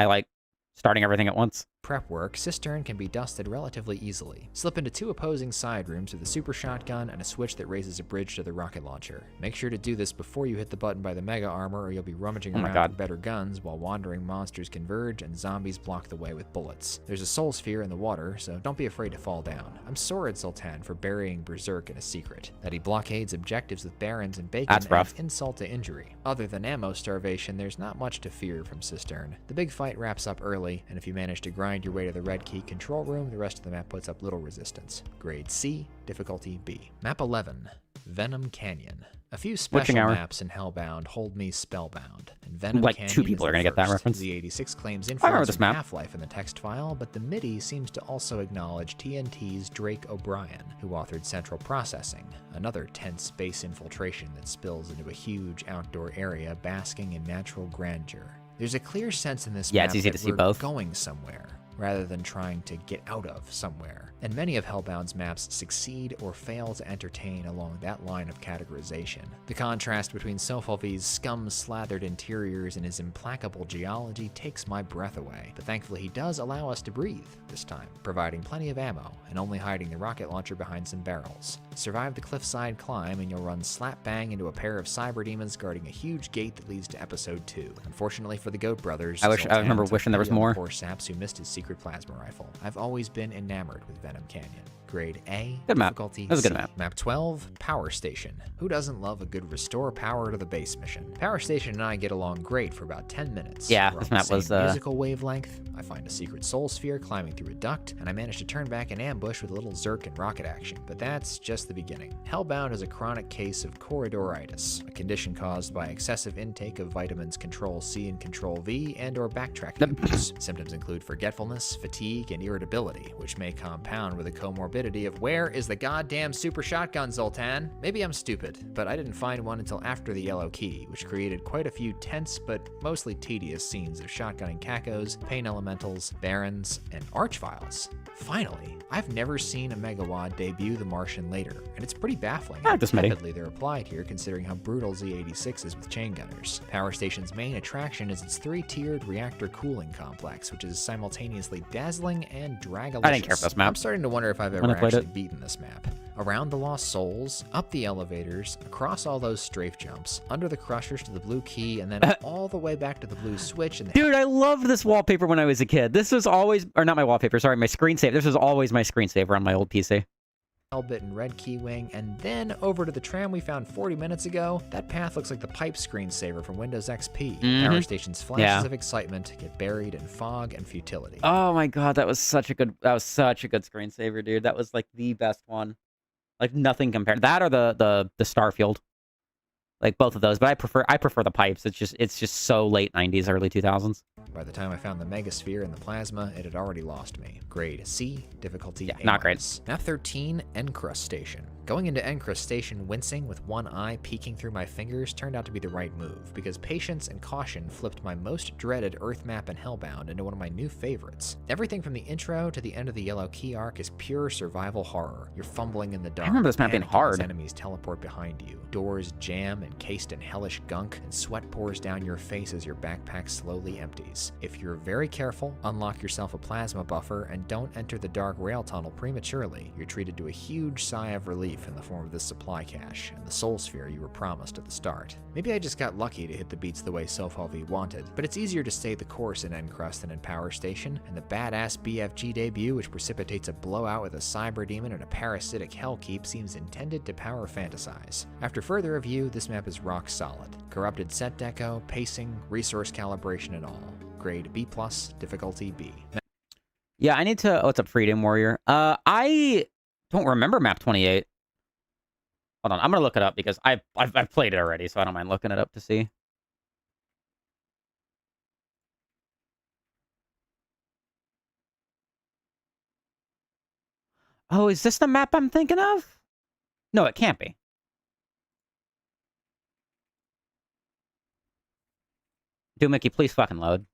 [SPEAKER 1] like starting everything at once.
[SPEAKER 2] prep work, Cistern can be dusted relatively easily. Slip into 2 opposing side rooms with a super shotgun and a switch that raises a bridge to the rocket launcher. Make sure to do this before you hit the button by the mega armor or you'll be rummaging
[SPEAKER 1] Oh my
[SPEAKER 2] around
[SPEAKER 1] God.
[SPEAKER 2] for better guns while wandering monsters converge and zombies block the way with bullets. There's a soul sphere in the water, so don't be afraid to fall down. I'm sore at Zoltan for burying Berserk in a secret. That he blockades objectives with barons and bacon
[SPEAKER 1] That's rough.
[SPEAKER 2] adds insult to injury. Other than ammo starvation, there's not much to fear from Cistern. The big fight wraps up early, and if you manage to grind your way to the red key control room, the rest of the map puts up little resistance. Grade C, difficulty B. Map 11, Venom Canyon. A few special
[SPEAKER 1] hour?
[SPEAKER 2] maps in Hellbound hold me spellbound, and Venom
[SPEAKER 1] Like,
[SPEAKER 2] Canyon
[SPEAKER 1] 2 people
[SPEAKER 2] is
[SPEAKER 1] are gonna
[SPEAKER 2] the
[SPEAKER 1] get that
[SPEAKER 2] first.
[SPEAKER 1] reference.
[SPEAKER 2] The 86 claims
[SPEAKER 1] I remember
[SPEAKER 2] influence
[SPEAKER 1] this
[SPEAKER 2] from
[SPEAKER 1] map.
[SPEAKER 2] Half-Life in the text file, but the MIDI seems to also acknowledge TNT's Drake O'Brien, who authored Central Processing, another tense base infiltration that spills into a huge outdoor area basking in natural grandeur. There's a clear sense in this
[SPEAKER 1] Yeah,
[SPEAKER 2] map
[SPEAKER 1] it's easy
[SPEAKER 2] that
[SPEAKER 1] to see
[SPEAKER 2] we're
[SPEAKER 1] both.
[SPEAKER 2] going somewhere, rather than trying to get out of somewhere. And many of Hellbound's maps succeed or fail to entertain along that line of categorization. The contrast between Sofalvi's scum-slathered interiors and his implacable geology takes my breath away, but thankfully he does allow us to breathe this time, providing plenty of ammo and only hiding the rocket launcher behind some barrels. Survive the cliffside climb and you'll run slap-bang into a pair of cyber demons guarding a huge gate that leads to episode 2. Unfortunately for the Goat Brothers,
[SPEAKER 1] I
[SPEAKER 2] Zoltan
[SPEAKER 1] remember
[SPEAKER 2] took
[SPEAKER 1] wishing there was
[SPEAKER 2] pity on
[SPEAKER 1] more.
[SPEAKER 2] Poor saps who missed his secret plasma rifle. I've always been enamored with Venom Canyon. Grade A,
[SPEAKER 1] Good map.
[SPEAKER 2] difficulty
[SPEAKER 1] That was a good
[SPEAKER 2] C.
[SPEAKER 1] map.
[SPEAKER 2] Map 12, Power Station. Who doesn't love a good restore power to the base mission? Power Station and I get along great for about 10 minutes.
[SPEAKER 1] Yeah,
[SPEAKER 2] We're
[SPEAKER 1] this
[SPEAKER 2] on the
[SPEAKER 1] map was,
[SPEAKER 2] same musical wavelength. I find a secret soul sphere climbing through a duct, and I manage to turn back an ambush with a little Zerk and rocket action. But that's just the beginning. Hellbound is a chronic case of corridoritis, a condition caused by excessive intake of vitamins Control C and Control V and or backtracking abuse. Symptoms include forgetfulness, fatigue, and irritability, which may compound with a comorbidity of where is the goddamn super shotgun, Zoltan? Maybe I'm stupid, but I didn't find one until after the yellow key, which created quite a few tense but mostly tedious scenes of shotgunning cacos, pain elementals, barons, and archviles. Finally, I've never seen a Megawad debut the Martian later, and it's pretty baffling
[SPEAKER 1] I
[SPEAKER 2] how
[SPEAKER 1] like this MIDI.
[SPEAKER 2] tepidly they're applied here considering how brutal Z86 is with chain gunners. Power Station's main attraction is its 3-tiered reactor cooling complex, which is simultaneously dazzling and dragalicious.
[SPEAKER 1] I didn't care for this map.
[SPEAKER 2] I'm starting to wonder if I've
[SPEAKER 1] When
[SPEAKER 2] ever
[SPEAKER 1] I played
[SPEAKER 2] actually
[SPEAKER 1] it.
[SPEAKER 2] beaten this map. Around the Lost Souls, up the elevators, across all those strafe jumps, under the crushers to the blue key, and then all the way back to the blue switch and the
[SPEAKER 1] Dude, I loved this wallpaper when I was a kid. This was always, or not my wallpaper, sorry, my screensaver. This was always my screensaver on my old PC.
[SPEAKER 2] Hellbit and red key wing, and then over to the tram we found 40 minutes ago. That path looks like the pipe screensaver from Windows XP. Power Station's flashes
[SPEAKER 1] Yeah.
[SPEAKER 2] of excitement get buried in fog and futility.
[SPEAKER 1] Oh my god, that was such a good screensaver, dude. That was like the best one. Like nothing compared. That or the Starfield. Like both of those, but I prefer the pipes. It's just so late 90s, early 2000s.
[SPEAKER 2] By the time I found the Megasphere and the Plasma, it had already lost me. Grade C, difficulty
[SPEAKER 1] Yeah,
[SPEAKER 2] A-.
[SPEAKER 1] not great.
[SPEAKER 2] Map 13, Encrustation. Going into Encrustation wincing with one eye peeking through my fingers turned out to be the right move, because patience and caution flipped my most dreaded Earth map in Hellbound into one of my new favorites. Everything from the intro to the end of the Yellow Key arc is pure survival horror. You're fumbling in the dark.
[SPEAKER 1] I remember this map being
[SPEAKER 2] panicking
[SPEAKER 1] hard.
[SPEAKER 2] as enemies teleport behind you. Doors jam, encased in hellish gunk, and sweat pours down your face as your backpack slowly empties. If you're very careful, unlock yourself a plasma buffer, and don't enter the dark rail tunnel prematurely, you're treated to a huge sigh of relief in the form of this supply cache and the soul sphere you were promised at the start. Maybe I just got lucky to hit the beats the way Sofalvi wanted, but it's easier to stay the course in Encrust than in Power Station, and the badass BFG debut, which precipitates a blowout with a cyber demon and a parasitic hellkeep, seems intended to power fantasize. After further review, this map is rock solid. Corrupted set deco, pacing, resource calibration, and all. Grade B+, difficulty B.
[SPEAKER 1] Yeah, I need to... Oh, what's up, Freedom Warrior? I don't remember map 28. Hold on, I'm gonna look it up because I've played it already, so I don't mind looking it up to see. Oh, is this the map I'm thinking of? No, it can't be. Mickey, please fucking load.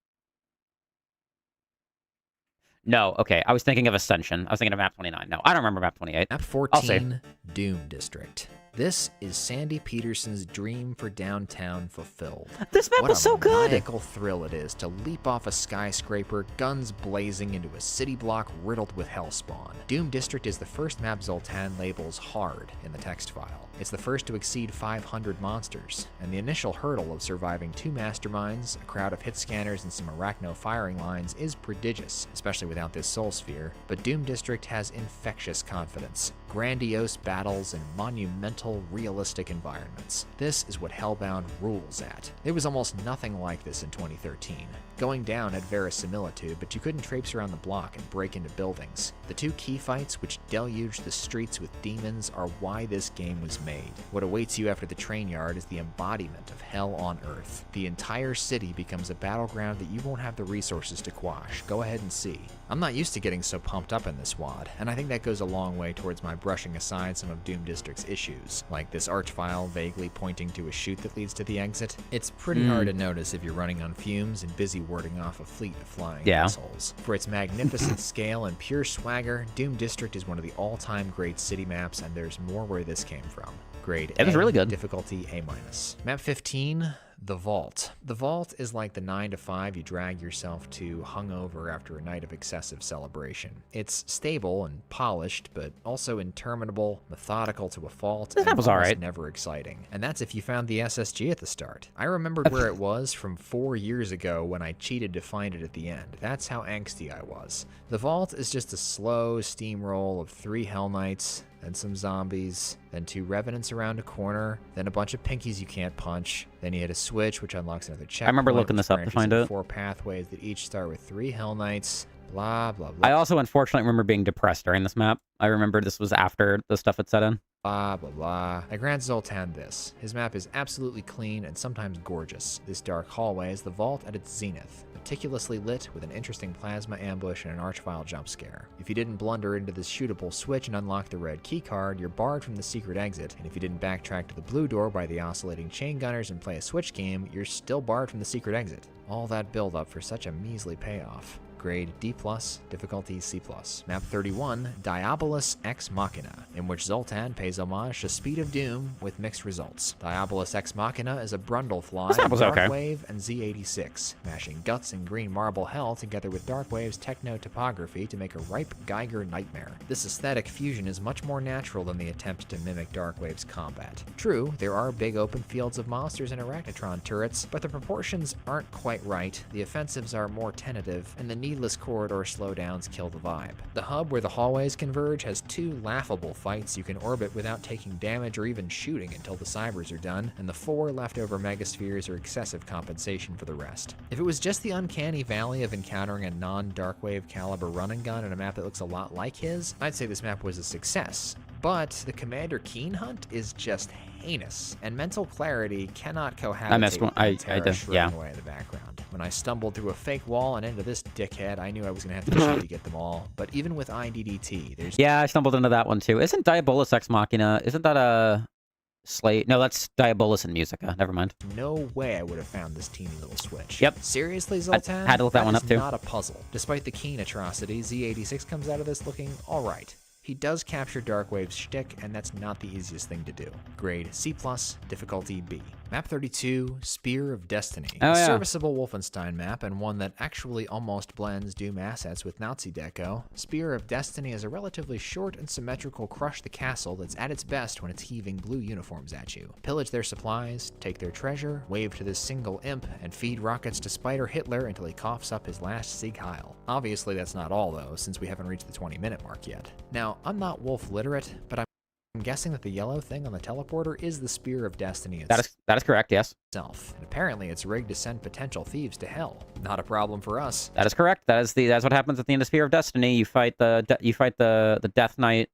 [SPEAKER 1] No, okay. I was thinking of Ascension. I was thinking of map 29. No, I don't remember map 28.
[SPEAKER 2] Map 14, Doom District. This is Sandy Peterson's dream for downtown fulfilled.
[SPEAKER 1] This map was so good!
[SPEAKER 2] What a maniacal thrill it is to leap off a skyscraper, guns blazing into a city block riddled with hellspawn. Doom District is the first map Zoltan labels hard in the text file. It's the first to exceed 500 monsters, and the initial hurdle of surviving 2 masterminds, a crowd of hit scanners, and some arachno firing lines is prodigious, especially without this soul sphere, but Doom District has infectious confidence, grandiose battles, and monumental, realistic environments. This is what Hellbound rules at. There was almost nothing like this in 2013. Going down had verisimilitude, but you couldn't traipse around the block and break into buildings. The 2 key fights, which deluged the streets with demons, are why this game was made. What awaits you after the train yard is the embodiment of hell on Earth. The entire city becomes a battleground that you won't have the resources to quash. Go ahead and see. I'm not used to getting so pumped up in this WAD, and I think that goes a long way towards my brushing aside some of Doom District's issues, like this arch file vaguely pointing to a chute that leads to the exit. It's pretty hard to notice if you're running on fumes and busy warding off a fleet of flying assholes. For its magnificent scale and pure swagger, Doom District is one of the all-time great city maps, and there's more where this came from. Grade
[SPEAKER 1] It was really good.
[SPEAKER 2] Difficulty A-. Map 15, The Vault. The Vault is like the 9 to 5 you drag yourself to hungover after a night of excessive celebration. It's stable and polished, but also interminable, methodical to a fault, and
[SPEAKER 1] was alright.
[SPEAKER 2] never exciting. And that's if you found the SSG at the start. I remembered where it was from 4 years ago when I cheated to find it at the end. That's how angsty I was. The Vault is just a slow steamroll of 3 Hell Knights, then some zombies, then 2 revenants around a corner, then a bunch of pinkies you can't punch, then you hit a switch which unlocks another checkpoint.
[SPEAKER 1] I remember looking this up to find it.
[SPEAKER 2] 4 pathways that each start with 3 Hell Knights, blah, blah, blah.
[SPEAKER 1] I also unfortunately remember being depressed during this map. I remember this was after the stuff had set in.
[SPEAKER 2] Blah, blah, blah. I grant Zoltan this. His map is absolutely clean and sometimes gorgeous. This dark hallway is the vault at its zenith, meticulously lit with an interesting plasma ambush and an archvile jump scare. If you didn't blunder into this shootable switch and unlock the red keycard, you're barred from the secret exit, and if you didn't backtrack to the blue door by the oscillating chain gunners and play a switch game, you're still barred from the secret exit. All that build up for such a measly payoff. Grade D+, difficulty C+. Map 31, Diabolus Ex Machina, in which Zoltan pays homage to Speed of Doom with mixed results. Diabolus Ex Machina is a Brundlefly of Darkwave and Z86, mashing guts and green marble hell together with Darkwave's techno topography to make a ripe Geiger nightmare. This aesthetic fusion is much more natural than the attempt to mimic Darkwave's combat. True, there are big open fields of monsters and arachnotron turrets, but the proportions aren't quite right, the offensives are more tentative, and the needless corridor slowdowns kill the vibe. The hub where the hallways converge has 2 laughable fights you can orbit without taking damage or even shooting until the cybers are done, and the 4 leftover megaspheres are excessive compensation for the rest. If it was just the uncanny valley of encountering a non-Darkwave caliber run and gun in a map that looks a lot like his, I'd say this map was a success. But the Commander Keen hunt is just heinous, and mental clarity cannot cohabitate with Pantera shredding away in the background. When I stumbled through a fake wall and into this dickhead, I knew I was going to have to shoot to get them all. But even with IDDT, there's...
[SPEAKER 1] Yeah, I stumbled into that one too. Isn't Diabolus Ex Machina, isn't that a... Slate? No, that's Diabolus and Musica. Never mind.
[SPEAKER 2] No way I would have found this teeny little switch.
[SPEAKER 1] Yep.
[SPEAKER 2] Seriously, Zoltan?
[SPEAKER 1] I had to look that one up too.
[SPEAKER 2] Not a puzzle. Despite the Keen atrocity, Z86 comes out of this looking alright. He does capture Darkwave's shtick, and that's not the easiest thing to do. Grade C+, difficulty B. Map 32, Spear of Destiny.
[SPEAKER 1] Oh,
[SPEAKER 2] a
[SPEAKER 1] yeah.
[SPEAKER 2] serviceable Wolfenstein map, and one that actually almost blends Doom assets with Nazi deco. Spear of Destiny is a relatively short and symmetrical crush the castle that's at its best when it's heaving blue uniforms at you. Pillage their supplies, take their treasure, wave to this single imp, and feed rockets to Spider Hitler until he coughs up his last Sieg Heil. Obviously that's not all though, since we haven't reached the 20-minute mark yet. Now, I'm not wolf literate, but I'm guessing that the yellow thing on the teleporter is the Spear of Destiny itself.
[SPEAKER 1] That is correct, yes.
[SPEAKER 2] And apparently it's rigged to send potential thieves to hell. Not a problem for us.
[SPEAKER 1] That is correct. That's what happens at the end of Spear of Destiny. You fight the Death Knight,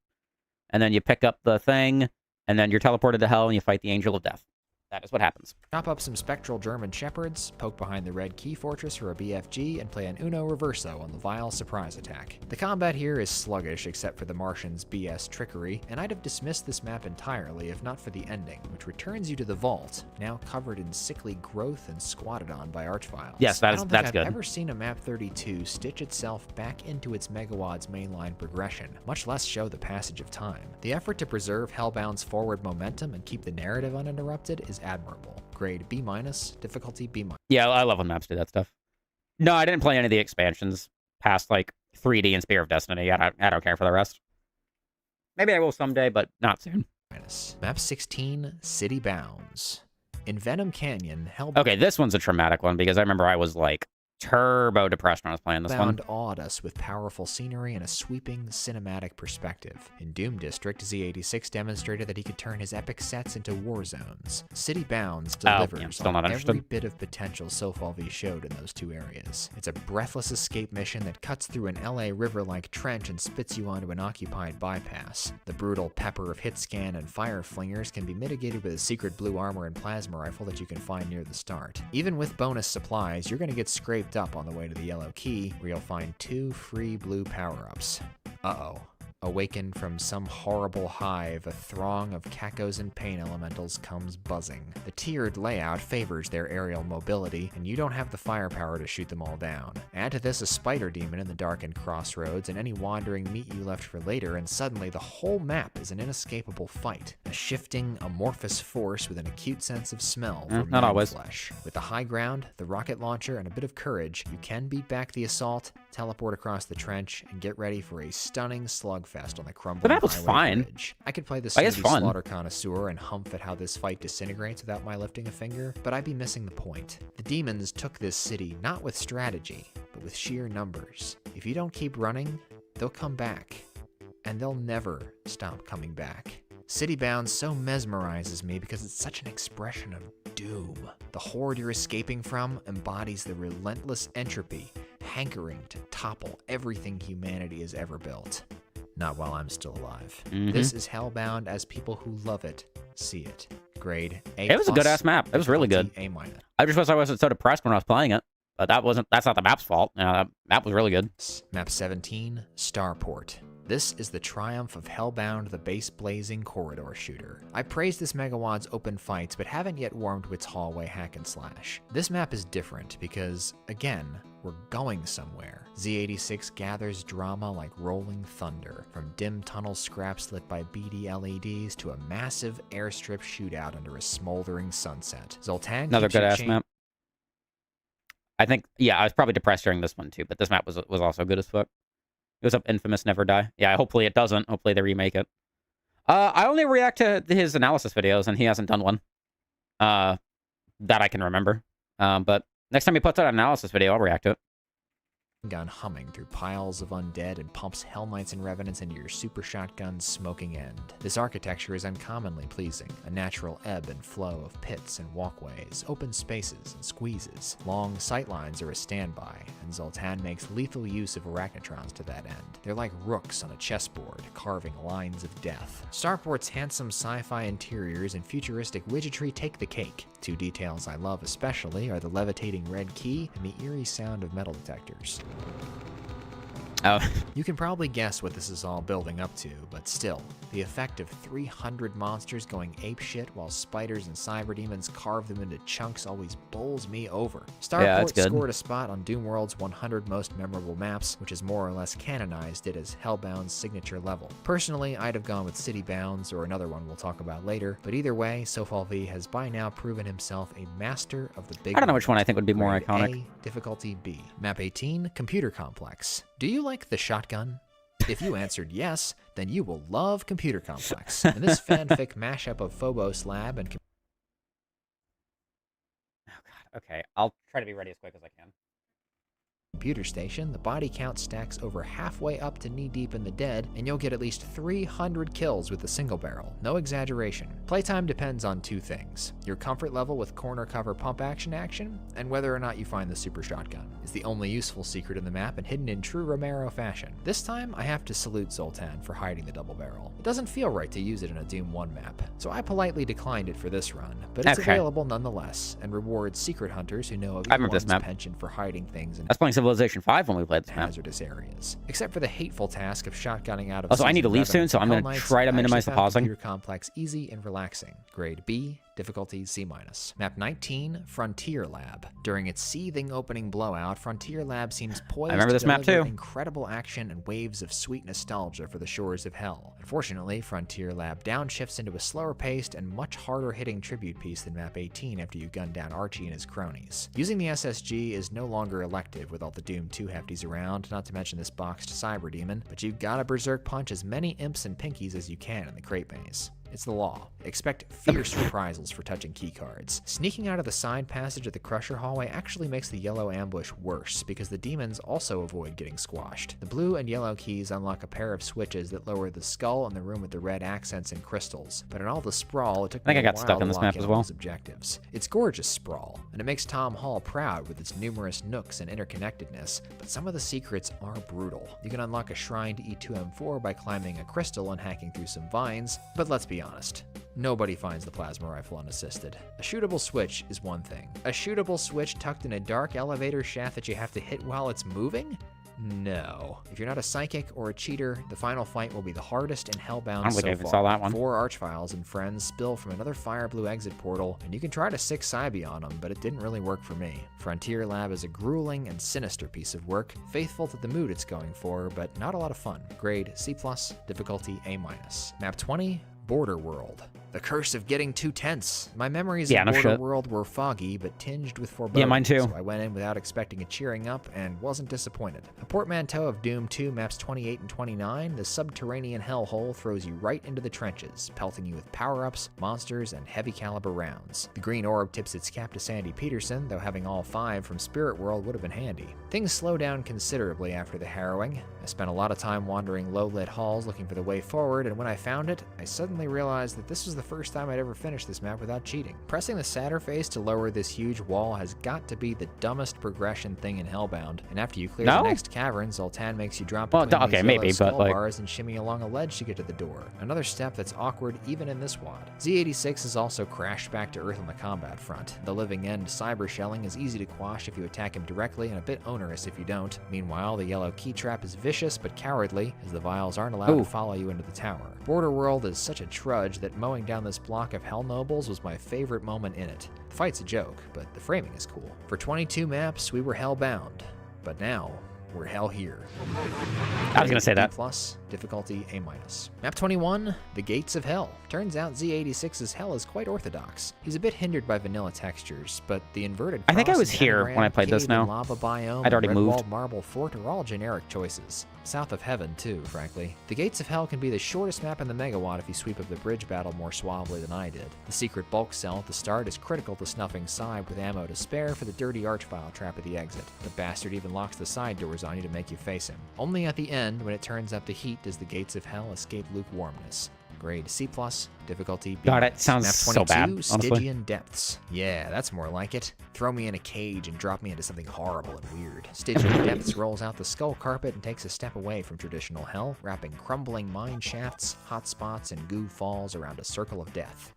[SPEAKER 1] and then you pick up the thing, and then you're teleported to hell, and you fight the Angel of Death. That is what happens.
[SPEAKER 2] Chop up some spectral German shepherds, poke behind the red key fortress for a BFG, and play an Uno Reverso on the vile surprise attack. The combat here is sluggish except for the Martians' BS trickery, and I'd have dismissed this map entirely if not for the ending, which returns you to the vault, now covered in sickly growth and squatted on by archviles.
[SPEAKER 1] Yes, that's good.
[SPEAKER 2] I've ever seen a map 32 stitch itself back into its Megawad's mainline progression, much less show the passage of time. The effort to preserve Hellbound's forward momentum and keep the narrative uninterrupted is admirable. Grade B-, difficulty B-.
[SPEAKER 1] Yeah, I love when maps do that stuff. No, I didn't play any of the expansions past like 3D and Spear of Destiny. I don't care for the rest. Maybe I will someday, but not soon.
[SPEAKER 2] Map 16, City Bounds. In Venom Canyon, Hellbound...
[SPEAKER 1] Okay, this one's a traumatic one because I remember I was like turbo depressed when I was playing this one.
[SPEAKER 2] Awed us with powerful scenery and a sweeping cinematic perspective. In Doom District, Z86 demonstrated that he could turn his epic sets into war zones. City Bounds delivers on every bit of potential Sofalvi showed in those two areas. It's a breathless escape mission that cuts through an LA river-like trench and spits you onto an occupied bypass. The brutal pepper of hit scan and fire flingers can be mitigated with a secret blue armor and plasma rifle that you can find near the start. Even with bonus supplies, you're going to get scraped up on the way to the yellow key, where you'll find 2 free blue power-ups. Uh-oh. Awakened from some horrible hive, a throng of Kakos and pain elementals comes buzzing. The tiered layout favors their aerial mobility, and you don't have the firepower to shoot them all down. Add to this a spider demon in the darkened crossroads, and any wandering meat you left for later, and suddenly the whole map is an inescapable fight. A shifting, amorphous force with an acute sense of smell for
[SPEAKER 1] not always.
[SPEAKER 2] flesh. With the high ground, the rocket launcher, and a bit of courage, you can beat back the assault, teleport across the trench, and get ready for a stunning slugfest on the crumbling
[SPEAKER 1] The map was fine.
[SPEAKER 2] bridge. I could play the
[SPEAKER 1] Like, it's
[SPEAKER 2] snooty
[SPEAKER 1] fun.
[SPEAKER 2] slaughter connoisseur and humph at how this fight disintegrates without my lifting a finger, but I'd be missing the point. The demons took this city not with strategy, but with sheer numbers. If you don't keep running, they'll come back. And they'll never stop coming back. City Bound so mesmerizes me because it's such an expression of doom. The horde you're escaping from embodies the relentless entropy, hankering to topple everything humanity has ever built. Not while I'm still alive. This is Hellbound as people who love it see it. Grade A+.
[SPEAKER 1] It was a good-ass map. It was really good.
[SPEAKER 2] A-.
[SPEAKER 1] I just wish I wasn't so depressed when I was playing it. But that's not the map's fault. That map was really good.
[SPEAKER 2] Map 17, Starport. This is the triumph of Hellbound, the base-blazing corridor shooter. I praised this Megawad's open fights, but haven't yet warmed to its hallway hack and slash. This map is different because, again, we're going somewhere. Z86 gathers drama like rolling thunder, from dim tunnel scraps lit by beady LEDs to a massive airstrip shootout under a smoldering sunset. Zoltan,
[SPEAKER 1] Another good-ass map. I think, yeah, I was probably depressed during this one too, but this map was also good as fuck. It was up Infamous Never Die. Yeah, hopefully it doesn't. Hopefully they remake it. I only react to his analysis videos, and he hasn't done one. That I can remember. But next time he puts out an analysis video, I'll react to it.
[SPEAKER 2] gun humming through piles of undead and pumps Hell Knights and Revenants into your super shotgun's smoking end. This architecture is uncommonly pleasing, a natural ebb and flow of pits and walkways, open spaces and squeezes. Long sightlines are a standby, and Zoltan makes lethal use of arachnotrons to that end. They're like rooks on a chessboard, carving lines of death. Starport's handsome sci-fi interiors and futuristic widgetry take the cake. Two details I love especially are the levitating red key and the eerie sound of metal detectors.
[SPEAKER 1] Oh.
[SPEAKER 2] You can probably guess what this is all building up to, but still, the effect of 300 monsters going apeshit while spiders and cyber demons carve them into chunks always bowls me over. Starport scored a spot on Doom World's 100 most memorable maps, which has more or less canonized it as Hellbound's signature level. Personally, I'd have gone with City Bounds or another one we'll talk about later, but either way, Sofal V has by now proven himself a master of the big
[SPEAKER 1] I don't know which one I think would be more
[SPEAKER 2] Grade
[SPEAKER 1] iconic.
[SPEAKER 2] A, difficulty B. Map 18, Computer Complex. Do you like the shotgun? If you answered yes, then you will love Computer Complex. In this fanfic mashup of Phobos Lab and
[SPEAKER 1] Okay, I'll try to be ready as quick as I can.
[SPEAKER 2] Computer Station, the body count stacks over halfway up to knee-deep in the dead, and you'll get at least 300 kills with the single barrel. No exaggeration. Playtime depends on two things: your comfort level with corner cover pump action, and whether or not you find the super shotgun. It's the only useful secret in the map and hidden in true Romero fashion. This time, I have to salute Zoltan for hiding the double barrel. It doesn't feel right to use it in a Doom 1 map, so I politely declined it for this run, but it's available nonetheless, and rewards secret hunters who know of everyone's penchant for hiding things in
[SPEAKER 1] Civilization 5 when we played this map.
[SPEAKER 2] Hazardous areas. Except for the hateful task of shotgunning out of
[SPEAKER 1] Also, I need to leave soon, so I'm going to try to minimize the pausing.
[SPEAKER 2] Computer Complex easy and relaxing. Grade B, difficulty C-. Map 19, Frontier Lab. During its seething opening blowout, Frontier Lab seems poised to deliver incredible action and waves of sweet nostalgia for the shores of hell. Unfortunately, Frontier Lab downshifts into a slower-paced and much harder-hitting tribute piece than Map 18 after you gun down Archie and his cronies. Using the SSG is no longer elective with all the Doom 2 hefties around, not to mention this boxed cyber demon, but you've gotta berserk punch as many imps and pinkies as you can in the crate maze. It's the law. Expect fierce reprisals for touching keycards. Sneaking out of the side passage of the Crusher hallway actually makes the yellow ambush worse, because the demons also avoid getting squashed. The blue and yellow keys unlock a pair of switches that lower the skull in the room with the red accents and crystals, but in all the sprawl, it took me a while
[SPEAKER 1] stuck on this map as well.
[SPEAKER 2] Objectives. It's gorgeous sprawl, and it makes Tom Hall proud with its numerous nooks and interconnectedness, but some of the secrets are brutal. You can unlock a shrined E2M4 by climbing a crystal and hacking through some vines, but let's be honest, nobody finds the plasma rifle unassisted. A shootable switch is one thing. A shootable switch tucked in a dark elevator shaft that you have to hit while it's moving? No. If you're not a psychic or a cheater, the final fight will be the hardest in Hellbound so far.
[SPEAKER 1] Saw that one.
[SPEAKER 2] 4 Archviles and friends spill from another fire blue exit portal, and you can try to 6 Cybe on them, but it didn't really work for me. Frontier Lab is a grueling and sinister piece of work, faithful to the mood it's going for, but not a lot of fun. Grade C+, difficulty A-. Map 20, Border World. The curse of getting too tense. My memories of Border World were foggy, but tinged with foreboding.
[SPEAKER 1] Yeah, mine too.
[SPEAKER 2] So I went in without expecting a cheering up, and wasn't disappointed. A portmanteau of Doom 2 maps 28 and 29, the subterranean hellhole throws you right into the trenches, pelting you with power-ups, monsters, and heavy caliber rounds. The green orb tips its cap to Sandy Peterson, though having all 5 from Spirit World would have been handy. Things slow down considerably after the harrowing. I spent a lot of time wandering low-lit halls looking for the way forward, and when I found it, I suddenly realized that this was the first time I'd ever finished this map without cheating. Pressing the Satyr face to lower this huge wall has got to be the dumbest progression thing in Hellbound, and after you clear the next cavern, Zoltan makes you drop between these yellow skull bars and shimmy along a ledge to get to the door. Another step that's awkward even in this wad. Z86 has also crashed back to Earth on the combat front. The living end cyber shelling is easy to quash if you attack him directly and a bit onerous if you don't. Meanwhile, the yellow key trap is vicious but cowardly, as the vials aren't allowed to follow you into the tower. Border World is such a trudge that mowing down this block of Hell Nobles was my favorite moment in it. The fight's a joke, but the framing is cool. For 22 maps, we were Hellbound, but now we're hell here.
[SPEAKER 1] I was gonna say that.
[SPEAKER 2] Plus, difficulty A-. Map 21, the Gates of Hell. Turns out Z86's hell is quite orthodox. He's a bit hindered by vanilla textures, but the inverted
[SPEAKER 1] I think I was here when I played this now.
[SPEAKER 2] Lava biome,
[SPEAKER 1] I'd already moved.
[SPEAKER 2] Marble fort are all generic choices. South of Heaven, too, frankly. The Gates of Hell can be the shortest map in the megawatt if you sweep up the bridge battle more suavely than I did. The secret bulk cell at the start is critical to snuffing Sybe with ammo to spare for the dirty archvile trap at the exit. The bastard even locks the side doors on you to make you face him. Only at the end, when it turns up the heat, does the Gates of Hell escape lukewarmness. Grade C+, difficulty B-.
[SPEAKER 1] God, it sounds
[SPEAKER 2] Map
[SPEAKER 1] so
[SPEAKER 2] 22,
[SPEAKER 1] bad, honestly.
[SPEAKER 2] Stygian Depths. Yeah, that's more like it. Throw me in a cage and drop me into something horrible and weird. Stygian Depths rolls out the skull carpet and takes a step away from traditional hell, wrapping crumbling mine shafts, hot spots, and goo falls around a circle of death.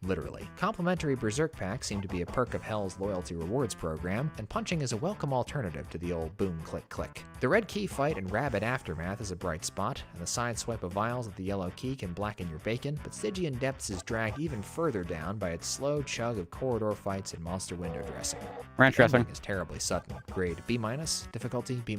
[SPEAKER 2] Literally. Complimentary Berserk packs seem to be a perk of Hell's loyalty rewards program, and punching is a welcome alternative to the old boom click click. The red key fight and rabid aftermath is a bright spot, and the side swipe of vials at the yellow key can blacken your bacon, but Stygian Depths is dragged even further down by its slow chug of corridor fights and monster window dressing.
[SPEAKER 1] Ranch
[SPEAKER 2] The ending
[SPEAKER 1] dressing.
[SPEAKER 2] is terribly sudden. Grade B-, difficulty B-.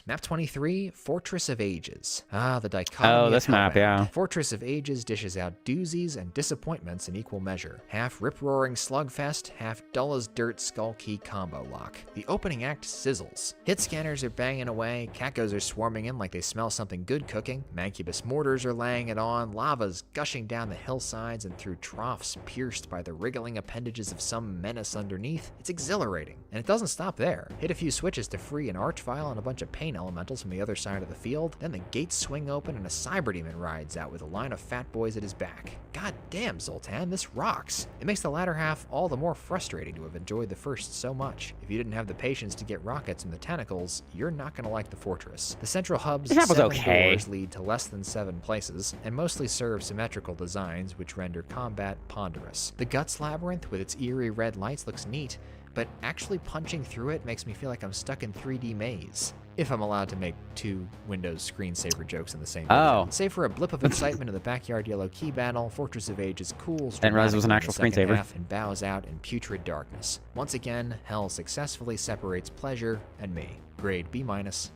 [SPEAKER 2] Map 23, Fortress of Ages. Ah, the dichotomy
[SPEAKER 1] Oh, this
[SPEAKER 2] of
[SPEAKER 1] map,
[SPEAKER 2] Hellbound.
[SPEAKER 1] yeah.
[SPEAKER 2] Fortress of Ages dishes out doozies and disappointments in equal measure. Half rip-roaring slugfest, half dull-as-dirt skull-key combo lock. The opening act sizzles. Hit scanners are banging away, cacos are swarming in like they smell something good cooking, mancubus mortars are laying it on, lava's gushing down the hillsides and through troughs pierced by the wriggling appendages of some menace underneath. It's exhilarating. And it doesn't stop there. Hit a few switches to free an archvile and a bunch of pain elementals from the other side of the field, then the gates swing open and a cyber demon rides out with a line of fat boys at his back. God damn, Zoltan, this rocks. It makes the latter half all the more frustrating to have enjoyed the first so much. If you didn't have the patience to get rockets in the tentacles, you're not going to like the fortress. The central hub's
[SPEAKER 1] This map was
[SPEAKER 2] 7
[SPEAKER 1] okay.
[SPEAKER 2] doors lead to less than 7 places, and mostly serve symmetrical designs which render combat ponderous. The Guts Labyrinth with its eerie red lights looks neat, but actually punching through it makes me feel like I'm stuck in 3D maze. If I'm allowed to make 2 Windows screensaver jokes in the same
[SPEAKER 1] Oh.
[SPEAKER 2] video. Save for a blip of excitement in the backyard yellow key battle, Fortress of Ages cools
[SPEAKER 1] Didn't realize it was an
[SPEAKER 2] dramatically
[SPEAKER 1] actual
[SPEAKER 2] in the second
[SPEAKER 1] screensaver.
[SPEAKER 2] half and bows out in putrid darkness. Once again, Hell successfully separates pleasure and me. Grade B-,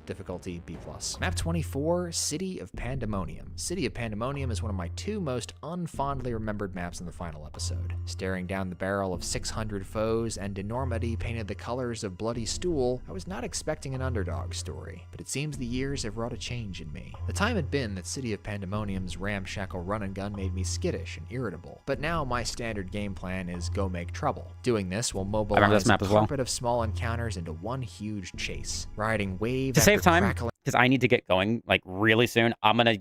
[SPEAKER 2] difficulty B+. Map 24, City of Pandemonium. City of Pandemonium is one of my 2 most unfondly remembered maps in the final episode. Staring down the barrel of 600 foes and enormity painted the colors of bloody stool, I was not expecting an underdog story, but it seems the years have wrought a change in me. The time had been that City of Pandemonium's ramshackle run and gun made me skittish and irritable, but now my standard game plan is go make trouble. Doing this will
[SPEAKER 1] remember
[SPEAKER 2] mobilize
[SPEAKER 1] this map
[SPEAKER 2] a
[SPEAKER 1] as well.
[SPEAKER 2] carpet of small encounters into one huge chase, riding wave
[SPEAKER 1] To save
[SPEAKER 2] after
[SPEAKER 1] time,
[SPEAKER 2] crackling
[SPEAKER 1] because I need to get going like really soon, I'm gonna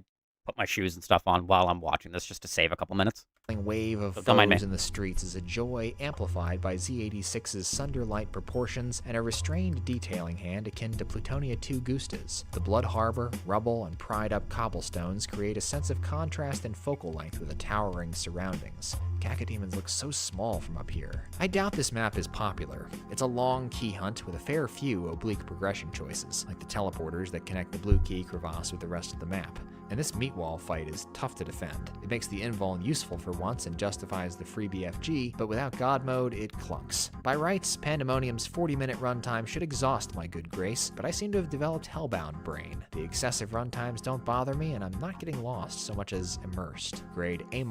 [SPEAKER 1] put my shoes and stuff on while I'm watching this just to save a couple minutes.
[SPEAKER 2] wave of
[SPEAKER 1] Don't mind me.
[SPEAKER 2] foes in the streets is a joy amplified by Z86's Sunder light proportions and a restrained detailing hand akin to Plutonia II Gusta's. The Blood Harbor, rubble, and pried-up cobblestones create a sense of contrast and focal length with the towering surroundings. Cacodemons look so small from up here. I doubt this map is popular. It's a long key hunt with a fair few oblique progression choices, like the teleporters that connect the blue key crevasse with the rest of the map. And this meat wall fight is tough to defend. It makes the invuln useful for once and justifies the free BFG, but without God mode, it clunks. By rights, Pandemonium's 40-minute runtime should exhaust my good grace, but I seem to have developed Hellbound brain. The excessive runtimes don't bother me, and I'm not getting lost so much as immersed. Grade A-,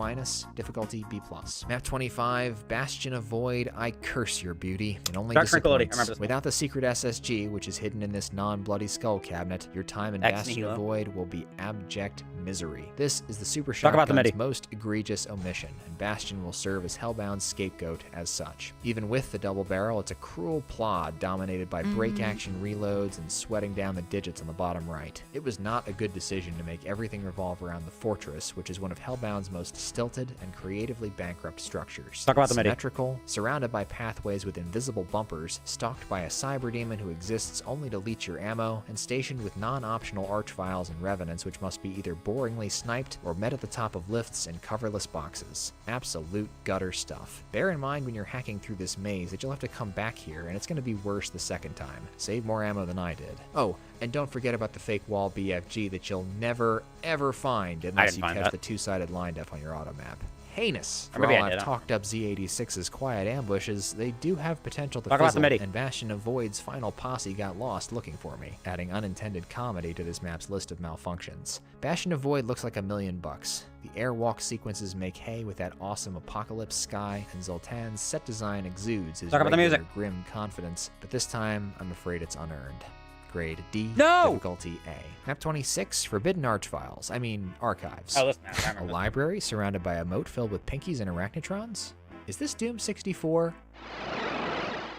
[SPEAKER 2] difficulty B+. Map 25, Bastion of Void, I curse your beauty. It only
[SPEAKER 1] Dark Tranquility, I
[SPEAKER 2] disappoints.
[SPEAKER 1] remember this.
[SPEAKER 2] Without the secret SSG, which is hidden in this non-bloody skull cabinet, your time in
[SPEAKER 1] Ex
[SPEAKER 2] Bastion
[SPEAKER 1] nihilo.
[SPEAKER 2] of Void will be abject misery. This is the Super
[SPEAKER 1] Talk about the
[SPEAKER 2] Shotgun's
[SPEAKER 1] MIDI.
[SPEAKER 2] most egregious omission, and Bastion will serve as Hellbound's scapegoat as such. Even with the double barrel, it's a cruel plod dominated by break action reloads and sweating down the digits on the bottom right. It was not a good decision to make everything revolve around the fortress, which is one of Hellbound's most stilted and creatively bankrupt structures.
[SPEAKER 1] Talk about the MIDI.
[SPEAKER 2] Symmetrical, surrounded by pathways with invisible bumpers, stalked by a cyber demon who exists only to leech your ammo, and stationed with non-optional archviles and revenants which must be either boringly sniped or met at the top of lifts and coverless boxes. Absolute gutter stuff. Bear in mind when you're hacking through this maze that you'll have to come back here, and it's going to be worse the second time. Save more ammo than I did. Oh, and don't forget about the fake wall BFG that you'll never, ever find unless
[SPEAKER 1] didn't
[SPEAKER 2] you
[SPEAKER 1] find
[SPEAKER 2] catch
[SPEAKER 1] that.
[SPEAKER 2] the two-sided line def on your auto map. Heinous. For
[SPEAKER 1] maybe
[SPEAKER 2] all
[SPEAKER 1] I
[SPEAKER 2] I've
[SPEAKER 1] did.
[SPEAKER 2] talked up Z86's quiet ambushes, they do have potential to
[SPEAKER 1] Talk about the
[SPEAKER 2] fizzle,
[SPEAKER 1] MIDI.
[SPEAKER 2] and Bastion of Void's final posse got lost looking for me, adding unintended comedy to this map's list of malfunctions. Bastion of Void looks like $1,000,000. The airwalk sequences make hay with that awesome apocalypse sky, and Zoltan's set design exudes his
[SPEAKER 1] Talk about the
[SPEAKER 2] regular
[SPEAKER 1] music.
[SPEAKER 2] grim confidence, but this time I'm afraid it's unearned. Grade D.
[SPEAKER 1] No!
[SPEAKER 2] Difficulty A. Map 26, Forbidden Archviles. I mean, Archives.
[SPEAKER 1] Oh, this map. I
[SPEAKER 2] A
[SPEAKER 1] remember.
[SPEAKER 2] library surrounded by a moat filled with pinkies and arachnotrons? Is this Doom 64?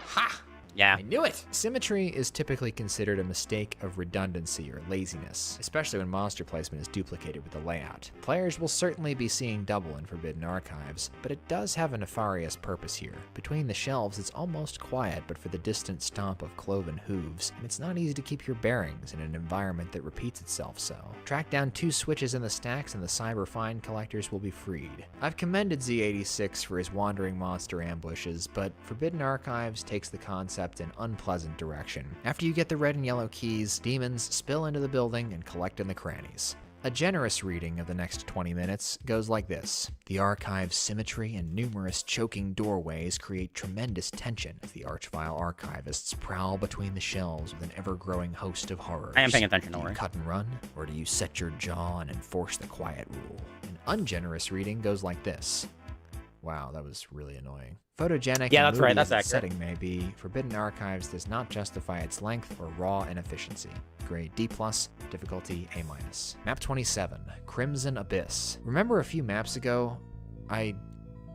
[SPEAKER 2] Ha!
[SPEAKER 1] Yeah.
[SPEAKER 2] I knew it! Symmetry is typically considered a mistake of redundancy or laziness, especially when monster placement is duplicated with the layout. Players will certainly be seeing double in Forbidden Archives, but it does have a nefarious purpose here. Between the shelves, it's almost quiet but for the distant stomp of cloven hooves, and it's not easy to keep your bearings in an environment that repeats itself so. Track down 2 switches in the stacks and the cyber find collectors will be freed. I've commended Z86 for his wandering monster ambushes, but Forbidden Archives takes the concept in unpleasant direction. After you get the red and yellow keys, demons spill into the building and collect in the crannies. A generous reading of the next 20 minutes goes like this. The archive's symmetry and numerous choking doorways create tremendous tension as the Archvile archivists prowl between the shelves with an ever-growing host of horrors.
[SPEAKER 1] I am paying attention,
[SPEAKER 2] Do
[SPEAKER 1] don't
[SPEAKER 2] you
[SPEAKER 1] worry.
[SPEAKER 2] cut and run, or do you set your jaw and enforce the quiet rule? An ungenerous reading goes like this. Wow, that was really annoying. Photogenic
[SPEAKER 1] Yeah,
[SPEAKER 2] and
[SPEAKER 1] that's right,
[SPEAKER 2] moody
[SPEAKER 1] that's
[SPEAKER 2] as the
[SPEAKER 1] accurate.
[SPEAKER 2] setting may be, Forbidden Archives does not justify its length or raw inefficiency. Grade D+, difficulty A-. Map 27, Crimson Abyss. Remember a few maps ago, I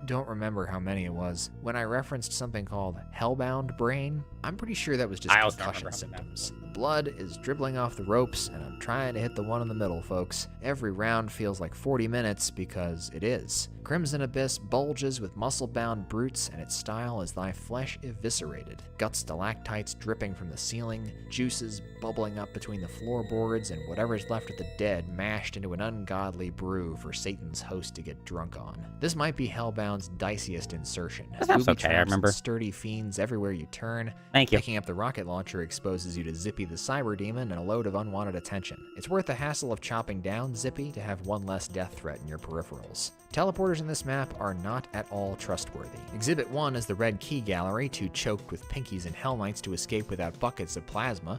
[SPEAKER 2] don't remember how many it was, when I referenced something called Hellbound Brain? I'm pretty sure that was just
[SPEAKER 1] I also don't
[SPEAKER 2] concussion
[SPEAKER 1] remember how many
[SPEAKER 2] symptoms. The blood is dribbling off the ropes, and I'm trying to hit the one in the middle, folks. Every round feels like 40 minutes because it is. Crimson Abyss bulges with muscle-bound brutes, and its style is thy flesh eviscerated. Gut stalactites dripping from the ceiling, juices bubbling up between the floorboards, and whatever's left of the dead mashed into an ungodly brew for Satan's host to get drunk on. This might be Hellbound's diciest insertion.
[SPEAKER 1] That sounds
[SPEAKER 2] Booby
[SPEAKER 1] okay, I
[SPEAKER 2] traps and
[SPEAKER 1] remember.
[SPEAKER 2] sturdy fiends everywhere you turn.
[SPEAKER 1] Thank you.
[SPEAKER 2] Picking up the rocket launcher exposes you to Zippy the Cyber Demon and a load of unwanted attention. It's worth the hassle of chopping down Zippy to have one less death threat in your peripherals. Teleporters in this map are not at all trustworthy. Exhibit 1 is the Red Key Gallery, too choked with pinkies and Hell Knights to escape without buckets of plasma.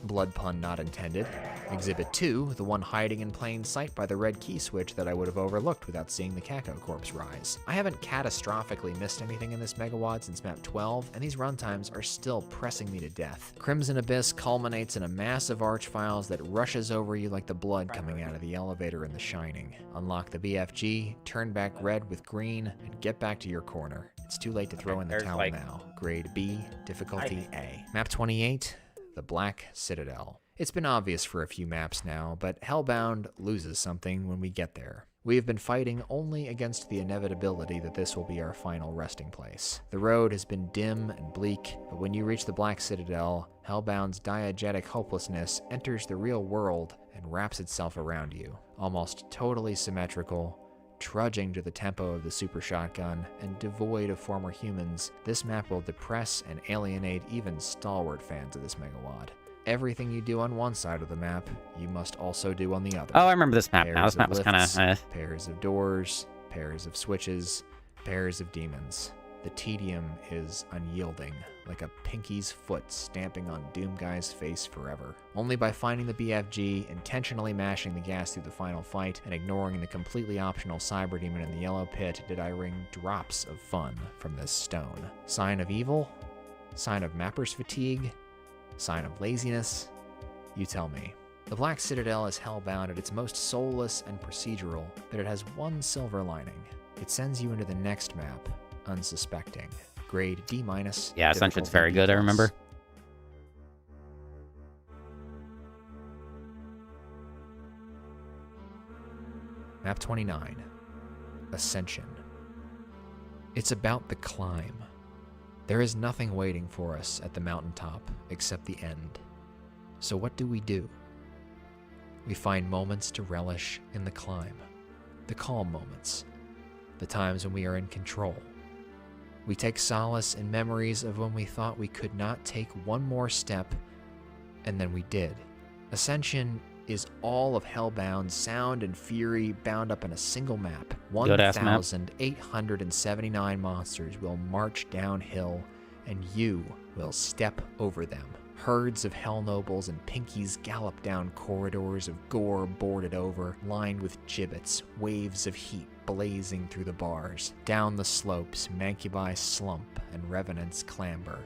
[SPEAKER 2] Blood pun not intended. Exhibit 2, the one hiding in plain sight by the red key switch that I would have overlooked without seeing the Kako corpse rise. I haven't catastrophically missed anything in this megawad since map 12, and these runtimes are still pressing me to death. Crimson Abyss culminates in a mass of archfiles that rushes over you like the blood coming out of the elevator in The Shining. Unlock the BFG, turn back red with green, and get back to your corner. It's too late to throw in the
[SPEAKER 1] there's,
[SPEAKER 2] towel
[SPEAKER 1] like-
[SPEAKER 2] now. Grade B, difficulty A. Map 28, the Black Citadel. It's been obvious for a few maps now, but Hellbound loses something when we get there. We have been fighting only against the inevitability that this will be our final resting place. The road has been dim and bleak, but when you reach the Black Citadel, Hellbound's diegetic hopelessness enters the real world and wraps itself around you. Almost totally symmetrical, trudging to the tempo of the super shotgun, and devoid of former humans, this map will depress and alienate even stalwart fans of this megawad. Everything you do on one side of the map, you must also do on the other.
[SPEAKER 1] Oh, I remember this map now.
[SPEAKER 2] Pairs
[SPEAKER 1] This map
[SPEAKER 2] of
[SPEAKER 1] was kind
[SPEAKER 2] lifts,
[SPEAKER 1] of...
[SPEAKER 2] pairs of doors, pairs of switches, pairs of demons. The tedium is unyielding, like a pinky's foot stamping on Doomguy's face forever. Only by finding the BFG, intentionally mashing the gas through the final fight, and ignoring the completely optional Cyber Demon in the yellow pit did I wring drops of fun from this stone. Sign of evil? Sign of mapper's fatigue? Sign of laziness? You tell me. The Black Citadel is Hellbound at its most soulless and procedural, but it has one silver lining. It sends you into the next map, unsuspecting. Grade D-.
[SPEAKER 1] Yeah, Ascension's
[SPEAKER 2] difficulty
[SPEAKER 1] very
[SPEAKER 2] B+.
[SPEAKER 1] good, I remember.
[SPEAKER 2] Map 29. Ascension. It's about the climb. There is nothing waiting for us at the mountaintop except the end. So what do? We find moments to relish in the climb. The calm moments. The times when we are in control. We take solace in memories of when we thought we could not take one more step, and then we did. Ascension is all of Hellbound's sound and fury bound up in a single map.
[SPEAKER 1] Good-ass map.
[SPEAKER 2] 1,879 monsters will march downhill, and you will step over them. Herds of Hell Nobles and Pinkies gallop down corridors of gore boarded over, lined with gibbets, waves of heat blazing through the bars. Down the slopes, Mancubi slump and Revenants clamber.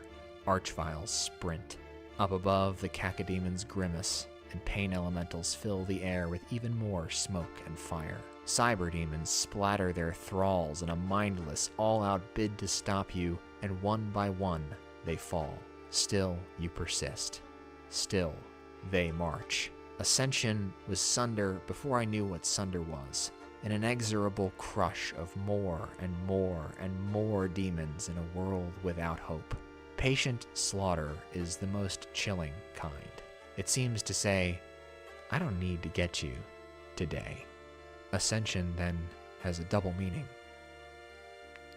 [SPEAKER 2] Archviles sprint. Up above, the cacodemons grimace, and pain elementals fill the air with even more smoke and fire. Cyberdemons splatter their thralls in a mindless, all-out bid to stop you, and one by one, they fall. Still, you persist. Still, they march. Ascension was Sunder before I knew what Sunder was. An inexorable crush of more and more and more demons in a world without hope. Patient slaughter is the most chilling kind. It seems to say, I don't need to get you today. Ascension then has a double meaning.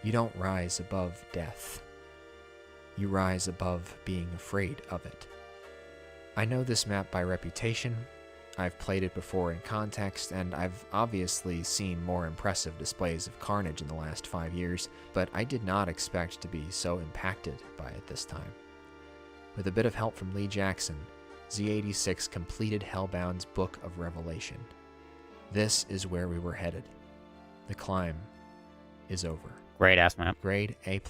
[SPEAKER 2] You don't rise above death. You rise above being afraid of it. I know this map by reputation. I've played it before in context, and I've obviously seen more impressive displays of carnage in the last 5 years, but I did not expect to be so impacted by it this time. With a bit of help from Lee Jackson, Z86 completed Hellbound's Book of Revelation. This is where we were headed. The climb is over.
[SPEAKER 1] Great ass map.
[SPEAKER 2] Grade A+,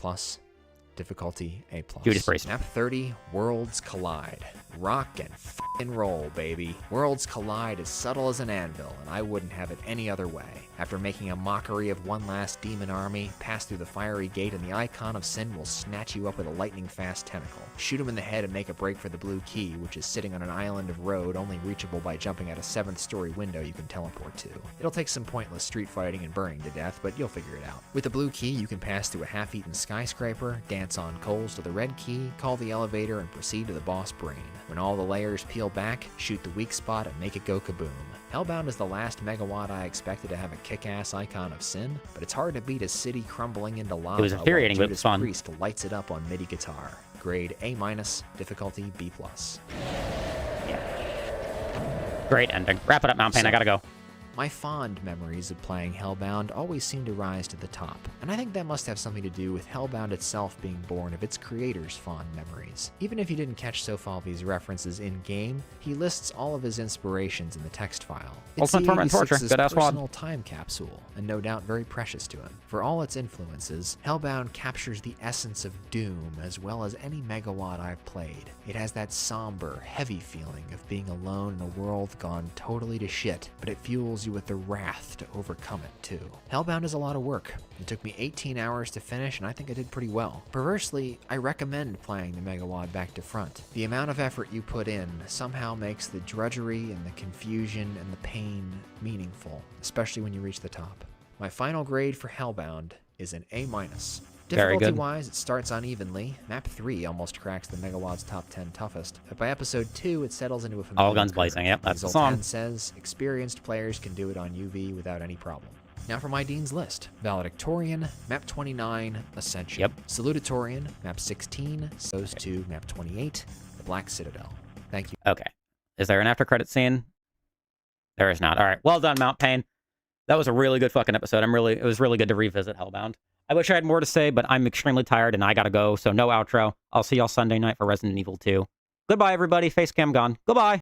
[SPEAKER 2] difficulty A+.
[SPEAKER 1] Judas Priest.
[SPEAKER 2] Map 30, Worlds Collide. Rock and f***ing roll, baby. Worlds collide as subtle as an anvil, and I wouldn't have it any other way. After making a mockery of one last demon army, pass through the fiery gate and the icon of sin will snatch you up with a lightning-fast tentacle. Shoot him in the head and make a break for the blue key, which is sitting on an island of road only reachable by jumping out a 7th-story window you can teleport to. It'll take some pointless street fighting and burning to death, but you'll figure it out. With the blue key, you can pass through a half-eaten skyscraper, dance on coals to the red key, call the elevator, and proceed to the boss brain. When all the layers peel back, shoot the weak spot and make it go kaboom. Hellbound is the last megawatt I expected to have a kick-ass icon of sin, but it's hard to beat a city crumbling into lava.
[SPEAKER 1] It was infuriating, but it was
[SPEAKER 2] Judas
[SPEAKER 1] fun.
[SPEAKER 2] Priest lights it up on MIDI guitar. Grade A-, difficulty B+.
[SPEAKER 1] Great ending. Wrap it up, Mount Pain. I gotta go.
[SPEAKER 2] My fond memories of playing Hellbound always seem to rise to the top, and I think that must have something to do with Hellbound itself being born of its creator's fond memories. Even if you didn't catch Sofalvi's references in-game, he lists all of his inspirations in the text file. It's
[SPEAKER 1] Ultimate Torment and Torture.
[SPEAKER 2] Z86's
[SPEAKER 1] Good ass wad.
[SPEAKER 2] personal time capsule, and no doubt very precious to him. For all its influences, Hellbound captures the essence of Doom as well as any megawatt I've played. It has that somber, heavy feeling of being alone in a world gone totally to shit, but it fuels you with the wrath to overcome it, too. Hellbound is a lot of work. It took me 18 hours to finish, and I think I did pretty well. Perversely, I recommend playing the Megawad back to front. The amount of effort you put in somehow makes the drudgery and the confusion and the pain meaningful, especially when you reach the top. My final grade for Hellbound is an A-.
[SPEAKER 1] Very good.
[SPEAKER 2] Difficulty-wise, it starts unevenly. Map 3 almost cracks the Megawad's top 10 toughest, but by episode 2, it settles into a familiar
[SPEAKER 1] All guns
[SPEAKER 2] curve.
[SPEAKER 1] blazing. Yep, that's the
[SPEAKER 2] Exult
[SPEAKER 1] song.
[SPEAKER 2] 10 says, experienced players can do it on UV without any problem. Now for my Dean's List. Valedictorian, Map 29, Ascension.
[SPEAKER 1] Yep.
[SPEAKER 2] Salutatorian, Map 16, goes to Map 28, the Black Citadel. Thank you.
[SPEAKER 1] Okay. Is there an after credit scene? There is not. All right. Well done, Mount Pain. That was a really good fucking episode. It was really good to revisit Hellbound. I wish I had more to say, but I'm extremely tired and I gotta go, so no outro. I'll see y'all Sunday night for Resident Evil 2. Goodbye, everybody. Facecam gone. Goodbye.